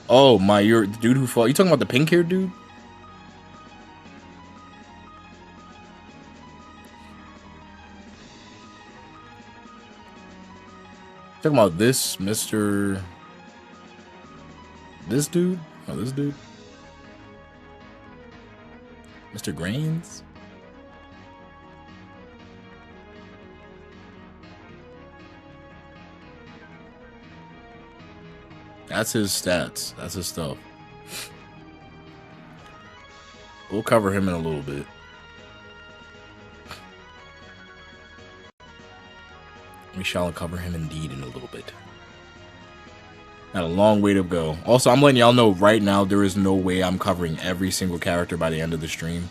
Oh my, you're the dude who fought. You talking about the pink haired dude? Talking about this, Mr. This dude? Oh, this dude? Mr. Grains? That's his stats. That's his stuff. We'll cover him in a little bit. We shall cover him indeed in a little bit. Got a long way to go. Also, I'm letting y'all know right now there is no way I'm covering every single character by the end of the stream.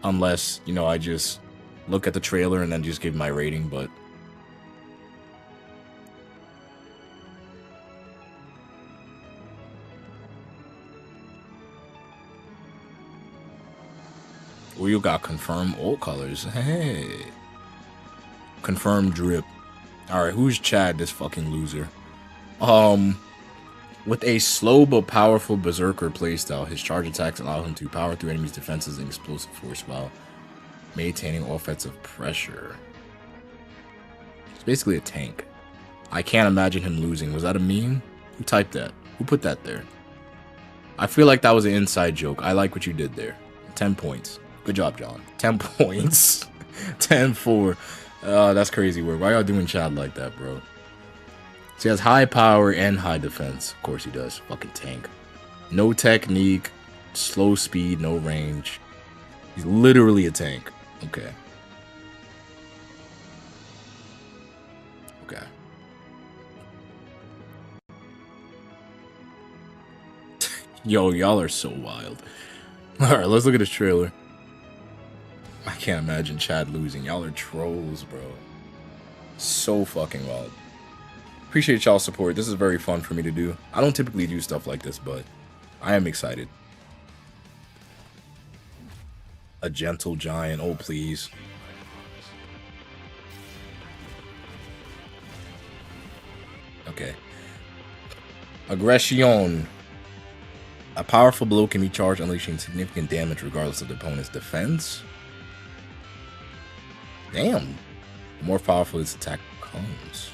Unless, you know, I just look at the trailer and then just give my rating, but... Uryu got confirmed ult colors. Hey. Confirmed drip. Alright, who's Chad, this fucking loser? With a slow but powerful berserker playstyle, his charge attacks allow him to power through enemies' defenses and explosive force while maintaining offensive pressure. It's basically a tank. I can't imagine him losing. Was that a meme? Who typed that? Who put that there? I feel like that was an inside joke. I like what you did there. 10 points. Good job, John. 10 points. 10-4. That's crazy work. Why y'all doing Chad like that, bro? So he has high power and high defense. Of course he does. Fucking tank. No technique. Slow speed. No range. He's literally a tank. Okay. Okay. Yo, y'all are so wild. Alright, let's look at this trailer. I can't imagine Chad losing. Y'all are trolls, bro. So fucking wild. Appreciate y'all's support. This is very fun for me to do. I don't typically do stuff like this, but I am excited. A gentle giant. Oh, please. Okay. Aggression. A powerful blow can be charged, unleashing significant damage regardless of the opponent's defense. Damn. The more powerful its attack becomes.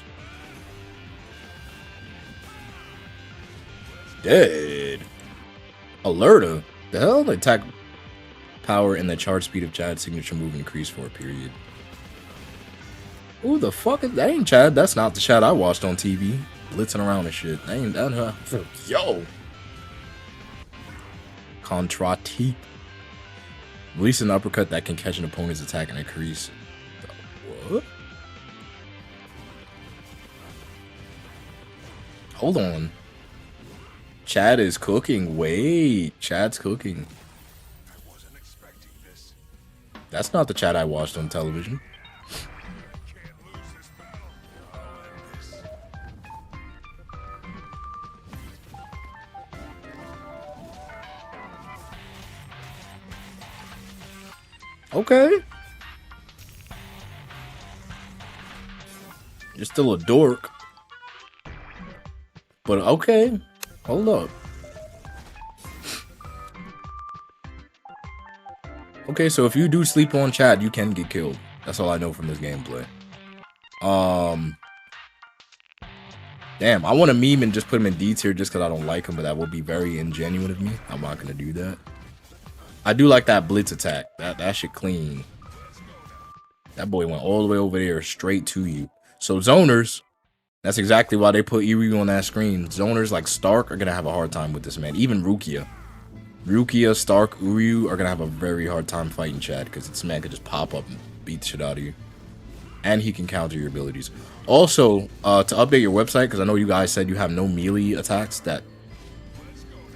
Dead. Alerta. The hell? The attack power and the charge speed of Chad's signature move increase for a period. Who the fuck is that? Ain't Chad. That's not the Chad I watched on TV. Blitzing around and shit. That ain't that. Yo. Contrati. Release an uppercut that can catch an opponent's attack and increase. What? Hold on. Chad is cooking. Wait. Chad's cooking. I wasn't expecting this. That's not the Chad I watched on television. Can't lose this battle. Okay. You're still a dork. But okay. Hold up. Okay, so if you do sleep on Chad, you can get killed. That's all I know from this gameplay. Damn, I want to meme and just put him in D tier just because I don't like him, but that would be very ingenuine of me. I'm not going to do that. I do like that blitz attack. That shit clean. That boy went all the way over there straight to you. So zoners, that's exactly why they put Uryu on that screen. Zoners like Stark are going to have a hard time with this, man. Even Rukia. Rukia, Stark, Uryu are going to have a very hard time fighting Chad because this man could just pop up and beat the shit out of you. And he can counter your abilities. Also, to update your website, because I know you guys said you have no melee attacks that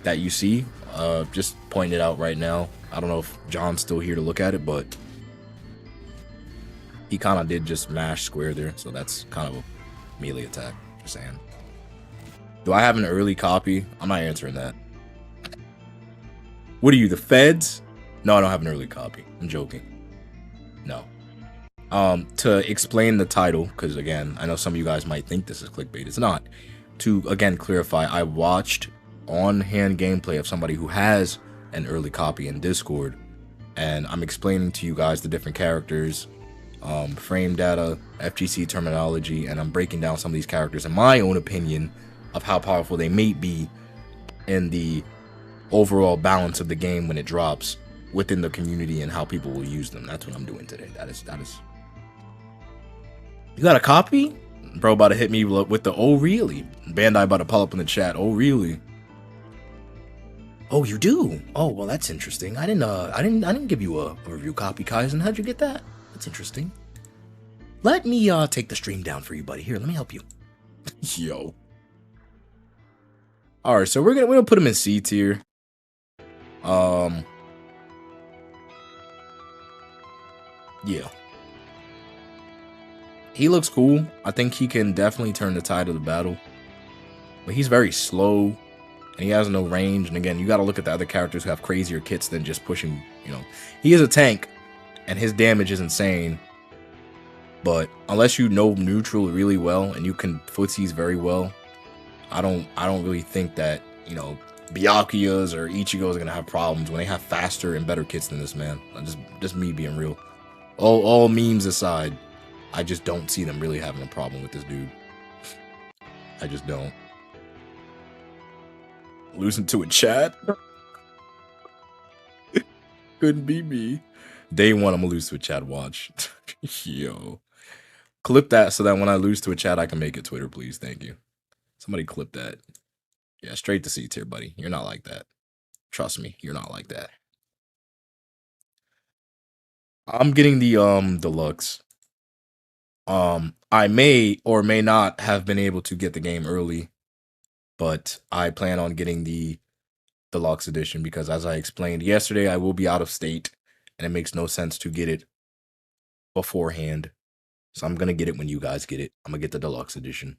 you see. Just pointing it out right now. I don't know if John's still here to look at it, but he kind of did just mash square there, so that's kind of a melee attack. Just saying. Do I have an early copy? I'm not answering that. What are you, the feds? No, I don't have an early copy. I'm joking. No. To explain the title, because again, I know some of you guys might think this is clickbait. It's not. To again clarify, I watched on-hand gameplay of somebody who has an early copy in Discord, and I'm explaining to you guys the different characters, frame data, FGC terminology, and I'm breaking down some of these characters in my own opinion of how powerful they may be in the overall balance of the game when it drops within the community and how people will use them. That's what I'm doing today. That is. You got a copy? Bro about to hit me with the oh really? Bandai about to pull up in the chat. Oh really? Oh, you do? Oh, well, that's interesting. I didn't give you a review copy, Kaizen. How'd you get that? That's interesting. Let me take the stream down for you, buddy. Here, let me help you. Yo. All right, so we're gonna put him in C tier. Yeah. He looks cool. I think he can definitely turn the tide of the battle. But he's very slow, and he has no range. And again, you got to look at the other characters who have crazier kits than just pushing, you know. He is a tank, and his damage is insane. But unless you know neutral really well, and you can footsies very well, I don't really think that, you know, Byakuyas or Ichigos are going to have problems when they have faster and better kits than this, man. Just me being real. All memes aside, I just don't see them really having a problem with this dude. I just don't. Losing to a chat? Couldn't be me. Day one, I'm gonna lose to a chat. Watch. Yo. Clip that so that when I lose to a chat, I can make it Twitter, please. Thank you. Somebody clip that. Yeah, straight to C tier, buddy. You're not like that. Trust me, you're not like that. I'm getting the deluxe. I may or may not have been able to get the game early, but I plan on getting the deluxe edition because, as I explained yesterday, I will be out of state, and it makes no sense to get it beforehand. So I'm gonna get it when you guys get it. I'm gonna get the deluxe edition.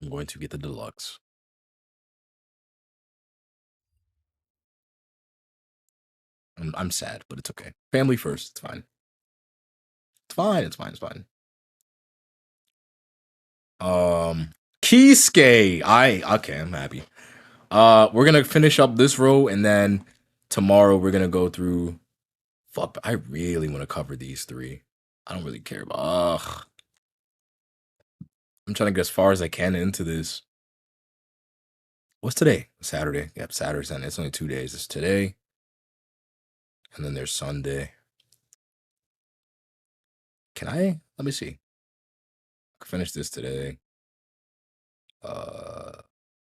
I'm going to get the deluxe. I'm sad, but it's okay. Family first. It's fine. It's fine. It's fine. It's fine. Kisuke. Okay, I'm happy. We're gonna finish up this row, and then tomorrow we're gonna go through. Fuck, I really want to cover these three. I don't really care about. Ugh. I'm trying to get as far as I can into this. What's today? Saturday. Yep, Saturday, Sunday. It's only 2 days. It's today, and then there's Sunday. Can I? Let me see. I can finish this today.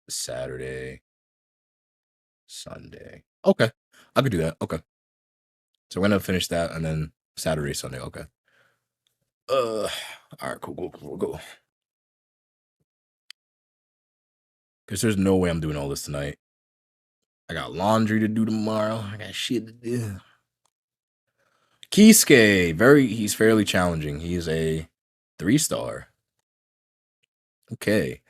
Saturday, Sunday. Okay, I could do that. Okay, so we're gonna finish that, and then Saturday, Sunday. Okay. All right, cool. Because there's no way I'm doing all this tonight. I got laundry to do tomorrow. I got shit to do. Kisuke, he's fairly challenging. He's a 3-star. Okay.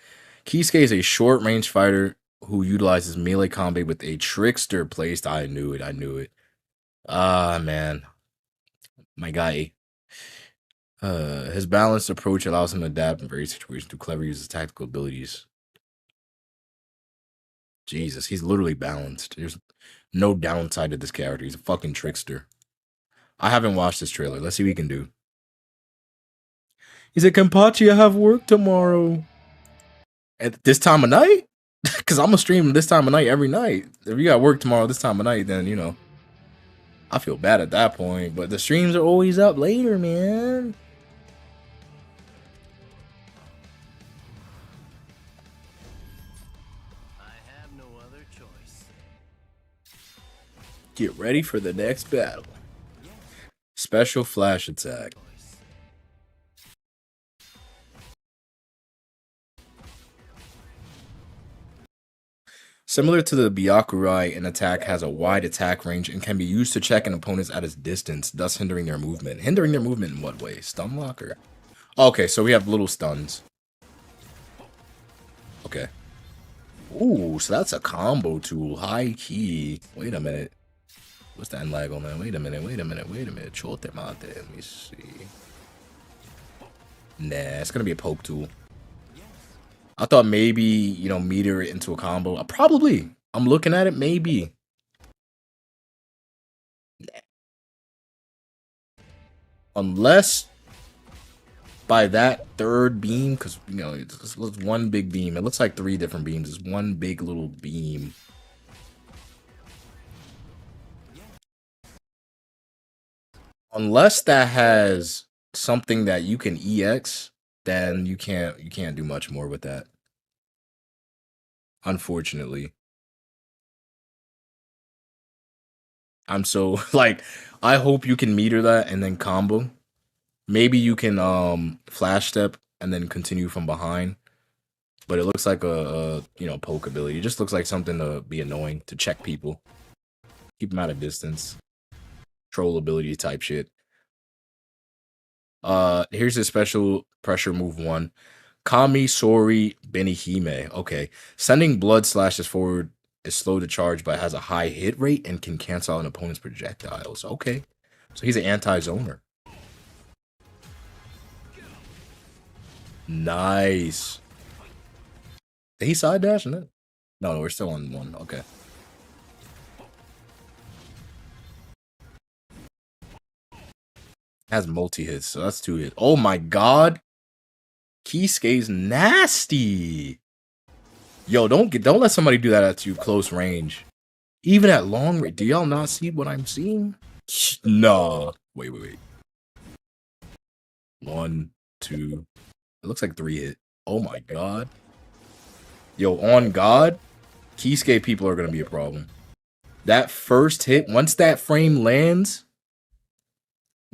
Kisuke is a short-range fighter who utilizes melee combat with a trickster placed. I knew it. Ah, man. My guy. His balanced approach allows him to adapt in various situations to clever use his tactical abilities. Jesus, he's literally balanced. There's no downside to this character. He's a fucking trickster. I haven't watched this trailer. Let's see what he can do. He said, Kenpachi, I have work tomorrow. At this time of night? Because I'm going to stream this time of night every night. If you got work tomorrow this time of night, then, you know, I feel bad at that point. But the streams are always up later, man. I have no other choice. Get ready for the next battle. Special flash attack. Similar to the Byakuya, an attack has a wide attack range and can be used to check an opponent's at its distance, thus hindering their movement. Hindering their movement in what way? Stun locker? Okay, so we have little stuns. Okay. Ooh, so that's a combo tool. High key. Wait a minute. What's that lag on that? Wait a minute. Chote mate. Let me see. Nah, it's gonna be a poke tool. I thought maybe, you know, meter it into a combo. Probably. I'm looking at it, maybe. Nah. Unless by that third beam, because, you know, it's one big beam. It looks like 3 different beams. It's one big little beam. Unless that has something that you can EX, then you can't do much more with that. Unfortunately. I'm so like, I hope you can meter that and then combo. Maybe you can flash step and then continue from behind. But it looks like a you know, poke ability. It just looks like something to be annoying, to check people. Keep them at a distance. Troll ability type shit. Here's a special pressure move 1. Kami Sori Benihime. Okay. Sending blood slashes forward is slow to charge, but has a high hit rate and can cancel out an opponent's projectiles. Okay. So he's an anti-zoner. Nice. Did he side dash in it? No, we're still on 1. Okay. Has multi-hits, so that's 2 hits. Oh my god. Kisuke's nasty. Yo, don't let somebody do that at you close range. Even at long range. Do y'all not see what I'm seeing? No. Wait. 1, 2. It looks like 3 hit. Oh my god. Yo, on God, Kisuke people are gonna be a problem. That first hit, once that frame lands,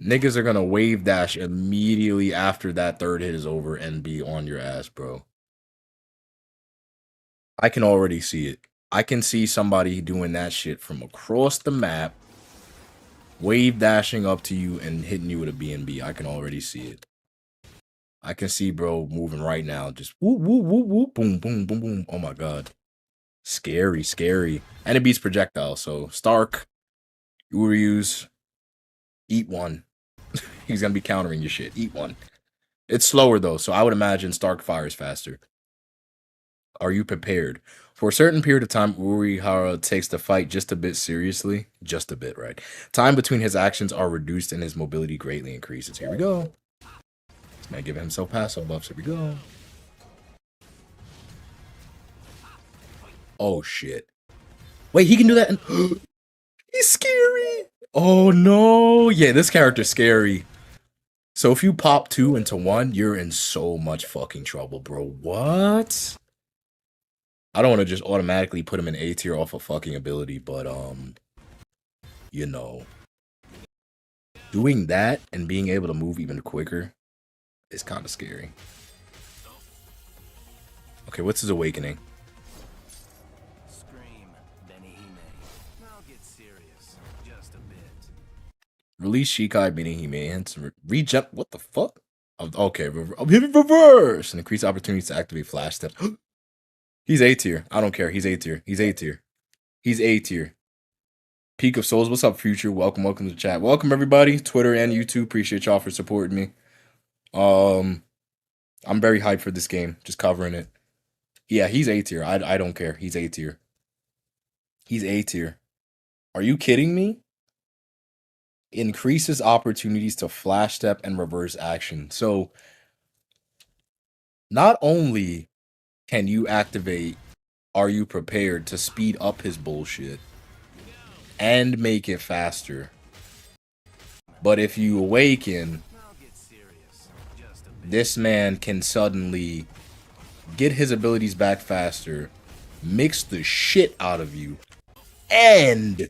niggas are gonna wave dash immediately after that third hit is over and be on your ass, bro. I can already see it. I can see somebody doing that shit from across the map, wave dashing up to you and hitting you with a BNB. I can already see it. I can see bro moving right now. Just whoop, whoop, whoop, whoop, boom, boom, boom, boom. Oh my god. Scary. And it beats projectile. So Stark, Uryu's, eat one. He's gonna be countering your shit. Eat one. It's slower though, so I would imagine Stark fires faster. Are you prepared? For a certain period of time, Urihara takes the fight just a bit seriously. Just a bit, right? Time between his actions are reduced and his mobility greatly increases. Here we go. This man giving himself passive buffs. Here we go. Oh, shit. Wait, he can do that? He's scary. Oh, no. Yeah, this character's scary. So if you pop 2 into 1, you're in so much fucking trouble, bro. What? I don't want to just automatically put him in A tier off of fucking ability, but, you know, doing that and being able to move even quicker is kind of scary. Okay, what's his awakening? Scream, Benihime. Now get serious, just a bit. Release Shikai Benihime and regen. What the fuck? Okay, I'm hitting reverse and increase opportunities to activate flash step. He's A tier. I don't care. He's A tier. He's A tier. He's A tier. Peak of Souls. What's up, Future? Welcome to the chat. Welcome, everybody. Twitter and YouTube. Appreciate y'all for supporting me. I'm very hyped for this game. Just covering it. Yeah, he's A tier. I don't care. He's A tier. He's A tier. Are you kidding me? Increases opportunities to flash step and reverse action. So, not only can you activate Are You Prepared to speed up his bullshit and make it faster, but if you awaken, this man can suddenly get his abilities back faster, mix the shit out of you, and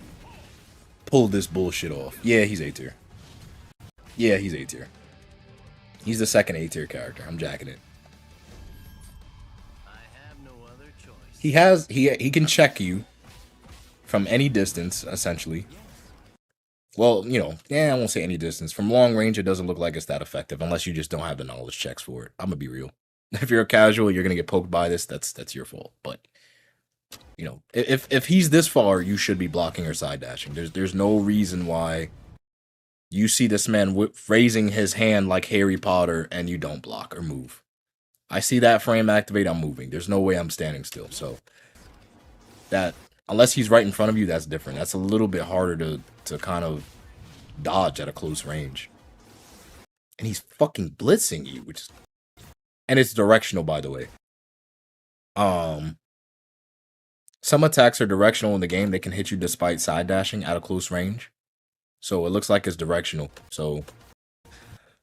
pull this bullshit off. Yeah, he's A tier. Yeah, he's A tier. He's the second A tier character. I'm jacking it. He can check you from any distance, essentially. Well, you know, I won't say any distance. From long range, it doesn't look like it's that effective unless you just don't have the knowledge checks for it. I'm gonna be real. If you're a casual, you're gonna get poked by this. That's your fault. But you know, if he's this far, you should be blocking or side dashing. There's no reason why you see this man raising his hand like Harry Potter and you don't block or move. I see that frame activate, I'm moving. There's no way I'm standing still. So that, unless he's right in front of you, that's different. That's a little bit harder to kind of dodge at a close range. And he's fucking blitzing you, which is, and it's directional, by the way. Some attacks are directional in the game. They can hit you despite side dashing at a close range. So it looks like it's directional. So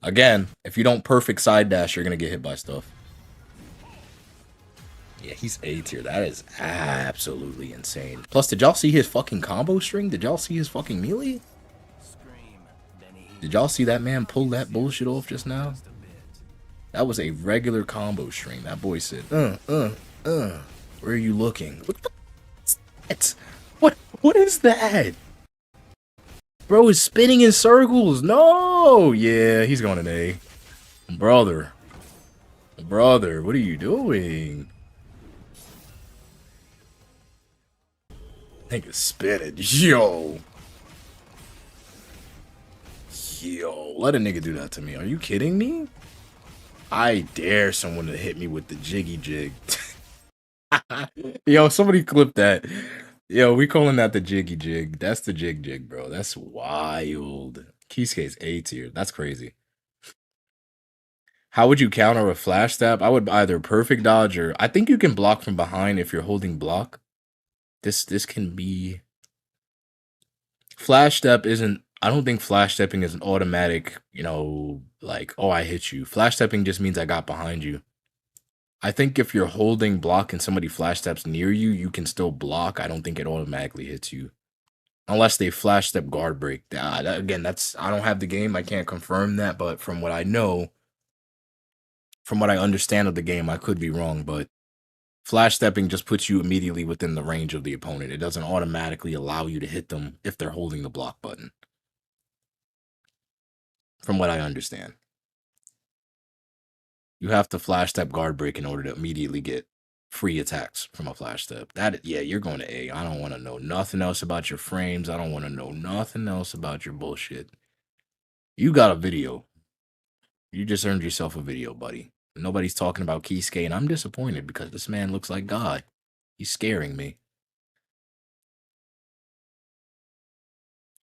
again, if you don't perfect side dash, you're gonna get hit by stuff. Yeah, he's A tier. That is absolutely insane. Plus, did y'all see his fucking combo string? Did y'all see his fucking melee? Did y'all see that man pull that bullshit off just now? That was a regular combo string. That boy said, where are you looking? What is that? Bro is spinning in circles. No! Yeah, he's going an A. Brother, what are you doing? Nigga spinning. Yo, let a nigga do that to me. Are you kidding me? I dare someone to hit me with the jiggy jig. Yo, somebody clip that. Yo, we calling that the jiggy jig. That's the jig jig, bro. That's wild. Kisuke's A tier. That's crazy. How would you counter a flash stab? I would either perfect dodge or I think you can block from behind if you're holding block. This can be flash step isn't. I don't think flash stepping is an automatic, you know, like, oh, I hit you. Flash stepping just means I got behind you. I think if you're holding block and somebody flash steps near you, you can still block. I don't think it automatically hits you. Unless they flash step guard break. Again, that's, I don't have the game. I can't confirm that. But from what I know, from what I understand of the game, I could be wrong. But flash stepping just puts you immediately within the range of the opponent. It doesn't automatically allow you to hit them if they're holding the block button. From what I understand. You have to flash step guard break in order to immediately get free attacks from a flash step. Yeah, you're going to A. I don't want to know nothing else about your frames. I don't want to know nothing else about your bullshit. You got a video. You just earned yourself a video, buddy. Nobody's talking about Kisuke, and I'm disappointed because this man looks like God. He's scaring me.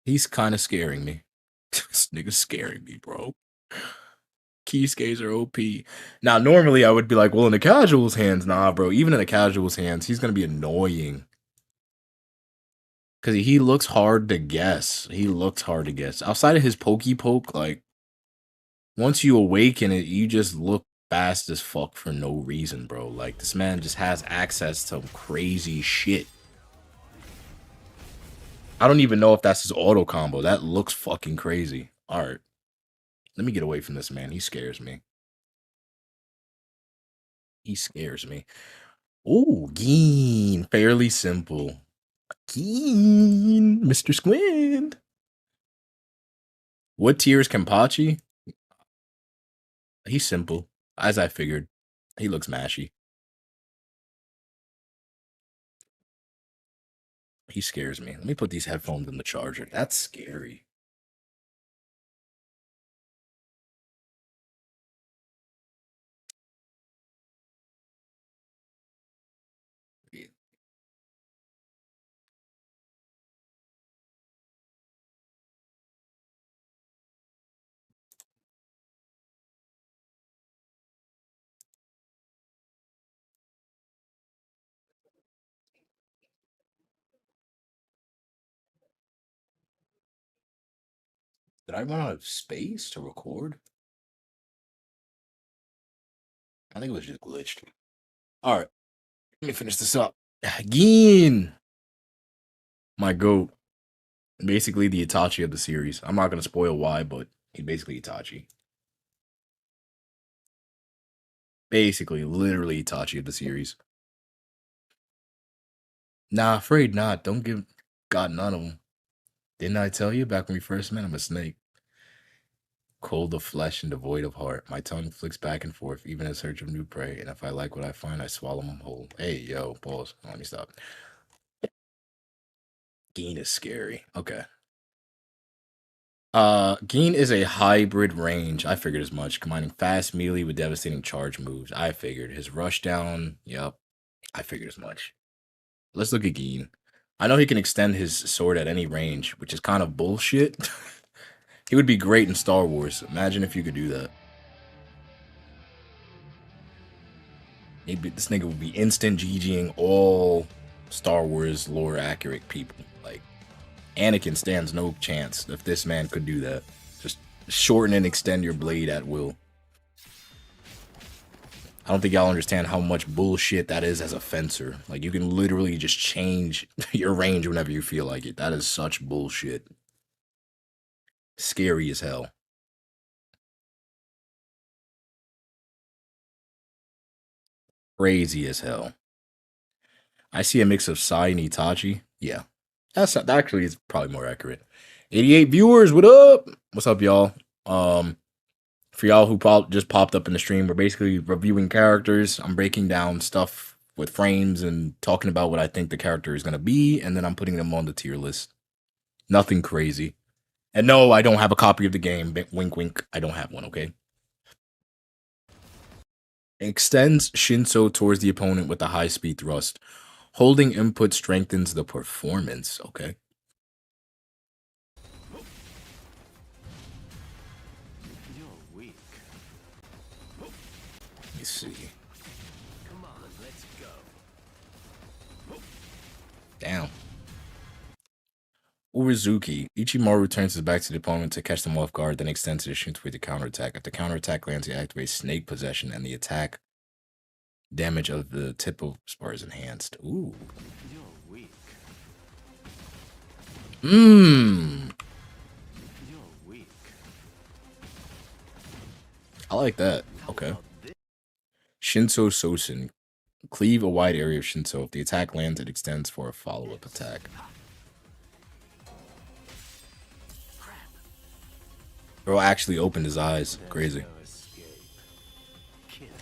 He's kind of scaring me. This nigga's scaring me, bro. Kisuke's are OP. Now, normally I would be like, well, in the casual's hands, nah, bro. Even in the casual's hands, he's gonna be annoying. Because he looks hard to guess. He looks hard to guess. Outside of his pokey poke, like, once you awaken it, you just look fast as fuck for no reason, bro. Like, this man just has access to crazy shit. I don't even know if that's his auto combo. That looks fucking crazy. All right. Let me get away from this man. He scares me. He scares me. Ooh, Geen. Fairly simple. Geen. Mr. Squid. What tier is Kenpachi? He's simple. As I figured. He looks mashy. He scares me. Let me put these headphones in the charger. That's scary. Did I run out of space to record? I think it was just glitched. All right. Let me finish this up. Geen. My goat. Basically the Itachi of the series. I'm not going to spoil why, but he's basically Itachi. Basically, literally Itachi of the series. Nah, afraid not. Don't give God none of them. Didn't I tell you back when we first met? I'm a snake. Cold of flesh and devoid of heart. My tongue flicks back and forth, even in search of new prey. And if I like what I find, I swallow them whole. Hey, yo, pause. Let me stop. Geen is scary. Okay. Geen is a hybrid range. I figured as much. Combining fast melee with devastating charge moves. I figured. His rush down. Yep. I figured as much. Let's look at Geen. I know he can extend his sword at any range, which is kind of bullshit. He would be great in Star Wars. Imagine if you could do that. This nigga would be instant GGing all Star Wars lore accurate people. Like, Anakin stands no chance if this man could do that. Just shorten and extend your blade at will. I don't think y'all understand how much bullshit that is as a fencer. Like, you can literally just change your range whenever you feel like it. That is such bullshit. Scary as hell. Crazy as hell. I see a mix of Sai and Itachi. Yeah. That actually is probably more accurate. 88 viewers, what up? What's up, y'all? For y'all who just popped up in the stream, we're basically reviewing characters. I'm breaking down stuff with frames and talking about what I think the character is going to be, and then I'm putting them on the tier list. Nothing crazy. And no, I don't have a copy of the game. Wink, wink. I don't have one, okay? Extends Shinso towards the opponent with a high-speed thrust. Holding input strengthens the performance, okay? You're weak. Let me see. Come on, let's go. Damn. Urazuki. Ichimaru turns his back to the opponent to catch them off guard, then extends his Shin with the counterattack. If the counterattack lands, he activates Snake Possession, and the attack damage of the tip of spar is enhanced. Ooh. You're weak. Mmm. You're weak. I like that. Okay. Shinso Sosen. Cleave a wide area of Shinso. If the attack lands, it extends for a follow-up attack. Bro actually opened his eyes. Crazy.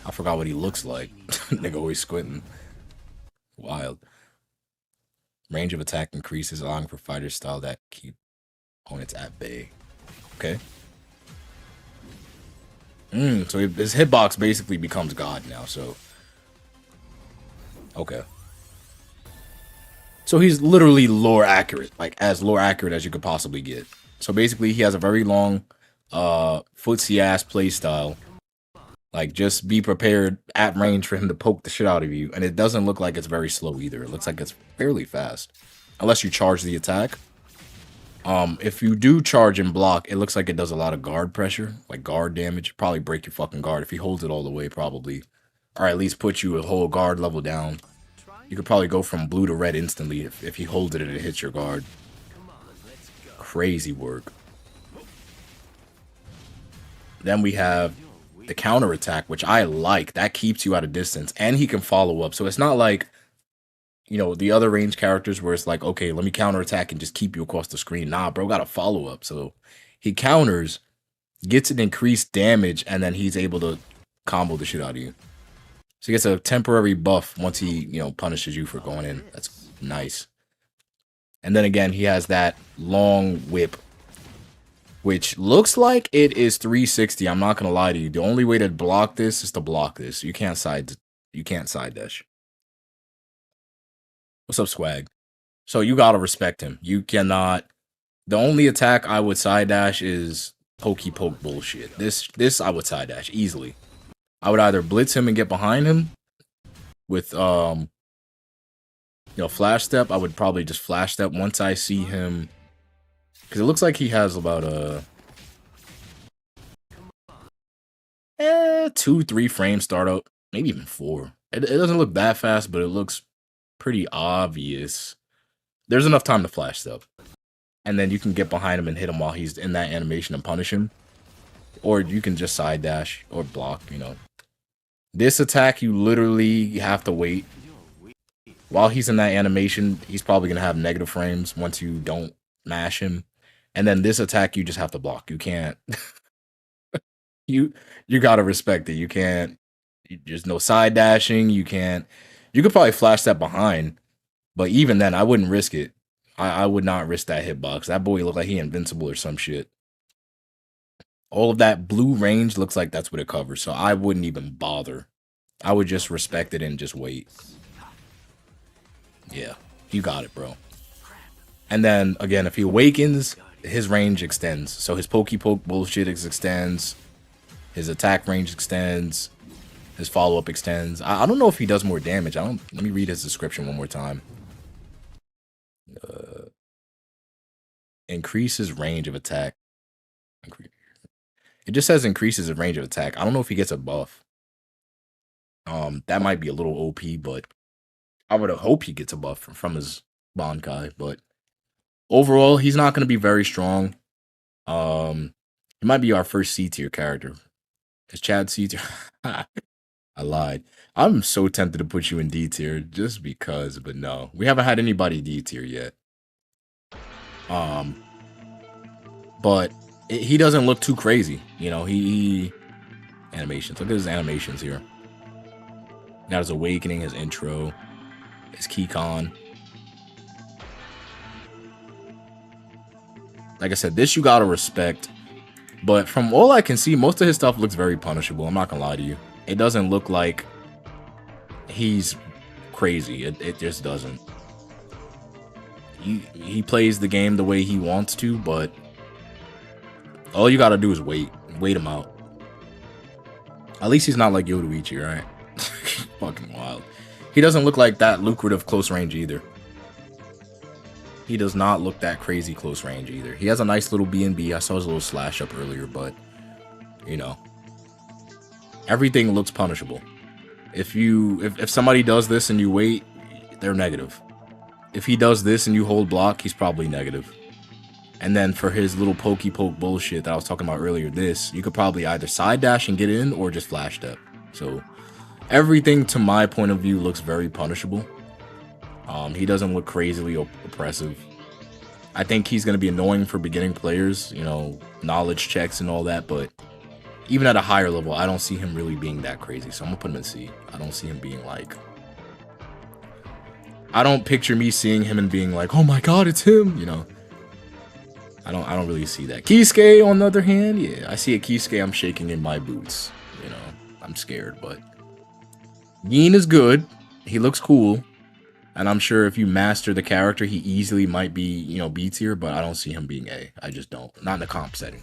I forgot what he looks like. Nigga always squinting. Wild. Range of attack increases, allowing for fighter style that keep opponents at bay. Okay. So his hitbox basically becomes God now, so. Okay. So he's literally lore accurate, like as lore accurate as you could possibly get. So basically he has a very long footsie ass play style. Like just be prepared at range for him to poke the shit out of you. And it doesn't look like it's very slow either. It looks like it's fairly fast. Unless you charge the attack. If you do charge and block, it looks like it does a lot of guard pressure, like guard damage. Probably break your fucking guard if he holds it all the way, probably. Or at least put you a whole guard level down. You could probably go from blue to red instantly if he holds it and it hits your guard. Crazy work. Then we have the counter attack, which I like. That keeps you at a distance, and he can follow up. So it's not like, you know, the other range characters where it's like, okay, let me counter attack and just keep you across the screen. Nah, bro, got a follow up. So he counters, gets an increased damage, and then he's able to combo the shit out of you. So he gets a temporary buff once he, you know, punishes you for going in. That's nice. And then again, he has that long whip, which looks like it is 360. I'm not gonna lie to you. The only way to block this is to block this. You can't side dash. What's up, Swag? So you gotta respect him. You cannot. The only attack I would side dash is pokey poke bullshit. This I would side dash easily. I would either blitz him and get behind him with you know, flash step. I would probably just flash step once I see him, because it looks like he has about a 2-3 frame startup, maybe even 4. It doesn't look that fast, but it looks pretty obvious. There's enough time to flash step, and then you can get behind him and hit him while he's in that animation and punish him, or you can just side dash or block. You know, this attack you literally have to wait. While he's in that animation, he's probably gonna have negative frames once you don't mash him. And then this attack you just have to block. You can't you gotta respect it. You can't, there's no side dashing, you can't. You could probably flash that behind, but even then I wouldn't risk it. I would not risk that hitbox. That boy looked like he invincible or some shit. All of that blue range looks like that's what it covers, so I wouldn't even bother. I would just respect it and just wait. Yeah, you got it, bro. And then, again, if he awakens, his range extends. So his pokey poke bullshit extends. His attack range extends. His follow-up extends. I don't know if he does more damage. Let me read his description one more time. Increases range of attack. It just says increases his range of attack. I don't know if he gets a buff. That might be a little OP, but I would hope he gets a buff from his Bankai, but overall, he's not going to be very strong. He might be our first C tier character. Is Chad C tier? I lied. I'm so tempted to put you in D tier just because, but no. We haven't had anybody D tier yet. But he doesn't look too crazy. You know, animations. Look at his animations here. Got his awakening, his intro, his Keycon. Like I said, this you gotta respect. But from all I can see, most of his stuff looks very punishable. I'm not gonna lie to you. It doesn't look like he's crazy. It just doesn't. He plays the game the way he wants to, but all you gotta do is wait him out. At least he's not like Yoruichi, right? Fucking wild. He doesn't look like that lucrative close range either. He does not look that crazy close range either. He has a nice little B&B. I saw his little slash up earlier, but you know, everything looks punishable. If somebody does this and you wait, they're negative. If he does this and you hold block, he's probably negative. And then for his little pokey poke bullshit that I was talking about earlier, this, you could probably either side dash and get in or just flash step. So everything to my point of view looks very punishable. He doesn't look crazily oppressive. I think he's going to be annoying for beginning players, you know, knowledge checks and all that, but even at a higher level, I don't see him really being that crazy. So I'm going to put him in C. I don't see him being like... I don't picture me seeing him and being like, oh my god, it's him, you know. I don't really see that. Kisuke, on the other hand, yeah, I see a Kisuke, I'm shaking in my boots. You know, I'm scared, but Gin is good. He looks cool. And I'm sure if you master the character, he easily might be, you know, B tier, but I don't see him being A. I just don't. Not in the comp setting.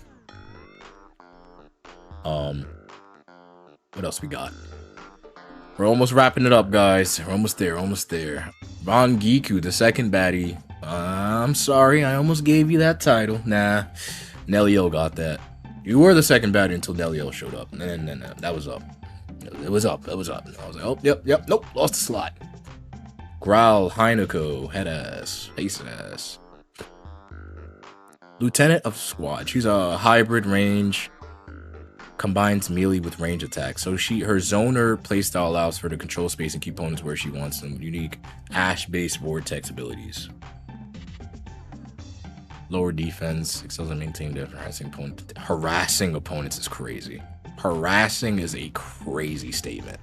What else we got? We're almost wrapping it up, guys. We're almost there, almost there. Rangiku, the second baddie. I'm sorry, I almost gave you that title. Nah, Nelio got that. You were the second baddie until Nelio showed up. No, that was up. It was up, it was up. I was like, oh, yep, nope, lost the slot. Growl, Hinako, head ass, face ass. Lieutenant of Squad. She's a hybrid range. Combines melee with range attacks. So her zoner playstyle allows her to control space and keep opponents where she wants them. Unique ash-based vortex abilities. Lower defense. Excels at maintaining different harassing opponents is crazy. Harassing is a crazy statement.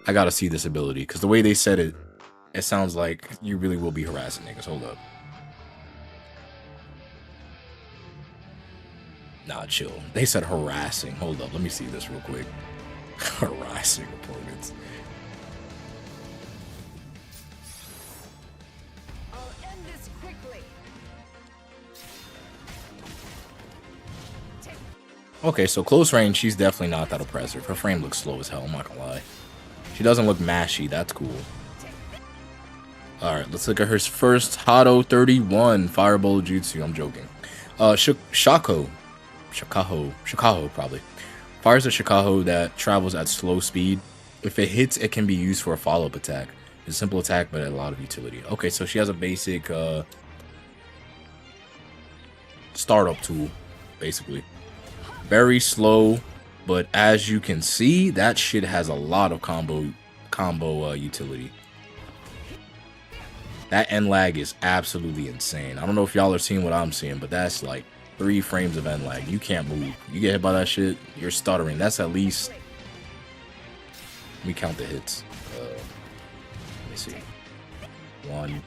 I gotta see this ability because the way they said it, it sounds like you really will be harassing niggas. Hold up. Nah, chill. They said harassing. Hold up. Let me see this real quick. Harassing opponents. I'll end this quickly. Okay, so close range, she's definitely not that oppressive. Her frame looks slow as hell, I'm not gonna lie. She doesn't look mashy. That's cool. Alright, let's look at her first Hado 31 Fireball Jutsu. I'm joking. Shikaho, probably. Fires a Shikaho that travels at slow speed. If it hits, it can be used for a follow-up attack. It's a simple attack, but a lot of utility. Okay, so she has a basic startup tool, basically. Very slow, but as you can see, that shit has a lot of combo utility. That end lag is absolutely insane. I don't know if y'all are seeing what I'm seeing, but that's like 3 frames of end lag. You can't move. You get hit by that shit, you're stuttering. That's at least... Let me count the hits. Let me see. 1,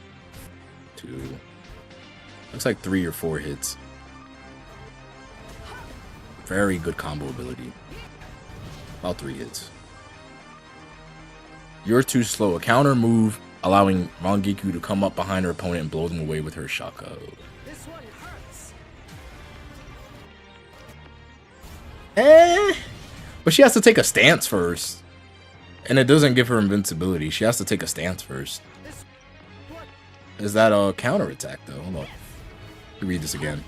2... Looks like 3 or 4 hits. Very good combo ability. About 3 hits. You're too slow. A counter move allowing Rangiku to come up behind her opponent and blow them away with her Shako. This one hurts. But she has to take a stance first. And it doesn't give her invincibility. She has to take a stance first. Is that a counter attack though? Hold on. Let me read this again.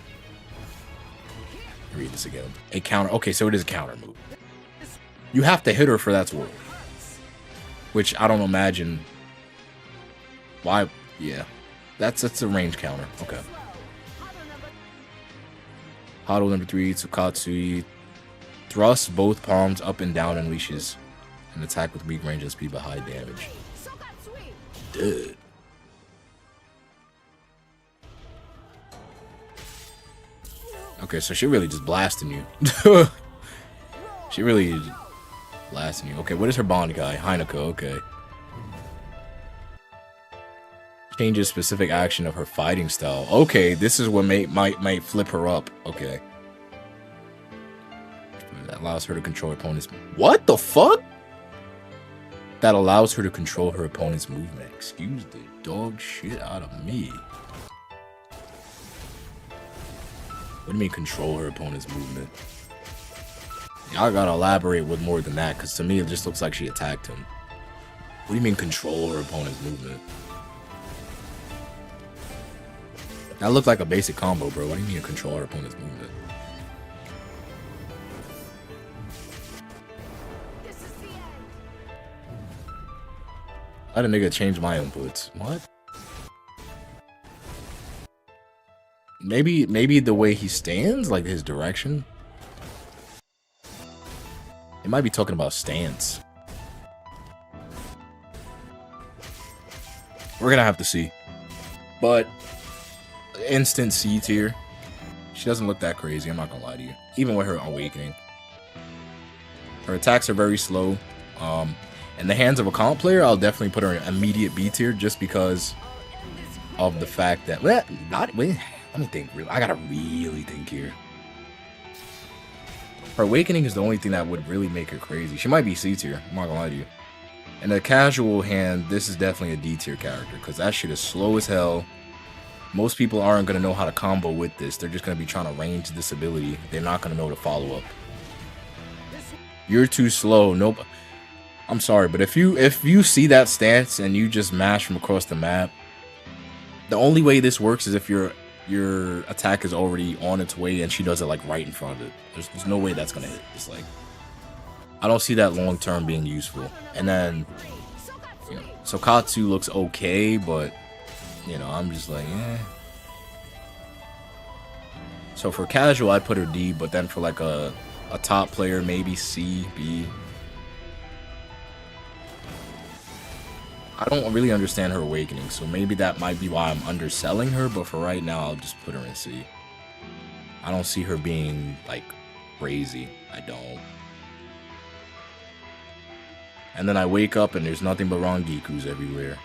Read this again. A counter. Okay, so it is a counter move. You have to hit her for that to work. Which I don't imagine. Why? Yeah. That's a range counter. Okay. Hado number 3, Tsukatsui. Thrusts both palms up and down, unleashes an attack with weak range and speed but high damage. Dude. Okay, so she really just blasting you. She really is blasting you. Okay, what is her bond guy? Hinako, okay. Changes specific action of her fighting style. Okay, this is what might flip her up. Okay. That allows her to control her opponent's... What the fuck? That allows her to control her opponent's movement. Excuse the dog shit out of me. What do you mean control her opponent's movement? Y'all gotta elaborate with more than that, because to me it just looks like she attacked him. What do you mean control her opponent's movement? That looked like a basic combo, bro. What do you mean control her opponent's movement? Let a nigga change my inputs. What? Maybe the way he stands, like his direction. It might be talking about stance. We're gonna have to see. But instant C tier. She doesn't look that crazy, I'm not gonna lie to you. Even with her awakening. Her attacks are very slow. In the hands of a comp player, I'll definitely put her in immediate B tier just because of the fact that Let me think. I gotta really think here. Her awakening is the only thing that would really make her crazy. She might be C tier. I'm not gonna lie to you. In a casual hand, this is definitely a D tier character because that shit is slow as hell. Most people aren't gonna know how to combo with this. They're just gonna be trying to range this ability. They're not gonna know to follow up. You're too slow. Nope. I'm sorry, but if you see that stance and you just mash from across the map, the only way this works is if your attack is already on its way and she does it like right in front of it. There's no way that's gonna hit. It's like, I don't see that long term being useful. And then, you know, Sokatsu looks okay, but you know, I'm just like, eh. So for casual, I put her D, but then for like a top player, maybe C, B. I don't really understand her awakening, so maybe that might be why I'm underselling her, but for right now, I'll just put her in C. I don't see her being, like, crazy. I don't. And then I wake up and there's nothing but wrong Gikus everywhere.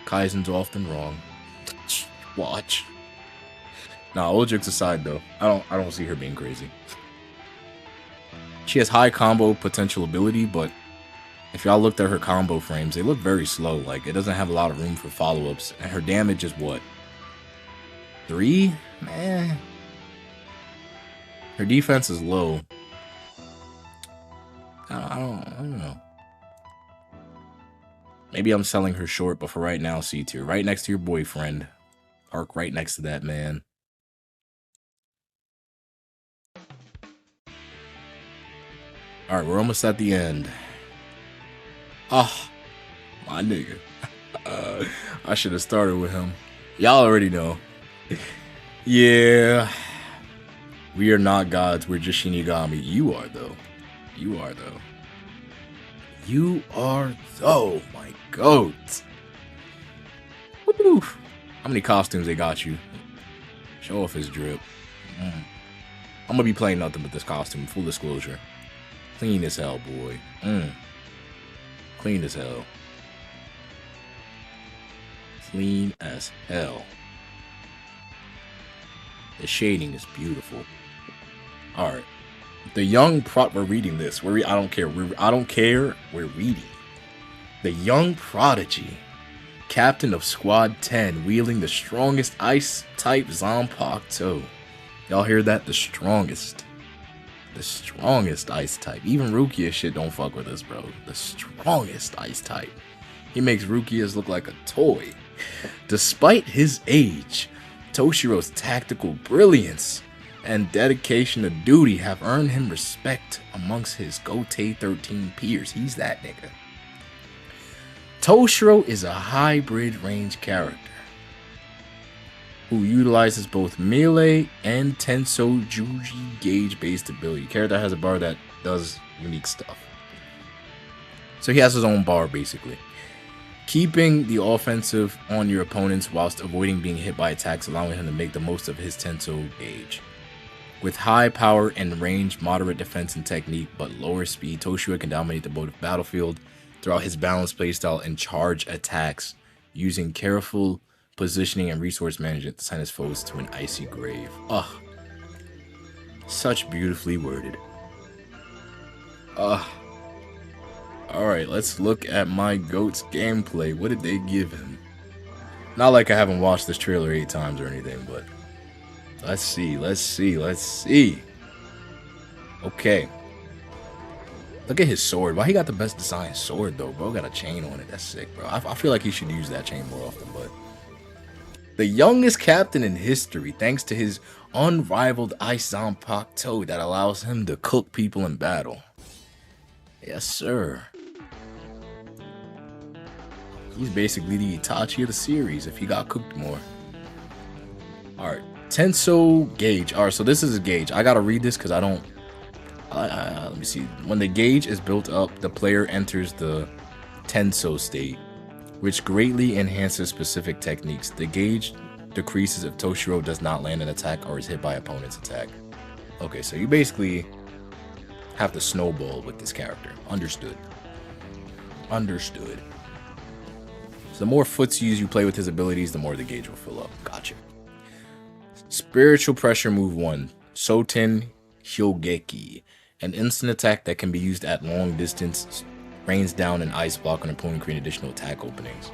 Kaizen's often wrong. Watch. Nah, all jokes aside, though, I don't see her being crazy. She has high combo potential ability, but if y'all looked at her combo frames, they look very slow. Like, it doesn't have a lot of room for follow-ups. And her damage is what? 3? Meh. Her defense is low. I don't know. Maybe I'm selling her short, but for right now, C tier. Right next to your boyfriend. Park right next to that man. Alright, we're almost at the end. Ah, my nigga. I should have started with him. Y'all already know. Yeah. We are not gods. We're just Shinigami. You are, though. You are, though. You are, though. My goat. Woo. How many costumes they got you? Show off his drip. I'm gonna be playing nothing but this costume. Full disclosure. Clean as hell, boy. Clean as hell. Clean as hell. The shading is beautiful. Alright. The young we're reading this. I don't care. I don't care. We're reading. The young prodigy. Captain of Squad 10. Wielding the strongest ice-type Zanpakuto. Y'all hear that? The strongest. The strongest ice type. Even Rukia shit don't fuck with us, bro. The strongest ice type. He makes Rukia's look like a toy. Despite his age, Toshiro's tactical brilliance and dedication to duty have earned him respect amongst his Gotei 13 peers. He's that nigga. Toshiro is a hybrid range character who utilizes both melee and Tenso Juji gauge based ability. Character has a bar that does unique stuff. So he has his own bar basically. Keeping the offensive on your opponents whilst avoiding being hit by attacks, allowing him to make the most of his Tenso gauge. With high power and range, moderate defense and technique, but lower speed, Toshiro can dominate the battlefield throughout his balanced playstyle and charge attacks using careful positioning and resource management to send his foes to an icy grave. Ugh. Such beautifully worded. Alright, let's look at my GOAT's gameplay. What did they give him? Not like I haven't watched this trailer 8 times or anything, but let's see. Okay. Look at his sword. Why he got the best designed sword though, bro? Got a chain on it. That's sick, bro. I feel like he should use that chain more often, but the youngest captain in history, thanks to his unrivaled Ice Zanpakuto that allows him to cook people in battle. Yes, sir. He's basically the Itachi of the series if he got cooked more. Alright, Tenso gauge. Alright, so this is a gauge. I gotta read this because I don't... let me see. When the gauge is built up, the player enters the Tenso state, which greatly enhances specific techniques. The gauge decreases if Toshiro does not land an attack or is hit by opponent's attack. Okay, so you basically have to snowball with this character. Understood. Understood. So the more footsies you play with his abilities, the more the gauge will fill up. Gotcha. Spiritual Pressure Move 1. Soten Hyogeki. An instant attack that can be used at long distance. Rains down an ice block on an opponent, creating additional attack openings.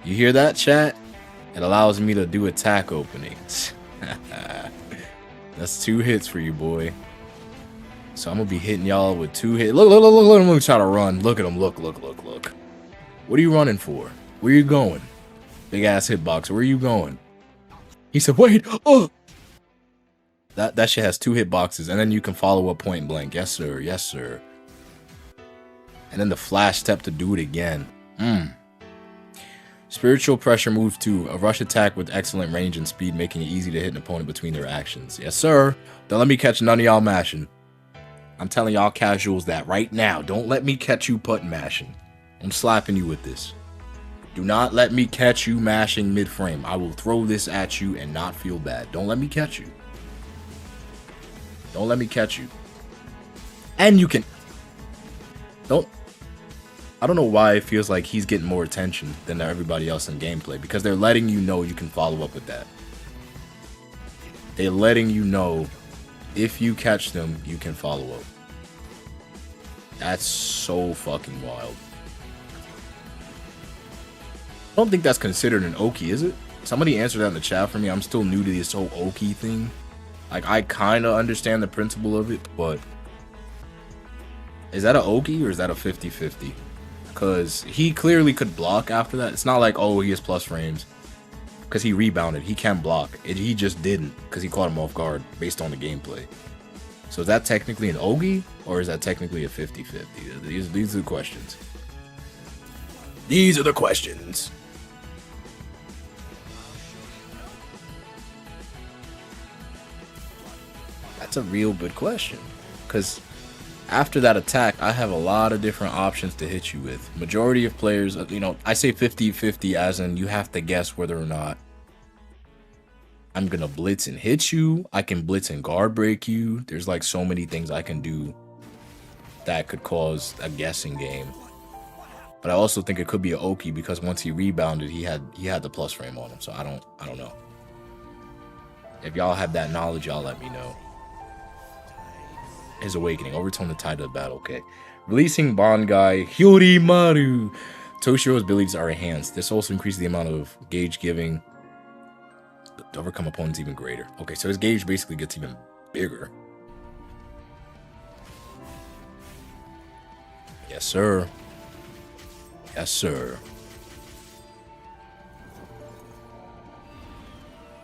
You hear that, chat? It allows me to do attack openings. That's 2 hits for you, boy. So I'm gonna be hitting y'all with 2 hits. Look, look, I'm trying to run. Look at him, look. What are you running for? Where you going? Big ass hitbox, where are you going? He said, wait, oh! That shit has 2 hitboxes, and then you can follow up point blank. Yes, sir, yes, sir. And then the flash step to do it again. Spiritual Pressure Move 2. A rush attack with excellent range and speed, making it easy to hit an opponent between their actions. Yes, sir. Don't let me catch none of y'all mashing. I'm telling y'all casuals that right now. Don't let me catch you button mashing. I'm slapping you with this. Do not let me catch you mashing mid-frame. I will throw this at you and not feel bad. Don't let me catch you. Don't let me catch you. And you can... I don't know why it feels like he's getting more attention than everybody else in gameplay, because they're letting you know you can follow up with that. They're letting you know if you catch them, you can follow up. That's so fucking wild. I don't think that's considered an Oki, is it? Somebody answer that in the chat for me. I'm still new to this whole Oki thing. Like, I kind of understand the principle of it, but... Is that a Oki or is that a 50-50? Because he clearly could block after that. It's not like, oh, he has plus frames. Because he rebounded. He can block. He just didn't. Because he caught him off guard based on the gameplay. So is that technically an Ogi? Or is that technically a 50-50? These are the questions. These are the questions. That's a real good question. Because... after that attack, I have a lot of different options to hit you with. Majority of players, you know, I say 50-50 as in you have to guess whether or not I'm going to blitz and hit you. I can blitz and guard break you. There's like so many things I can do that could cause a guessing game. But I also think it could be an Oki because once he rebounded, he had the plus frame on him. So I don't know. If y'all have that knowledge, y'all let me know. His awakening. Overtone the tide of the battle. Okay. Releasing Bangai Hyorimaru. Toshiro's abilities are enhanced. This also increases the amount of gauge giving to overcome opponents even greater. Okay, so his gauge basically gets even bigger. Yes, sir. Yes, sir.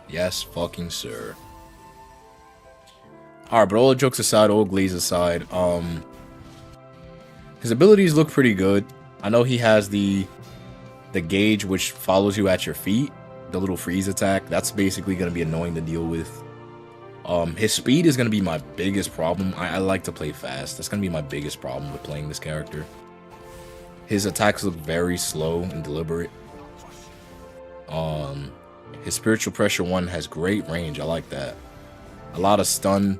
Yes, fucking sir. Alright, but all the jokes aside, all glaze aside, his abilities look pretty good. I know he has the gauge which follows you at your feet, the little freeze attack. That's basically going to be annoying to deal with. His speed is going to be my biggest problem. I like to play fast. That's going to be my biggest problem with playing this character. His attacks look very slow and deliberate. His Spiritual Pressure 1 has great range. I like that. A lot of stun,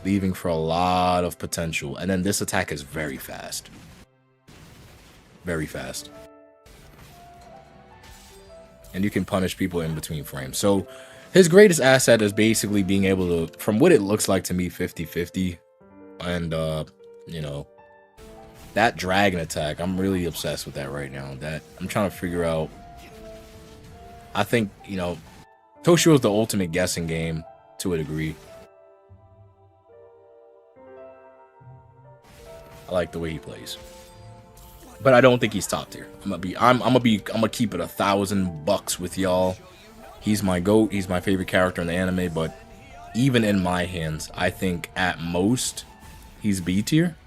leaving for a lot of potential. And then this attack is very fast. Very fast. And you can punish people in between frames. So his greatest asset is basically being able to, from what it looks like to me, 50-50. And, you know, that dragon attack, I'm really obsessed with that right now. That I'm trying to figure out. I think, you know, Toshiro's the ultimate guessing game to a degree. I like the way he plays, but I don't think he's top tier. I'm gonna keep it $1,000 with y'all. He's my GOAT. He's my favorite character in the anime, but even in my hands, I think at most he's B tier.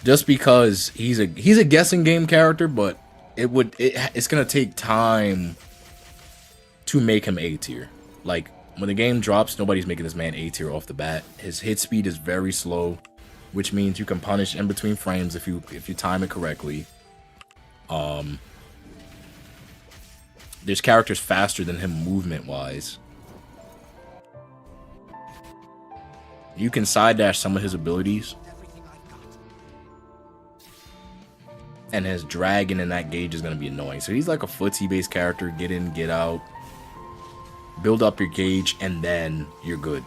Just because he's a guessing game character, but it's gonna take time to make him A tier. Like, when the game drops, nobody's making this man A tier off the bat. His hit speed is very slow, which means you can punish in between frames if you time it correctly. There's characters faster than him movement wise. You can side dash some of his abilities. and his dragon in that gauge is going to be annoying. So he's like a footsie-based character. Get in, get out. Build up your gauge, and then you're good.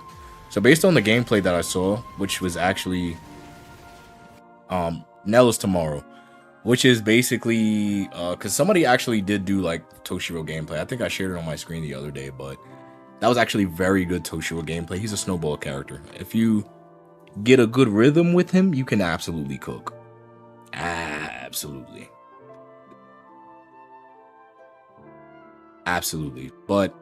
So based on the gameplay that I saw, which was actually Nella's Tomorrow, which is basically because somebody actually did do like Toshiro gameplay. I think I shared it on my screen the other day, but that was actually very good Toshiro gameplay. He's a snowball character. If you get a good rhythm with him, you can absolutely cook. Absolutely. Absolutely. But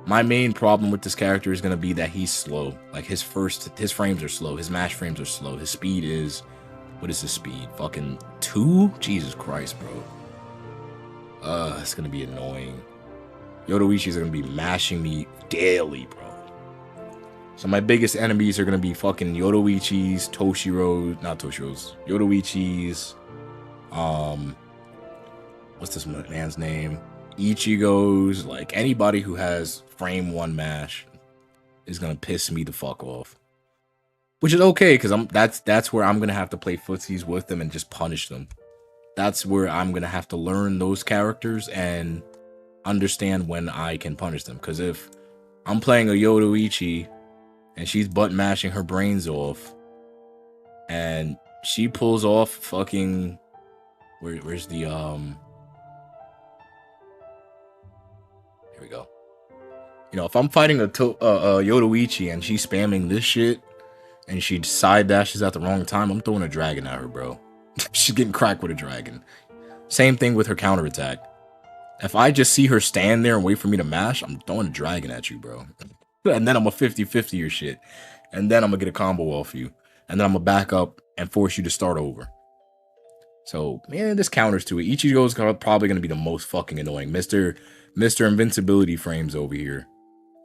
my main problem with this character is going to be that he's slow. Like his frames are slow. His mash frames are slow. His speed is, what is his speed? Fucking 2? Jesus Christ, bro. It's going to be annoying. Yoruichi's going to be mashing me daily, bro. So my biggest enemies are going to be fucking Yoruichi's, Yoruichi's, what's this man's name? Ichigo's, like anybody who has frame 1 mash is going to piss me the fuck off. Which is okay, because that's where I'm going to have to play footsies with them and just punish them. That's where I'm going to have to learn those characters and understand when I can punish them. Because if I'm playing a Yoruichi and she's butt mashing her brains off and she pulls off fucking where's the here we go. You know, if I'm fighting a Yoruichi and she's spamming this shit and she side dashes at the wrong time, I'm throwing a dragon at her, bro. She's getting cracked with a dragon. Same thing with her counterattack. If I just see her stand there and wait for me to mash, I'm throwing a dragon at you, bro. And then I'm a 50-50 your shit. And then I'm going to get a combo off you. And then I'm going to back up and force you to start over. So, man, this counters to it. Ichigo's probably going to be the most fucking annoying. Mr. Invincibility frames over here.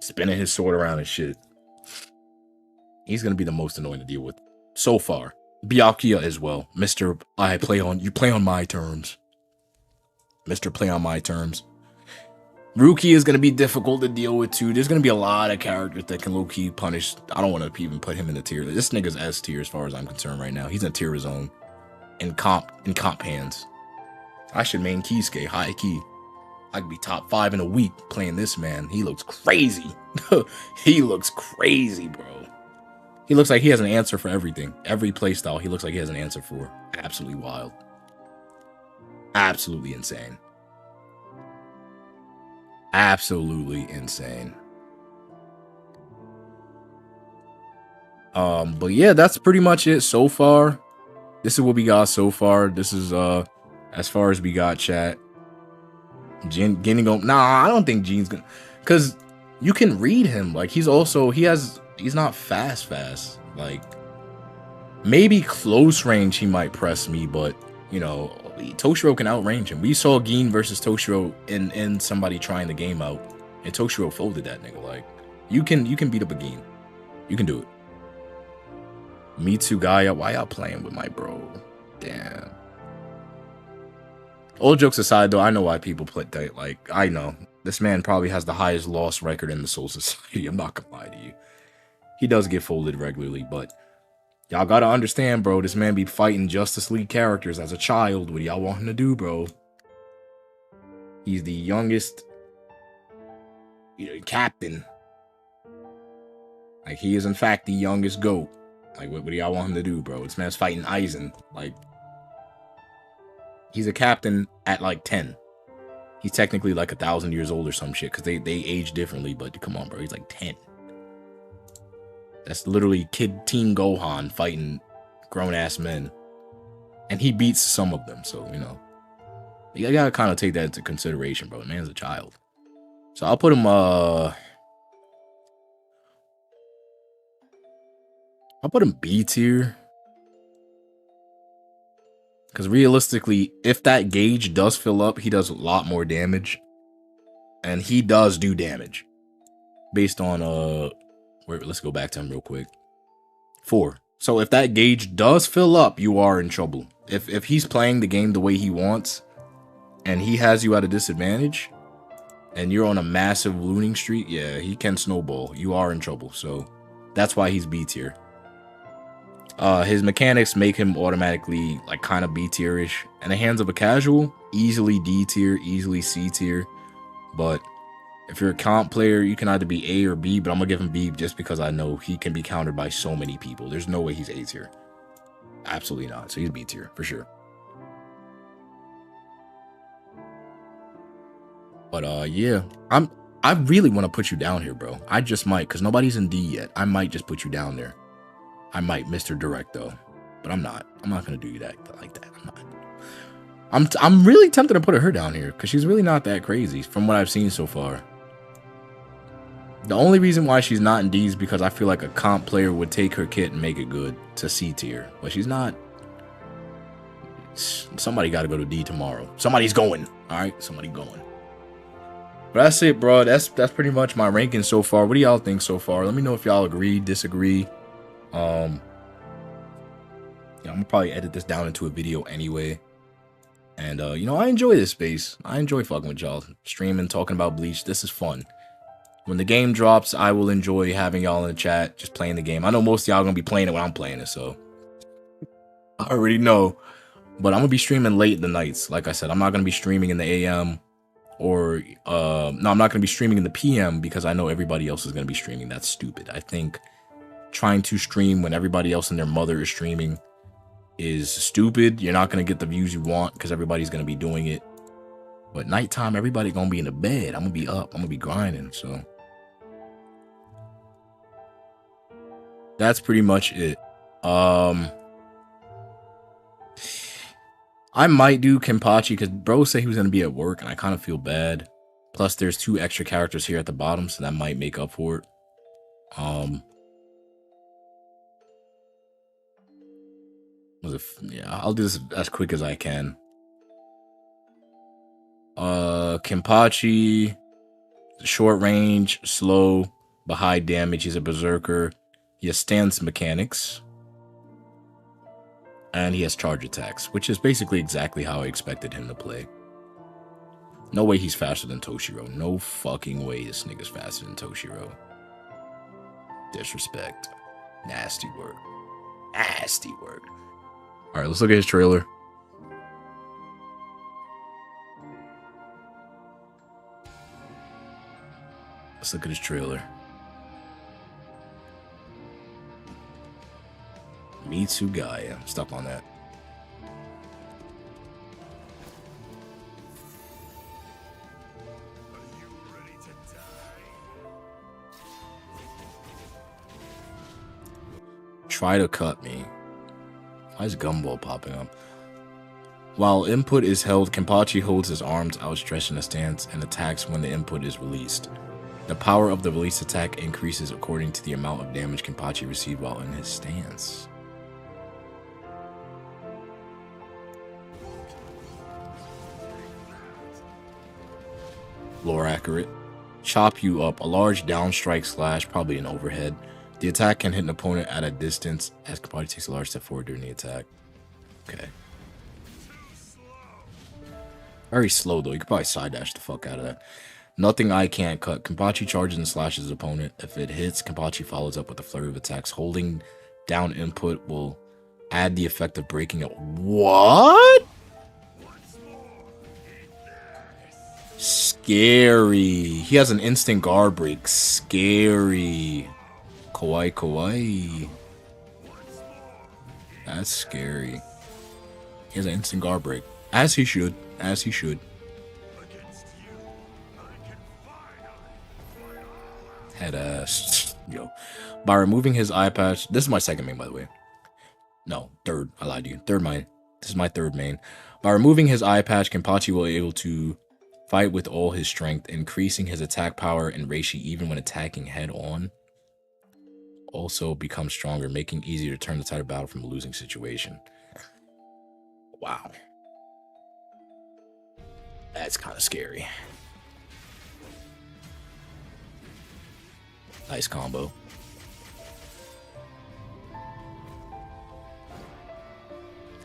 Spinning his sword around and shit. He's going to be the most annoying to deal with. So far. Byakuya as well. Mr. You play on my terms. Mr. Play on my terms. Rukia is going to be difficult to deal with too. There's going to be a lot of characters that can low-key punish. I don't want to even put him in the tier. This nigga's S tier as far as I'm concerned right now. He's in tier zone. In comp hands. I should main Kisuke, high key. I could be top 5 in a week playing this man. He looks crazy. He looks crazy, bro. He looks like he has an answer for everything. Every playstyle, he looks like he has an answer for. Absolutely wild. Absolutely insane. Absolutely insane. But yeah, that's pretty much it so far. This is what we got so far. This is as far as we got, chat. Nah, I don't think Jin's gonna, because you can read him. Like he's not fast. Like maybe close range he might press me, but you know, Toshiro can outrange him. We saw Gin versus Toshiro in somebody trying the game out, and Toshiro folded that nigga. Like you can beat up a Gin. You can do it. Hitsugaya, why y'all playing with my bro? Damn. All jokes aside, though, I know why people play that. Like, I know. This man probably has the highest loss record in the Soul Society. I'm not gonna lie to you. He does get folded regularly, but y'all gotta understand, bro. This man be fighting Justice League characters as a child. What do y'all want him to do, bro? He's the youngest, captain. Like, he is, in fact, the youngest GOAT. Like, what do y'all want him to do, bro? This man's fighting Aizen. Like, he's a captain at, like, 10. He's technically, like, 1,000 years old or some shit, because they age differently, but come on, bro. He's, like, 10. That's literally Teen Gohan fighting grown-ass men. And he beats some of them, so, you gotta kind of take that into consideration, bro. The man's a child. So I'll put him, I'll put him B tier. Because realistically, if that gauge does fill up, he does a lot more damage. And he does do damage. Based on, let's go back to him real quick. 4. So if that gauge does fill up, you are in trouble. If he's playing the game the way he wants, and he has you at a disadvantage, and you're on a massive looting streak, yeah, he can snowball. You are in trouble. So that's why he's B tier. His mechanics make him automatically like kind of B tier-ish. In the hands of a casual, easily D tier, easily C tier. But if you're a comp player, you can either be A or B, but I'm gonna give him B just because I know he can be countered by so many people. There's no way he's A tier. Absolutely not. So he's B tier for sure. But yeah, I really want to put you down here, bro. I just might, because nobody's in D yet. I might just put you down there. I might, Mr. Direct, though. But I'm not. I'm not going to do that like that. I'm not. I'm really tempted to put her down here, because she's really not that crazy from what I've seen so far. The only reason why she's not in D is because I feel like a comp player would take her kit and make it good to C tier. But she's not. Somebody got to go to D tomorrow. Somebody's going. All right? Somebody going. But that's it, bro. That's pretty much my ranking so far. What do y'all think so far? Let me know if y'all agree, disagree. Yeah, I'm gonna probably edit this down into a video anyway. And you know, I enjoy this space. I enjoy fucking with y'all, streaming, talking about Bleach. This is fun. When the game drops, I will enjoy having y'all in the chat, just playing the game. I know most of y'all gonna be playing it when I'm playing it, so I already know. But I'm gonna be streaming late in the nights. Like I said, I'm not gonna be streaming in the AM. Or, no, I'm not going to be streaming in the PM because I know everybody else is going to be streaming. That's stupid. I think trying to stream when everybody else and their mother is streaming is stupid. You're not going to get the views you want because everybody's going to be doing it. But nighttime, everybody going to be in the bed. I'm going to be up. I'm going to be grinding. So that's pretty much it. I might do Kenpachi because bro said he was going to be at work and I kind of feel bad. Plus, there's 2 extra characters here at the bottom, so that might make up for it. Yeah, I'll do this as quick as I can. Kenpachi, short range, slow, but high damage. He's a berserker. He has stance mechanics. And he has charge attacks, which is basically exactly how I expected him to play. No way he's faster than Toshiro. No fucking way this nigga's faster than Toshiro. Disrespect. Nasty work. Nasty work. Alright, let's look at his trailer. Let's look at his trailer. Hitsugaya. Stuck on that. Try to cut me. Why is Gumball popping up? While input is held, Kenpachi holds his arms outstretched in a stance and attacks when the input is released. The power of the released attack increases according to the amount of damage Kenpachi received while in his stance. Lore accurate. Chop you up. A large downstrike slash, probably an overhead. The attack can hit an opponent at a distance as Kenpachi takes a large step forward during the attack. Okay. Very slow though. You could probably side dash the fuck out of that. Nothing I can't cut. Kenpachi charges and slashes his opponent. If it hits, Kenpachi follows up with a flurry of attacks. Holding down input will add the effect of breaking it. What? Scary. He has an instant guard break. Scary. Kawaii kawaii. That's scary. He has an instant guard break. As he should. As he should. Head ass. Yo. By removing his eye patch. This is my second main, by the way. No, third. I lied to you. Third main. This is my third main. By removing his eye patch, Kenpachi will be able to fight with all his strength, increasing his attack power and reishi even when attacking head on. Also becomes stronger, making it easier to turn the tide of battle from a losing situation. Wow. That's kind of scary. Nice combo.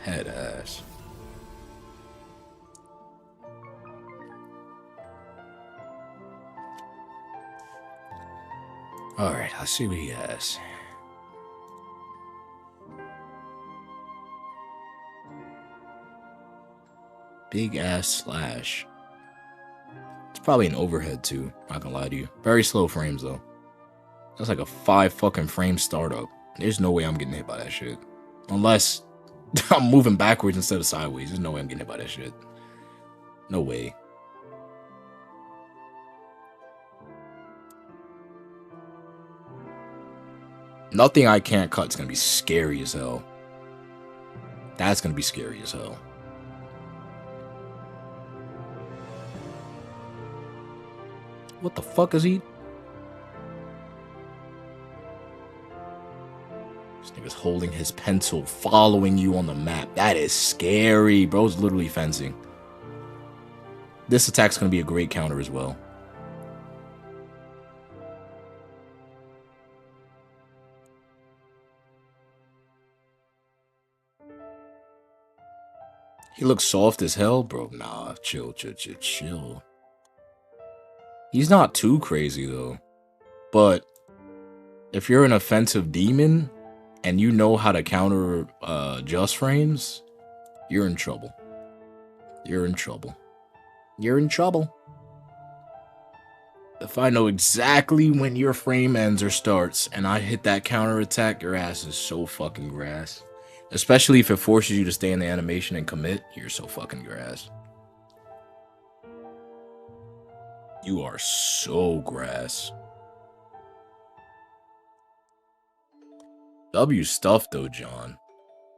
Head ass. Alright, let's see what he has. big ass slash. It's probably an overhead too. Not gonna lie to you. Very slow frames though. That's like a 5 fucking frame startup. There's no way I'm getting hit by that shit. Unless I'm moving backwards instead of sideways. There's no way I'm getting hit by that shit. No way. Nothing I can't cut is gonna be scary as hell. That's gonna be scary as hell. What the fuck is he? This nigga's holding his pencil, following you on the map. That is scary. Bro's literally fencing. This attack's gonna be a great counter as well. He looks soft as hell, bro. Nah, chill. He's not too crazy, though. But if you're an offensive demon and you know how to counter just frames, you're in trouble. You're in trouble. You're in trouble. If I know exactly when your frame ends or starts and I hit that counter attack, your ass is so fucking grass. Especially if it forces you to stay in the animation and commit, you're so fucking grass. You are so grass. W stuff though, John.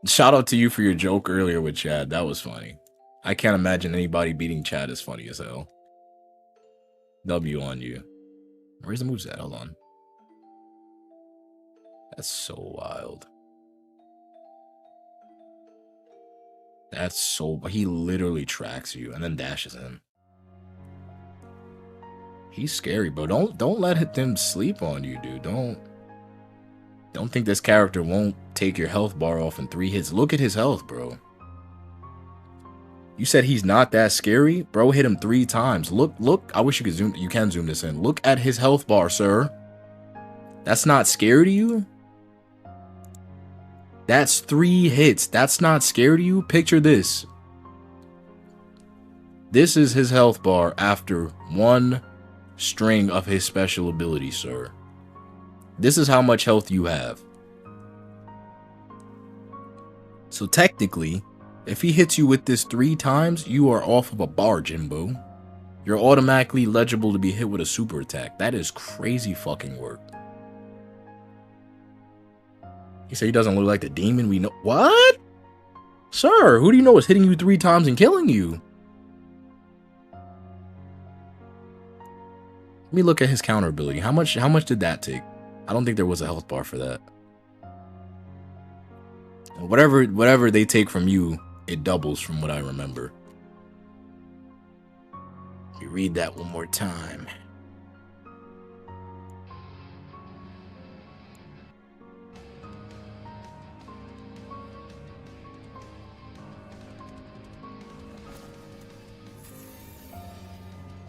Shout out to you for your joke earlier with Chad. That was funny. I can't imagine anybody beating Chad as funny as hell. W on you. Where's the moves at? Hold on. That's so wild. That's so... He literally tracks you and then dashes in. He's scary, bro. Don't let them sleep on you, dude. Don't think this character won't take your health bar off in 3 hits. Look at his health, bro. You said he's not that scary? Bro hit him 3 times. Look. I wish you could zoom. You can zoom this in. Look at his health bar, sir. That's not scary to you? That's 3 hits. That's not scary to you? Picture this. This is his health bar after 1 string of his special ability, sir. This is how much health you have. So technically, if he hits you with this 3 times, you are off of a bar, Jimbo. You're automatically legible to be hit with a super attack. That is crazy fucking work. He said he doesn't look like the demon we know. What? Sir, who do you know is hitting you 3 times and killing you? Let me look at his counter ability. How much did that take? I don't think there was a health bar for that. Whatever they take from you, it doubles from what I remember. Let me read that one more time.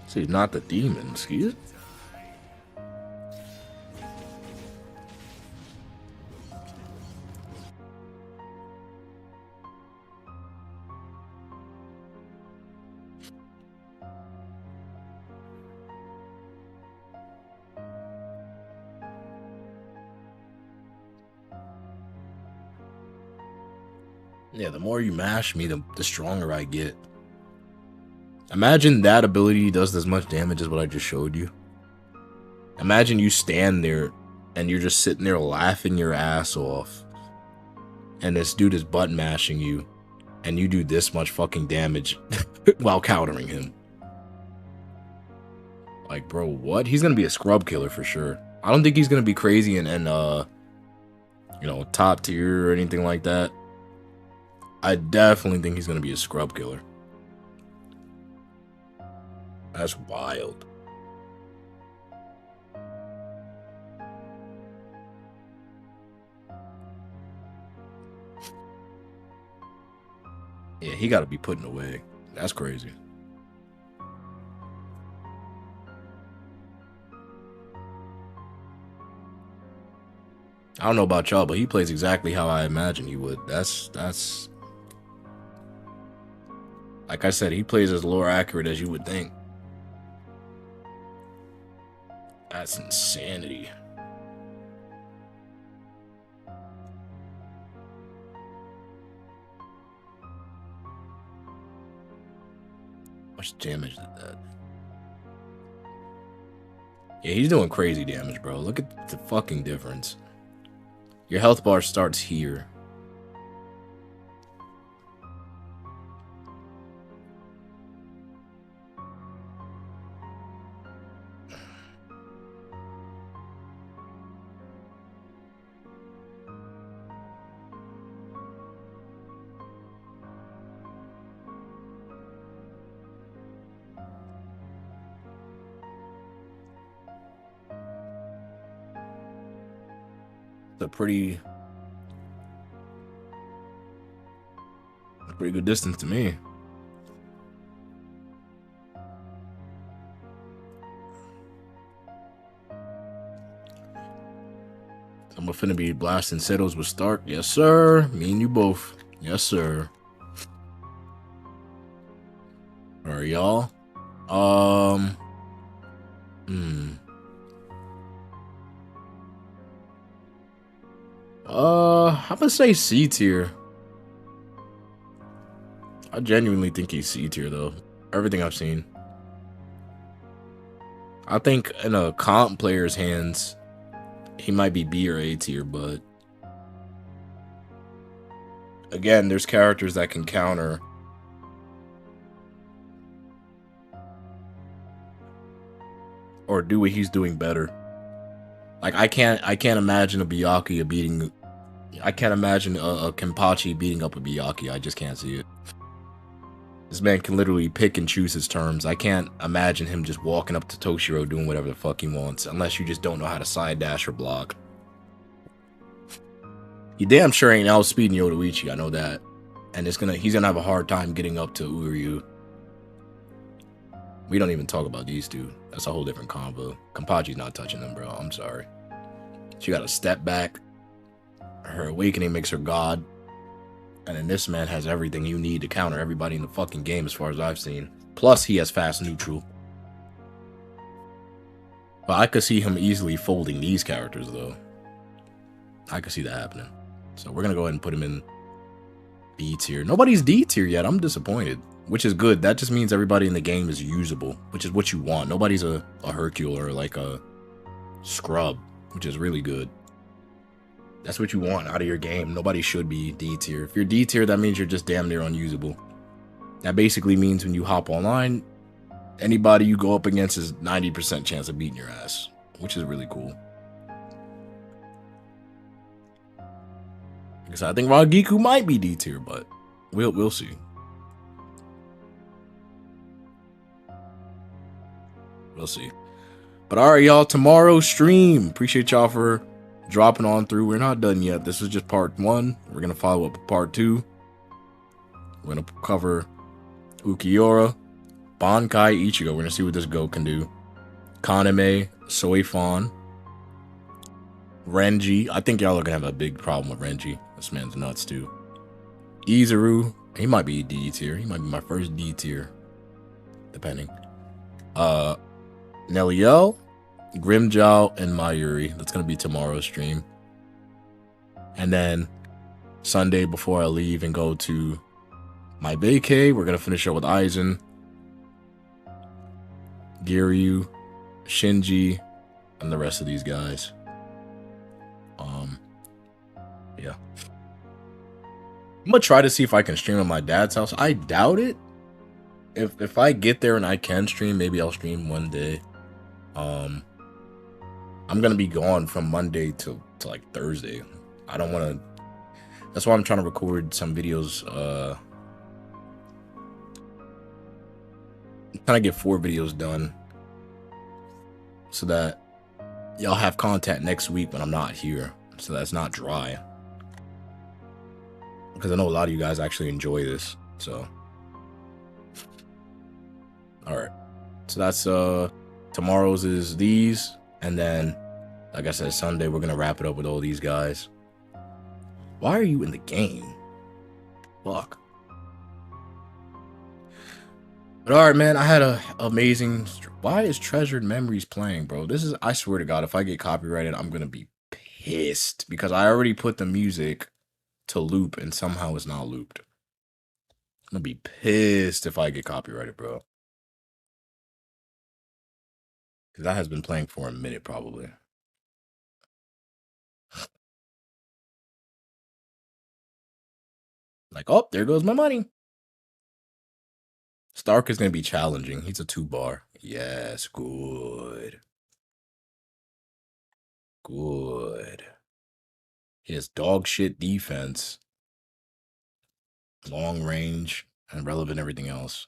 So he's not the demon, excuse me. Yeah, the more you mash me, the stronger I get. Imagine that ability does as much damage as what I just showed you. Imagine you stand there and you're just sitting there laughing your ass off. And this dude is button mashing you. And you do this much fucking damage while countering him. Like, bro, what? He's gonna be a scrub killer for sure. I don't think he's gonna be crazy and you know, top tier or anything like that. I definitely think he's gonna be a scrub killer. That's wild. Yeah, he gotta be putting away. That's crazy. I don't know about y'all, but he plays exactly how I imagined he would. That's Like I said, he plays as lore accurate as you would think. That's insanity. How much damage did that? Yeah, he's doing crazy damage, bro. Look at the fucking difference. Your health bar starts here. It's a pretty good distance to me. I'm finna be blasting settles with Stark. Yes, sir. Me and you both. Yes, sir. Alright, y'all. I'm gonna say C tier. I genuinely think he's C tier though. Everything I've seen. I think in a comp player's hands, he might be B or A tier, but again, there's characters that can counter. Or do what he's doing better. Like I can't imagine a Byakuya beating. I can't imagine a Kenpachi beating up a Byakuya. I just can't see it. This man can literally pick and choose his terms. I can't imagine him just walking up to Toshiro doing whatever the fuck he wants, unless you just don't know how to side dash or block. He damn sure ain't outspeeding Yoruichi, I know that. And he's gonna have a hard time getting up to Uryu. We don't even talk about these two. That's a whole different combo. Kenpachi's not touching them, bro. I'm sorry. She got to step back. Her awakening makes her god. And then this man has everything you need to counter everybody in the fucking game as far as I've seen. Plus, he has fast neutral. But I could see him easily folding these characters, though. I could see that happening. So we're going to go ahead and put him in B tier. Nobody's D tier yet. I'm disappointed. Which is good. That just means everybody in the game is usable. Which is what you want. Nobody's a Hercule or like a scrub. Which is really good. That's what you want out of your game. Nobody should be D tier. If you're D tier, that means you're just damn near unusable. That basically means when you hop online, anybody you go up against is 90% chance of beating your ass. Which is really cool. Because I think Ragiku might be D tier, but we'll see. We'll see. But alright, y'all, tomorrow's stream. Appreciate y'all for dropping on through. We're not done yet. This is just part 1. We're going to follow up with part 2. We're going to cover Ukiura, Bankai, Ichigo. We're going to see what this Go can do. Kaname, Soifon, Renji. I think y'all are going to have a big problem with Renji. This man's nuts, too. Izuru. He might be D tier. He might be my first D tier. Depending. Neliel, Grimjow, and Mayuri. That's going to be tomorrow's stream. And then Sunday before I leave and go to my vacay, we're going to finish up with Aizen, Giryu, Shinji, and the rest of these guys. Yeah. I'm going to try to see if I can stream at my dad's house. I doubt it. If I get there and I can stream, maybe I'll stream one day. I'm gonna be gone from Monday to like Thursday. I don't want to. That's why I'm trying to record some videos. I'm trying to get 4 videos done so that y'all have content next week when I'm not here, so that's not dry. Because I know a lot of you guys actually enjoy this. So, all right. So that's tomorrow's is these, and then, like I said, Sunday we're gonna wrap it up with all these guys. Why are you in the game? Fuck. But all right, man, I had a amazing. Why is Treasured Memories playing, bro? This is. I swear to God, if I get copyrighted, I'm gonna be pissed because I already put the music to loop and somehow it's not looped. I'm gonna be pissed if I get copyrighted, bro. Because that has been playing for a minute, probably. Like, oh, there goes my money. Stark is gonna be challenging. He's a 2-bar. Yes, good. Good. He has dog shit defense, long range, and relevant everything else.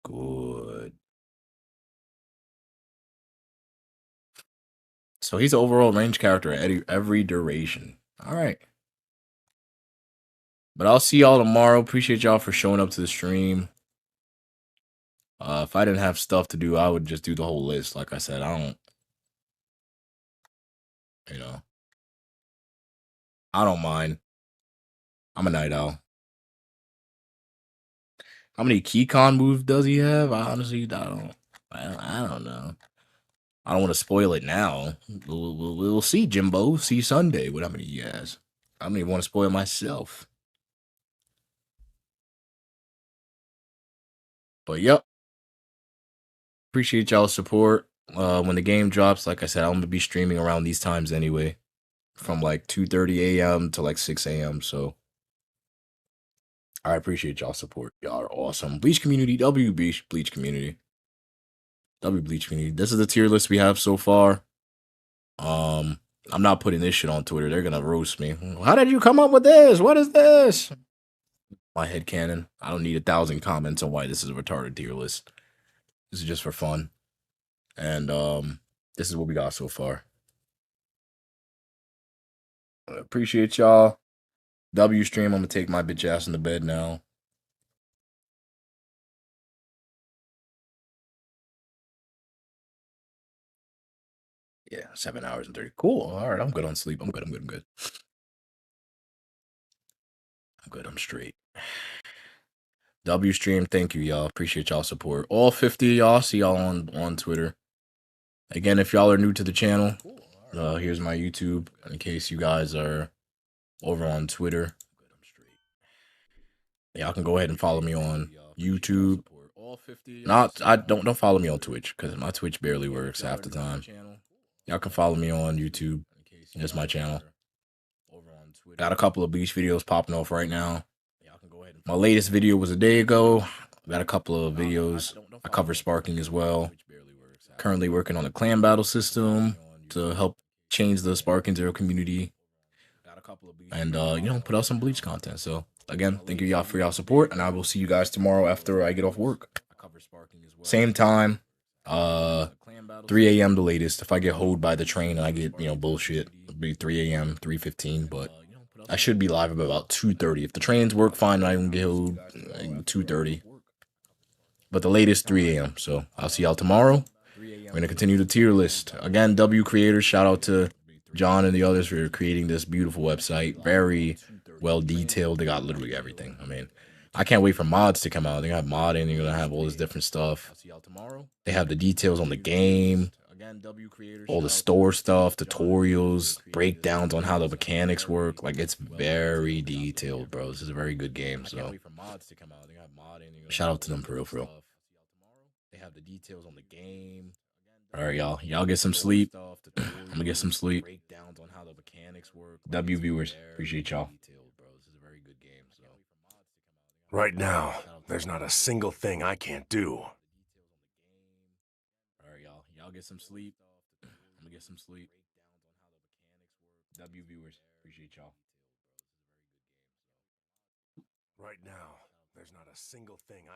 Good. So he's an overall range character at every duration. All right. But I'll see y'all tomorrow. Appreciate y'all for showing up to the stream. If I didn't have stuff to do, I would just do the whole list. Like I said, I don't, I don't mind. I'm a night owl. How many Keycon moves does he have? I honestly, I don't know. I don't want to spoil it now. We'll see, Jimbo. See Sunday. What how many he has? I don't even want to spoil myself. But yep. Appreciate y'all's support. When the game drops, like I said, I'm gonna be streaming around these times anyway. From like 2:30 a.m. to like 6 a.m. So I appreciate y'all's support. Y'all are awesome. Bleach community, W Bleach community. W Bleach community. This is the tier list we have so far. I'm not putting this shit on Twitter. They're gonna roast me. How did you come up with this? What is this? My headcanon. I don't need 1,000 comments on why this is a retarded tier list. This is just for fun. And this is what we got so far. I appreciate y'all. W stream. I'm gonna take my bitch ass in the bed now. Yeah, 7 hours and 30. Cool. All right, I'm good on sleep. I'm good. I'm good. I'm straight. W stream. Thank you, y'all. Appreciate y'all support. All 50 of y'all. See y'all on Twitter. Again, if y'all are new to the channel, here's my YouTube in case you guys are over on Twitter. Y'all can go ahead and follow me on YouTube. Don't follow me on Twitch because my Twitch barely works half the time. Y'all can follow me on YouTube. That's my channel. Got a couple of Bleach videos popping off right now. My latest video was a day ago. Got a couple of videos. I cover sparking as well. Currently working on a clan battle system to help change the Sparking Zero community. And, put out some Bleach content. So, again, thank you y'all for y'all support. And I will see you guys tomorrow after I get off work. Same time. 3 a.m. the latest. If I get hoed by the train and I get, bullshit, it'll be 3 a.m., 3:15. But I should be live about 2:30. If the trains work fine and I don't get hoed, 2:30. But the latest 3 a.m. So I'll see y'all tomorrow. We're going to continue the tier list. Again, W creators, shout out to John and the others for creating this beautiful website. Very well detailed. They got literally everything. I mean, I can't wait for mods to come out. They got modding. They're going to have all this different stuff. They have the details on the game, all the store stuff, tutorials, breakdowns on how the mechanics work. Like, it's very detailed, bro. This is a very good game. So, shout out to them for real, for real. They have the details on the game. All right, y'all. Y'all get some sleep. I'm gonna get some sleep. W viewers, appreciate y'all. Right now, there's not a single thing I can't do. All right, y'all. Y'all get some sleep. I'm gonna get some sleep. W viewers, appreciate y'all. Right now, there's not a single thing I